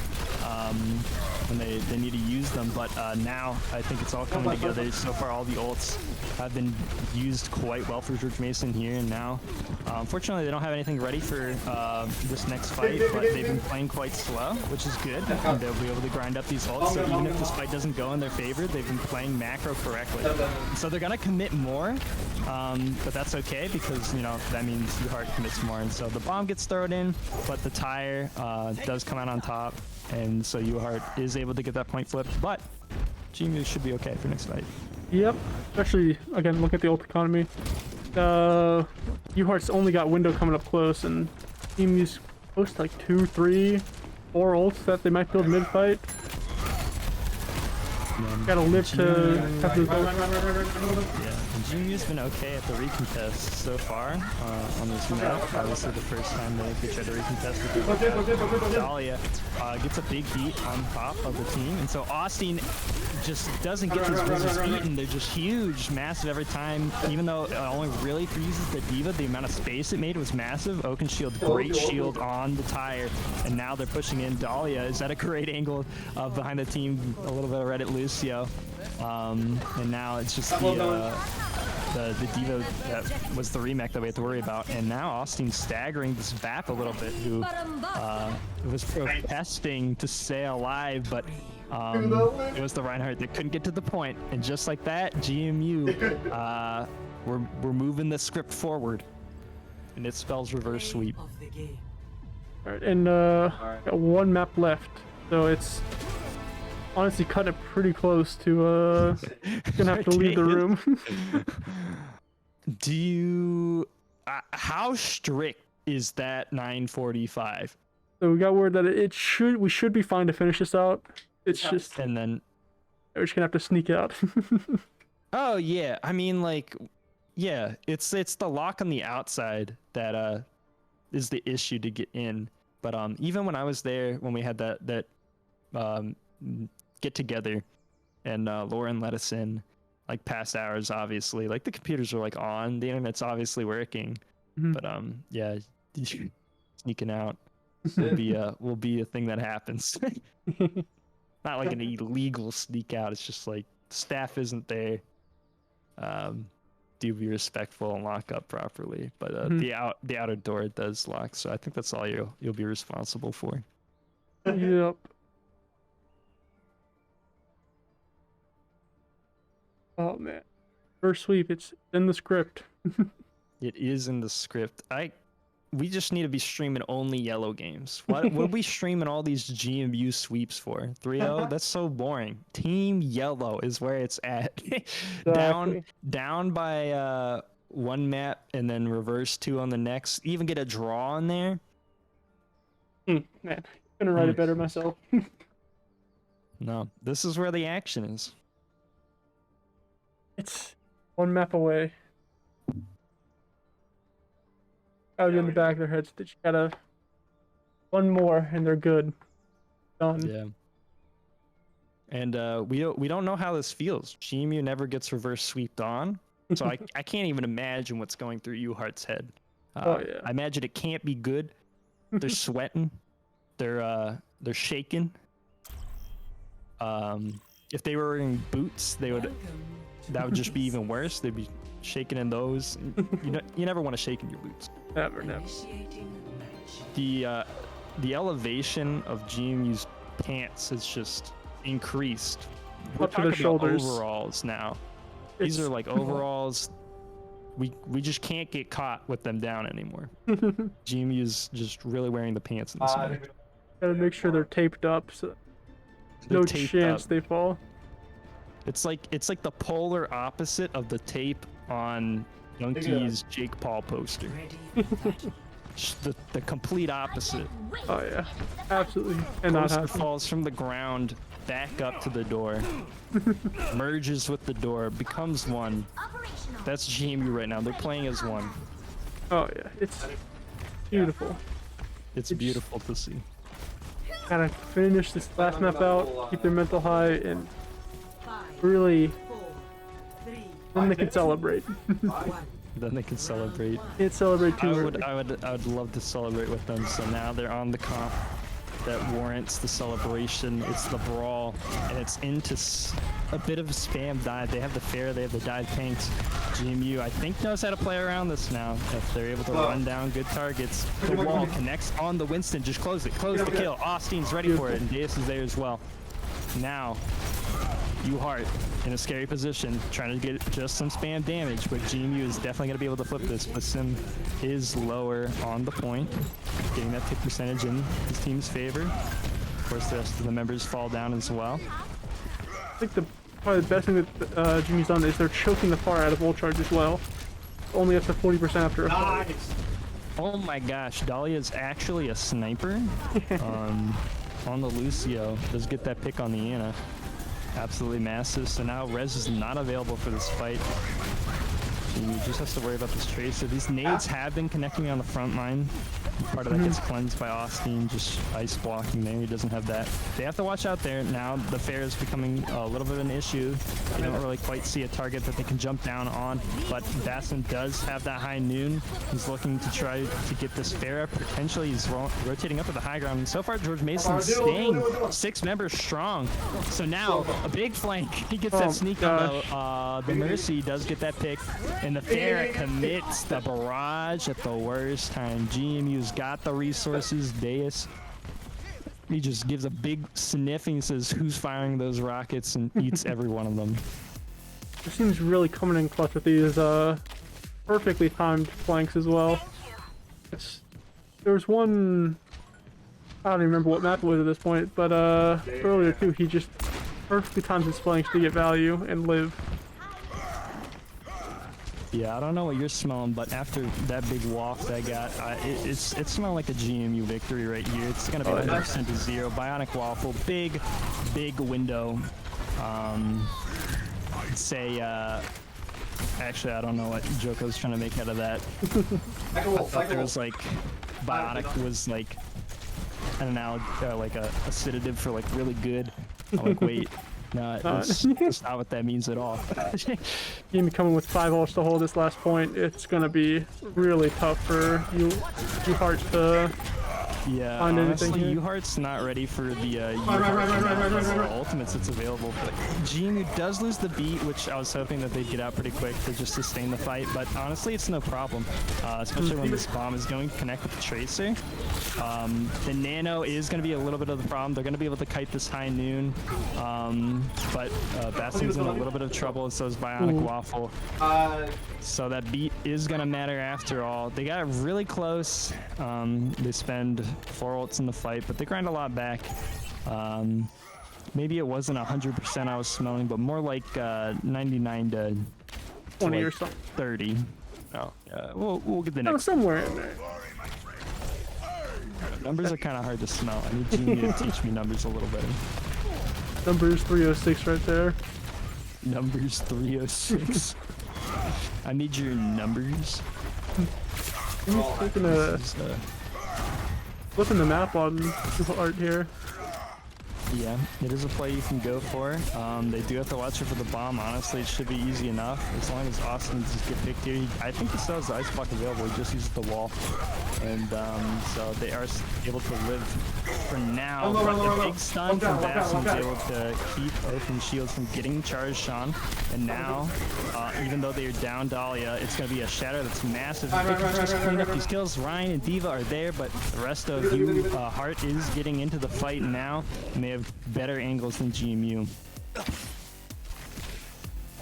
[SPEAKER 1] when they need to use them. But now I think it's all coming together. So far, all the ults have been used quite well for George Mason here, and now unfortunately they don't have anything ready for this next fight, but they've been playing quite slow, which is good. good. And they'll be able to grind up these ults. So even if this fight doesn't go in their favor, they've been playing macro correctly. So they're gonna commit more, but that's okay because that means UHart commits more. And so the bomb gets thrown in, but the tire does come out on top, and so UHart is able to get that point flipped. But GMU should be okay for next fight.
[SPEAKER 5] Yep. Especially again, look at the ult economy. UHart's only got window coming up close, and GMU's close to like 2, 3, 4 ults that they might build mid fight. Gotta live to have those ults.
[SPEAKER 1] Yeah, and GMU's been okay at the recontest so far on this map. Obviously, the first time they tried to recontest with Dahlia gets a big beat on top of the team, and so Austin just doesn't get these wizards beaten. They're just huge, massive every time. Even though it only really freezes the D.Va, the amount of space it made was massive. Oakenshield, great shield on the tire, and now they're pushing in. Dahlia is at a great angle behind the team, a little bit of Reddit Lucio, and now it's just the D.Va that was the remake that we had to worry about, and now Austin's staggering this VAP a little bit, who was protesting to stay alive, but it was the Reinhardt that couldn't get to the point, and just like that, GMU, we're moving the script forward, and it spells reverse sweep.
[SPEAKER 5] Alright, and got one map left, so it's honestly cutting it pretty close to gonna have to leave the room.
[SPEAKER 1] Do you how strict is that 9:45?
[SPEAKER 5] So we got word that we should be fine to finish this out. It's just,
[SPEAKER 1] and then
[SPEAKER 5] we're just gonna have to sneak out.
[SPEAKER 1] oh yeah, I mean, like, yeah, it's the lock on the outside that is the issue to get in. But even when I was there, when we had that get together, and Lauren let us in, like past hours, obviously, like the computers are like on, the internet's obviously working, but yeah, sneaking out will be a thing that happens. Not like an illegal sneak out. It's just like staff isn't there. Do be respectful and lock up properly, but the outer door does lock, so I think that's all you'll be responsible for.
[SPEAKER 5] Yep. Oh man, first sweep. It's in the script.
[SPEAKER 1] It is in the script. We just need to be streaming only yellow games. What are we streaming all these GMU sweeps for? 3-0? That's so boring. Team yellow is where it's at.
[SPEAKER 5] Exactly.
[SPEAKER 1] down by one map and then reverse 2 on the next. Even get a draw in there.
[SPEAKER 5] Man, I'm gonna write it better myself.
[SPEAKER 1] No, this is where the action is.
[SPEAKER 5] It's one map away. Out in the back of their heads, they just gotta one more and they're good. Done.
[SPEAKER 1] Yeah. And we don't know how this feels. GMU never gets reverse sweeped on, so I can't even imagine what's going through UHart's head.
[SPEAKER 5] Oh yeah.
[SPEAKER 1] I imagine it can't be good. They're sweating. They're shaking. If they were wearing boots, that would just be even worse. They'd be shaking in those. You never want to shake in your boots.
[SPEAKER 5] Never.
[SPEAKER 1] The elevation of GMU's pants has just increased. We're
[SPEAKER 5] Up to their
[SPEAKER 1] talking about
[SPEAKER 5] shoulders.
[SPEAKER 1] overalls now. These are like overalls. We just can't get caught with them down anymore. GMU's just really wearing the pants in this match.
[SPEAKER 5] Gotta make sure they're taped up so
[SPEAKER 1] They're
[SPEAKER 5] no
[SPEAKER 1] taped
[SPEAKER 5] chance
[SPEAKER 1] up.
[SPEAKER 5] they fall.
[SPEAKER 1] It's like the polar opposite of the tape on Youngkey's Jake Paul poster. The complete opposite.
[SPEAKER 5] Oh yeah, absolutely. And not
[SPEAKER 1] Poster
[SPEAKER 5] happen.
[SPEAKER 1] falls from the ground back up to the door, merges with the door, becomes one. That's GMU right now. They're playing as one.
[SPEAKER 5] Oh yeah, it's beautiful.
[SPEAKER 1] It's beautiful to see.
[SPEAKER 5] Gotta finish this last map out, keep their mental high, and really, then they can celebrate.
[SPEAKER 1] Then they can celebrate.
[SPEAKER 5] Can't celebrate too
[SPEAKER 1] I
[SPEAKER 5] early.
[SPEAKER 1] would love to celebrate with them. So now they're on the comp. that warrants the celebration. It's the brawl, and it's into a bit of a spam dive. They have the fair, they have the dive tanks. GMU, I think, knows how to play around this now. If they're able to run down good targets, the wall connects on the Winston. Just close it, close the kill. Austin's ready for it, and Deus is there as well. Now, UHart in a scary position, trying to get just some spam damage, but GMU is definitely going to be able to flip this. But Sim is lower on the point, getting that pick percentage in his team's favor. Of course, the rest of the members fall down as well.
[SPEAKER 5] I think probably the best thing that Jimmy's done is they're choking the far out of ult charge as well. Only up to 40% after a fight.
[SPEAKER 1] Oh my gosh, Dahlia is actually a sniper on the Lucio. Does get that pick on the Ana. Absolutely massive. So now Rez is not available for this fight. He just has to worry about this Tracer. These nades have been connecting on the front line. Part of that gets cleansed by Austin, just ice blocking there. He doesn't have that. They have to watch out there. Now the fair is becoming a little bit of an issue. They don't really quite see a target that they can jump down on, but Bassin does have that high noon. He's looking to try to get this fair up. Potentially he's rotating up to the high ground. And so far George Mason's staying 6 members strong. So now a big flank. He gets that sneak on the Mercy, does get that pick. And the fair commits the barrage at the worst time. GMU's got the resources. Deus, he just gives a big sniff and he says, who's firing those rockets, and eats every one of them.
[SPEAKER 5] It seems really coming in clutch with these perfectly timed flanks as well. There was one, I don't even remember what map it was at this point, but earlier too, he just perfectly times his flanks to get value and live.
[SPEAKER 1] Yeah, I don't know what you're smelling, but after that big waft I got, it's smelling like a GMU victory right here. It's gonna be 100% to 0. Bionic Waffle, big window. Say, actually, I don't know what joke I was trying to make out of that. I thought there was like, Bionic was like an analogy, like a sedative for like really good. I'm like, wait. No, that's not what that means at all.
[SPEAKER 5] Team coming with 5 ults to hold this last point. It's gonna be really tough for UHart to find
[SPEAKER 1] honestly,
[SPEAKER 5] anything here.
[SPEAKER 1] UHart's not ready for the UHart ultimates that's available. But GMU does lose the beat, which I was hoping that they'd get out pretty quick to just sustain the fight. But honestly, it's no problem, especially when this bomb is going to connect with the Tracer. The Nano is going to be a little bit of the problem. They're going to be able to kite this high noon, but Bastion's in a little bit of trouble, and so is Bionic Waffle. So that beat is going to matter after all. They got really close. They spend 4 ults in the fight, but they grind a lot back. Maybe it wasn't 100% I was smelling, but more like 99 to
[SPEAKER 5] 20
[SPEAKER 1] like
[SPEAKER 5] or something.
[SPEAKER 1] 30. Oh, yeah, we'll get the next.
[SPEAKER 5] Somewhere in there.
[SPEAKER 1] Numbers are kind of hard to smell. I need Jimmy to teach me numbers a little better.
[SPEAKER 5] Numbers 306 right there.
[SPEAKER 1] Numbers 306. I need your numbers.
[SPEAKER 5] He's taking a flipping the map on UHart here.
[SPEAKER 1] Yeah, it is a play you can go for. They do have to watch it for the bomb. Honestly, it should be easy enough as long as Austin just get picked here. I think he still has the ice block available. He just uses the wall, and so they are able to live for now. But the big stun from Bastion's able to keep Open Shields from getting charged, Sean. And now, even though they are down Dahlia, it's going to be a shatter that's massive. They can just clean up these kills. Ryan and Diva are there, but the rest of UHart is getting into the fight now, and they have better angles than GMU.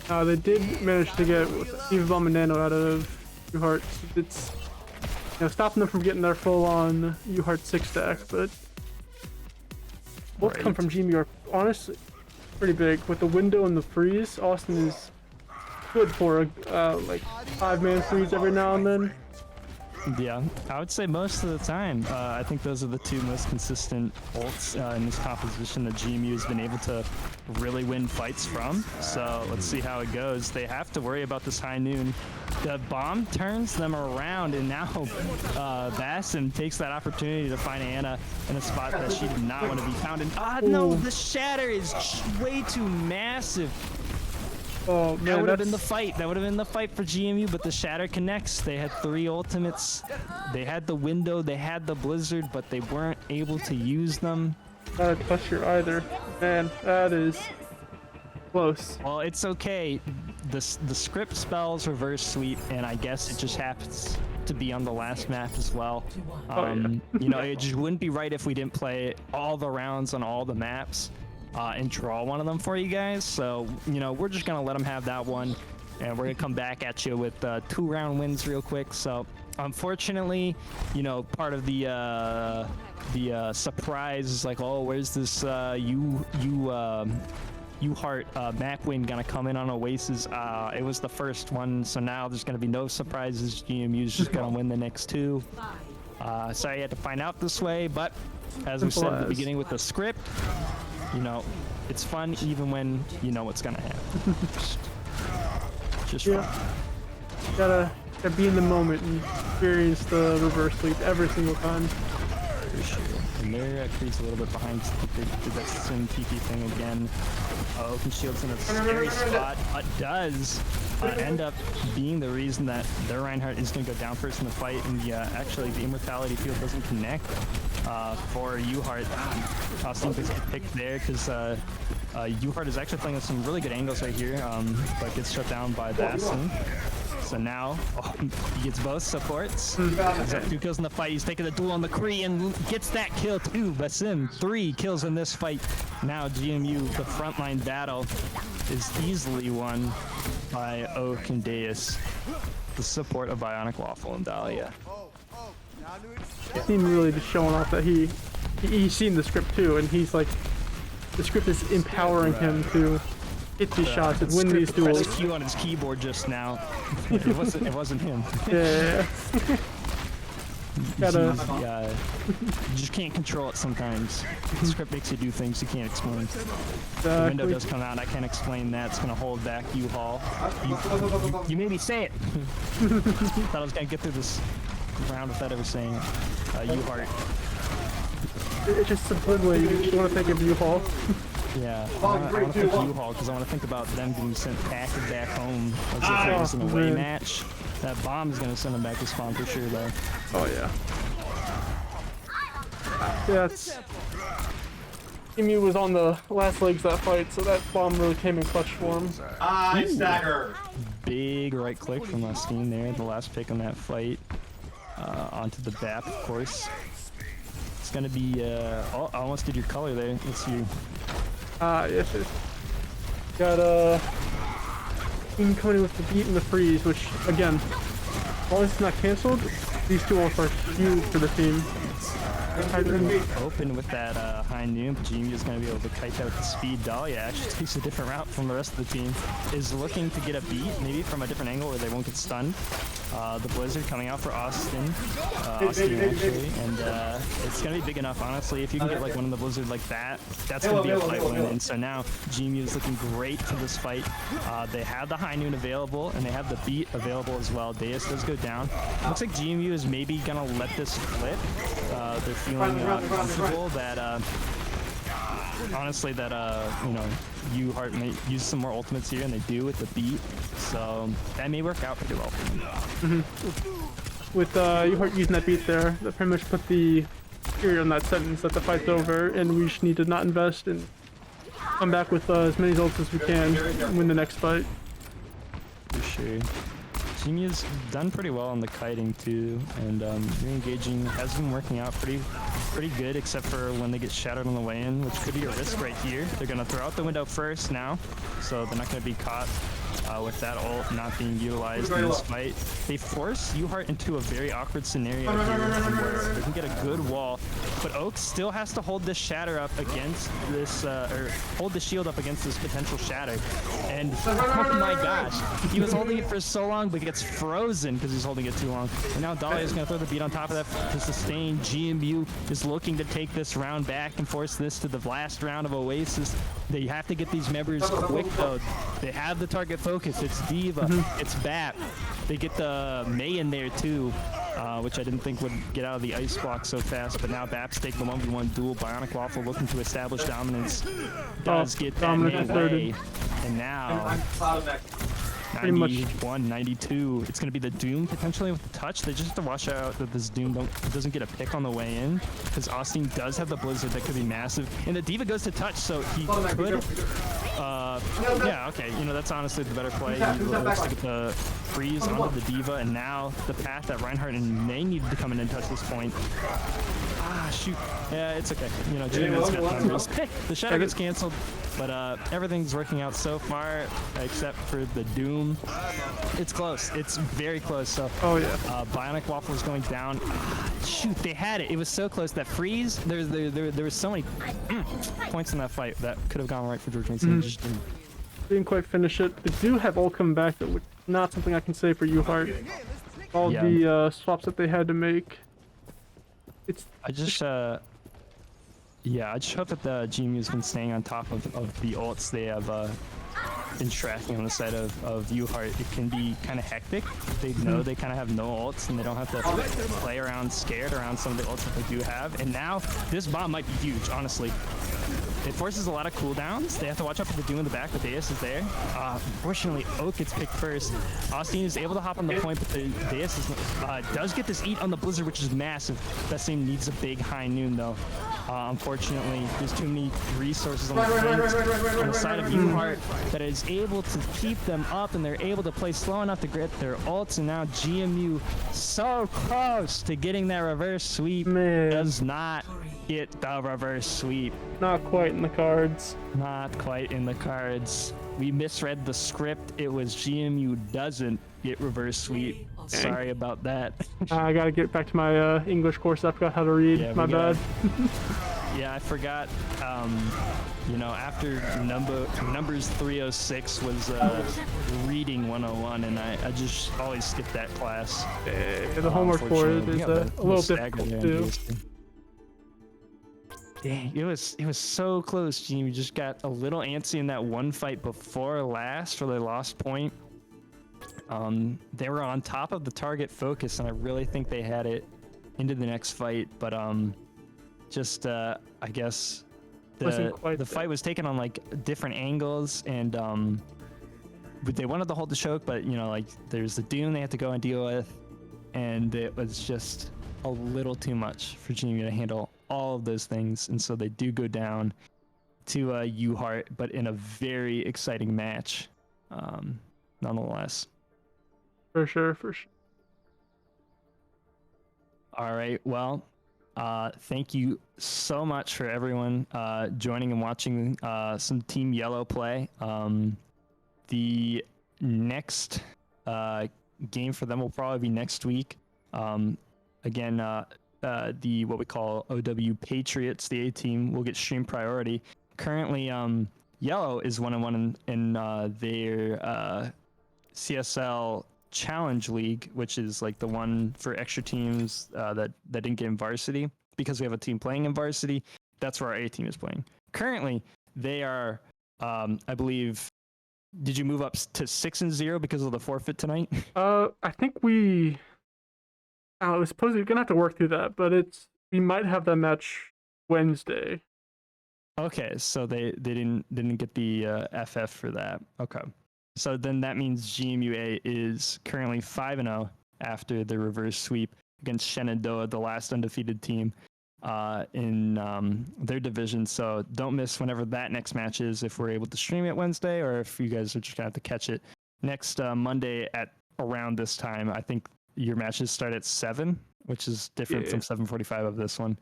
[SPEAKER 5] They did manage to get Eva Bomb and Nano out of UHart. It's stopping them from getting their full-on UHart 6 stack, but both come from GMU are honestly pretty big. With the window and the freeze, Austin is good for a like 5-man freeze every now and then.
[SPEAKER 1] Yeah, I would say most of the time. I think those are the 2 most consistent ults in this composition that GMU has been able to really win fights from. So let's see how it goes. They have to worry about this high noon. The bomb turns them around, and now Bassin takes that opportunity to find Ana in a spot that she did not want to be found in. No, the shatter is way too massive.
[SPEAKER 5] Oh
[SPEAKER 1] That
[SPEAKER 5] man,
[SPEAKER 1] would have been the
[SPEAKER 5] that's
[SPEAKER 1] fight. That would have been the fight for GMU, but the Shatter connects. They had 3 ultimates. They had the window, they had the blizzard, but they weren't able to use them.
[SPEAKER 5] not a pressure either. Man, that is close.
[SPEAKER 1] Well, it's okay. The script spells reverse sweep, and I guess it just happens to be on the last map as well. You know, it just wouldn't be right if we didn't play all the rounds on all the maps and draw one of them for you guys. So, you know, we're just gonna let them have that one, and we're gonna come back at you with 2-round wins real quick. So, unfortunately, you know, part of the surprise is like, oh, where's this UHart map win gonna come in on Oasis? It was the first one, so now there's gonna be no surprises. GMU's just gonna win the next 2. Sorry you had to find out this way, but as we said at the beginning with the script, you know, it's fun even when you know what's gonna happen. just fun.
[SPEAKER 5] Gotta be in the moment and experience the reverse sweep every single time.
[SPEAKER 1] And there, Creed's a little bit behind. They did that sim TP thing again. Open Shield's in a scary spot, but does end up being the reason that their Reinhardt is going to go down first in the fight. And yeah, actually, the Immortality field doesn't connect for UHart. Austin gets picked there because UHart is actually playing with some really good angles right here, but gets shut down by Bastion. So now, he gets both supports. He's got 2 kills in the fight. He's taking the duel on the Kree and gets that kill too. Basim, 3 kills in this fight. Now GMU, the frontline battle, is easily won by Oak and Deus, the support of Bionic Waffle and Dahlia.
[SPEAKER 5] Team really just showing off that he's seen the script too, and he's like, the script is empowering him to hit these shots and win these duels.
[SPEAKER 1] Pressed Q on his keyboard just now. It wasn't him.
[SPEAKER 5] Yeah.
[SPEAKER 1] You just can't control it sometimes. The script makes you do things you can't explain. The window does come out. I can't explain that. It's gonna hold back U-Haul. You made me say it. Thought I was gonna get through this round without ever saying it. UHart.
[SPEAKER 5] It's just subliminally, you want to think of U-Haul.
[SPEAKER 1] Yeah, I want to think U-Haul because I want to think about them getting sent packing back home as if it was an away match. That bomb is going to send them back to spawn for sure, though.
[SPEAKER 5] Oh, yeah. Yeah, GMU was on the last legs of that fight, so that bomb really came in clutch for him.
[SPEAKER 2] Stagger.
[SPEAKER 1] Big right click from Lastine there, the last pick on that fight. Onto the BAP, of course. It's going to be, oh, I almost did your color there. Let's see.
[SPEAKER 5] Yes. Got team coming in with the beat and the freeze, which again, while this is not canceled, these 2 ults are huge for the team.
[SPEAKER 1] Open with that high noon, but GMU is going to be able to kite that with the speed. Dahlia actually takes a different route from the rest of the team. Is looking to get a beat, maybe from a different angle where they won't get stunned. The blizzard coming out for Austin actually, and it's going to be big enough, honestly. If you can get like one of the blizzard like that, that's going to be a fight win. And so now GMU is looking great for this fight. They have the high noon available, and they have the beat available as well. Deus does go down. Looks like GMU is maybe going to let this flip. They're feeling comfortable that honestly that you know, UHart may use some more ultimates here, and they do with the beat, so that may work out pretty well for them.
[SPEAKER 5] With UHart using that beat there, that pretty much put the period on that sentence that the fight's over, and we just need to not invest and come back with as many ults as we can and win the next fight.
[SPEAKER 1] For sure. GMU's done pretty well on the kiting too, and re-engaging has been working out pretty good, except for when they get shattered on the way in, which could be a risk right here. They're gonna throw out the window first now, so they're not gonna be caught with that ult not being utilized in this fight. They force UHart into a very awkward scenario here where they can get a good wall, but Oak still has to hold this shatter up against this, or hold the shield up against this potential shatter. And oh my gosh, he was holding it for so long, but gets frozen because he's holding it too long. And now Dahlia is going to throw the beat on top of that to sustain. GMU is looking to take this round back and force this to the last round of Oasis. They have to get these members quick though. They have the target focus. It's Diva, it's BAP. They get the Mei in there too, which I didn't think would get out of the ice block so fast, but now BAP's taking the 1v1 duel. Bionic Waffle looking to establish dominance. Does get that Mei away. And now,
[SPEAKER 5] Pretty much.
[SPEAKER 1] 91, 92. It's going to be the Doom potentially with the touch. They just have to watch out that this Doom doesn't get a pick on the way in, because Austin does have the Blizzard that could be massive. And the D.Va goes to touch, so he could... yeah, okay. You know, that's honestly the better play. He looks to get the freeze onto the D.Va, and now the path that Reinhardt and May needed to come in and touch this point. Ah, shoot. Yeah, it's okay. You know, GMU's got numbers. The Shadow gets canceled, but everything's working out so far, except for the Doom. It's close. It's very close. So,
[SPEAKER 5] Oh yeah.
[SPEAKER 1] Bionic Waffle's going down. Ah, shoot, they had it. It was so close. That freeze, there was so many points in that fight that could have gone right for George Mason. Just
[SPEAKER 5] Didn't quite finish it. They do have ult come back, but not something I can say for UHart. All the swaps that they had to make.
[SPEAKER 1] I just hope that the GMU's been staying on top of the ults they have been tracking on the side of UHart. It can be kind of hectic. They know they kind of have no ults, and they don't have to play around scared around some of the ults that they do have. And now this bomb might be huge, honestly. It forces a lot of cooldowns. They have to watch out for the Doom in the back, but Deus is there. Unfortunately, Oak gets picked first. Austin is able to hop on the point, but the Deus does get this eat on the Blizzard, which is massive. That team needs a big high noon, though. Unfortunately, there's too many resources on the side of UHart that is able to keep them up, and they're able to play slow enough to get their ults, and now GMU so close to getting that reverse sweep.
[SPEAKER 5] Man.
[SPEAKER 1] Does not get the reverse sweep.
[SPEAKER 5] Not quite in the cards.
[SPEAKER 1] Not quite in the cards. We misread the script. It was GMU doesn't get reverse sweep. Sorry about that.
[SPEAKER 5] I gotta get back to my English course. I forgot how to read.
[SPEAKER 1] Yeah,
[SPEAKER 5] my bad.
[SPEAKER 1] Yeah, I forgot. You know, after numbers 306 was reading 101, and I just always skip that class.
[SPEAKER 5] The homework for it is a little difficult to do.
[SPEAKER 1] Dang, it was so close, Gene. We just got a little antsy in that one fight before last for the lost point. They were on top of the target focus, and I really think they had it into the next fight. But just I guess the fight was taken on like different angles, and but they wanted to hold the choke, but you know, like there's the Doom they had to go and deal with, and it was just a little too much for GMU to handle all of those things, and so they do go down to UHart, but in a very exciting match, nonetheless.
[SPEAKER 5] For sure, for sure. All
[SPEAKER 1] right, well, thank you so much for everyone joining and watching some Team Yellow play. The next game for them will probably be next week. Again, the what we call OW Patriots, the A team, will get stream priority. Currently, Yellow is 1-1 in their CSL Challenge League, which is like the one for extra teams that didn't get in varsity, because we have a team playing in varsity. That's where our A team is playing. Currently, they are, I believe. Did you move up to 6-0 because of the forfeit tonight?
[SPEAKER 5] I think we. I was supposed we're gonna have to work through that, but we might have that match Wednesday.
[SPEAKER 1] Okay, so they didn't get the FF for that. Okay, so then that means GMUA is currently 5-0 after the reverse sweep against Shenandoah, the last undefeated team in their division. So don't miss whenever that next match is, if we're able to stream it Wednesday, or if you guys are just gonna have to catch it next Monday at around this time. I think your matches start at 7, which is different from 7:45 of this one.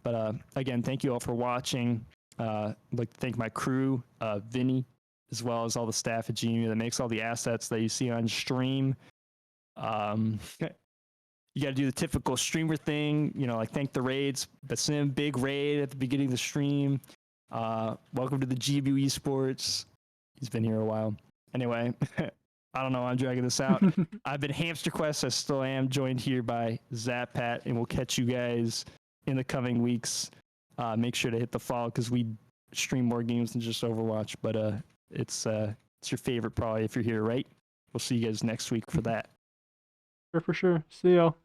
[SPEAKER 1] But again, thank you all for watching. I'd like to thank my crew, Vinny, as well as all the staff at GMU that makes all the assets that you see on stream. You got to do the typical streamer thing, you know, like thank the raids. Basim, big raid at the beginning of the stream. Welcome to the GMU Esports. He's been here a while. Anyway, I don't know. I'm dragging this out. I've been Hamster Quest. I still am, joined here by Zappat, and we'll catch you guys in the coming weeks. Make sure to hit the follow, because we stream more games than just Overwatch. But it's your favorite probably if you're here, right? We'll see you guys next week for that.
[SPEAKER 5] For sure. See y'all.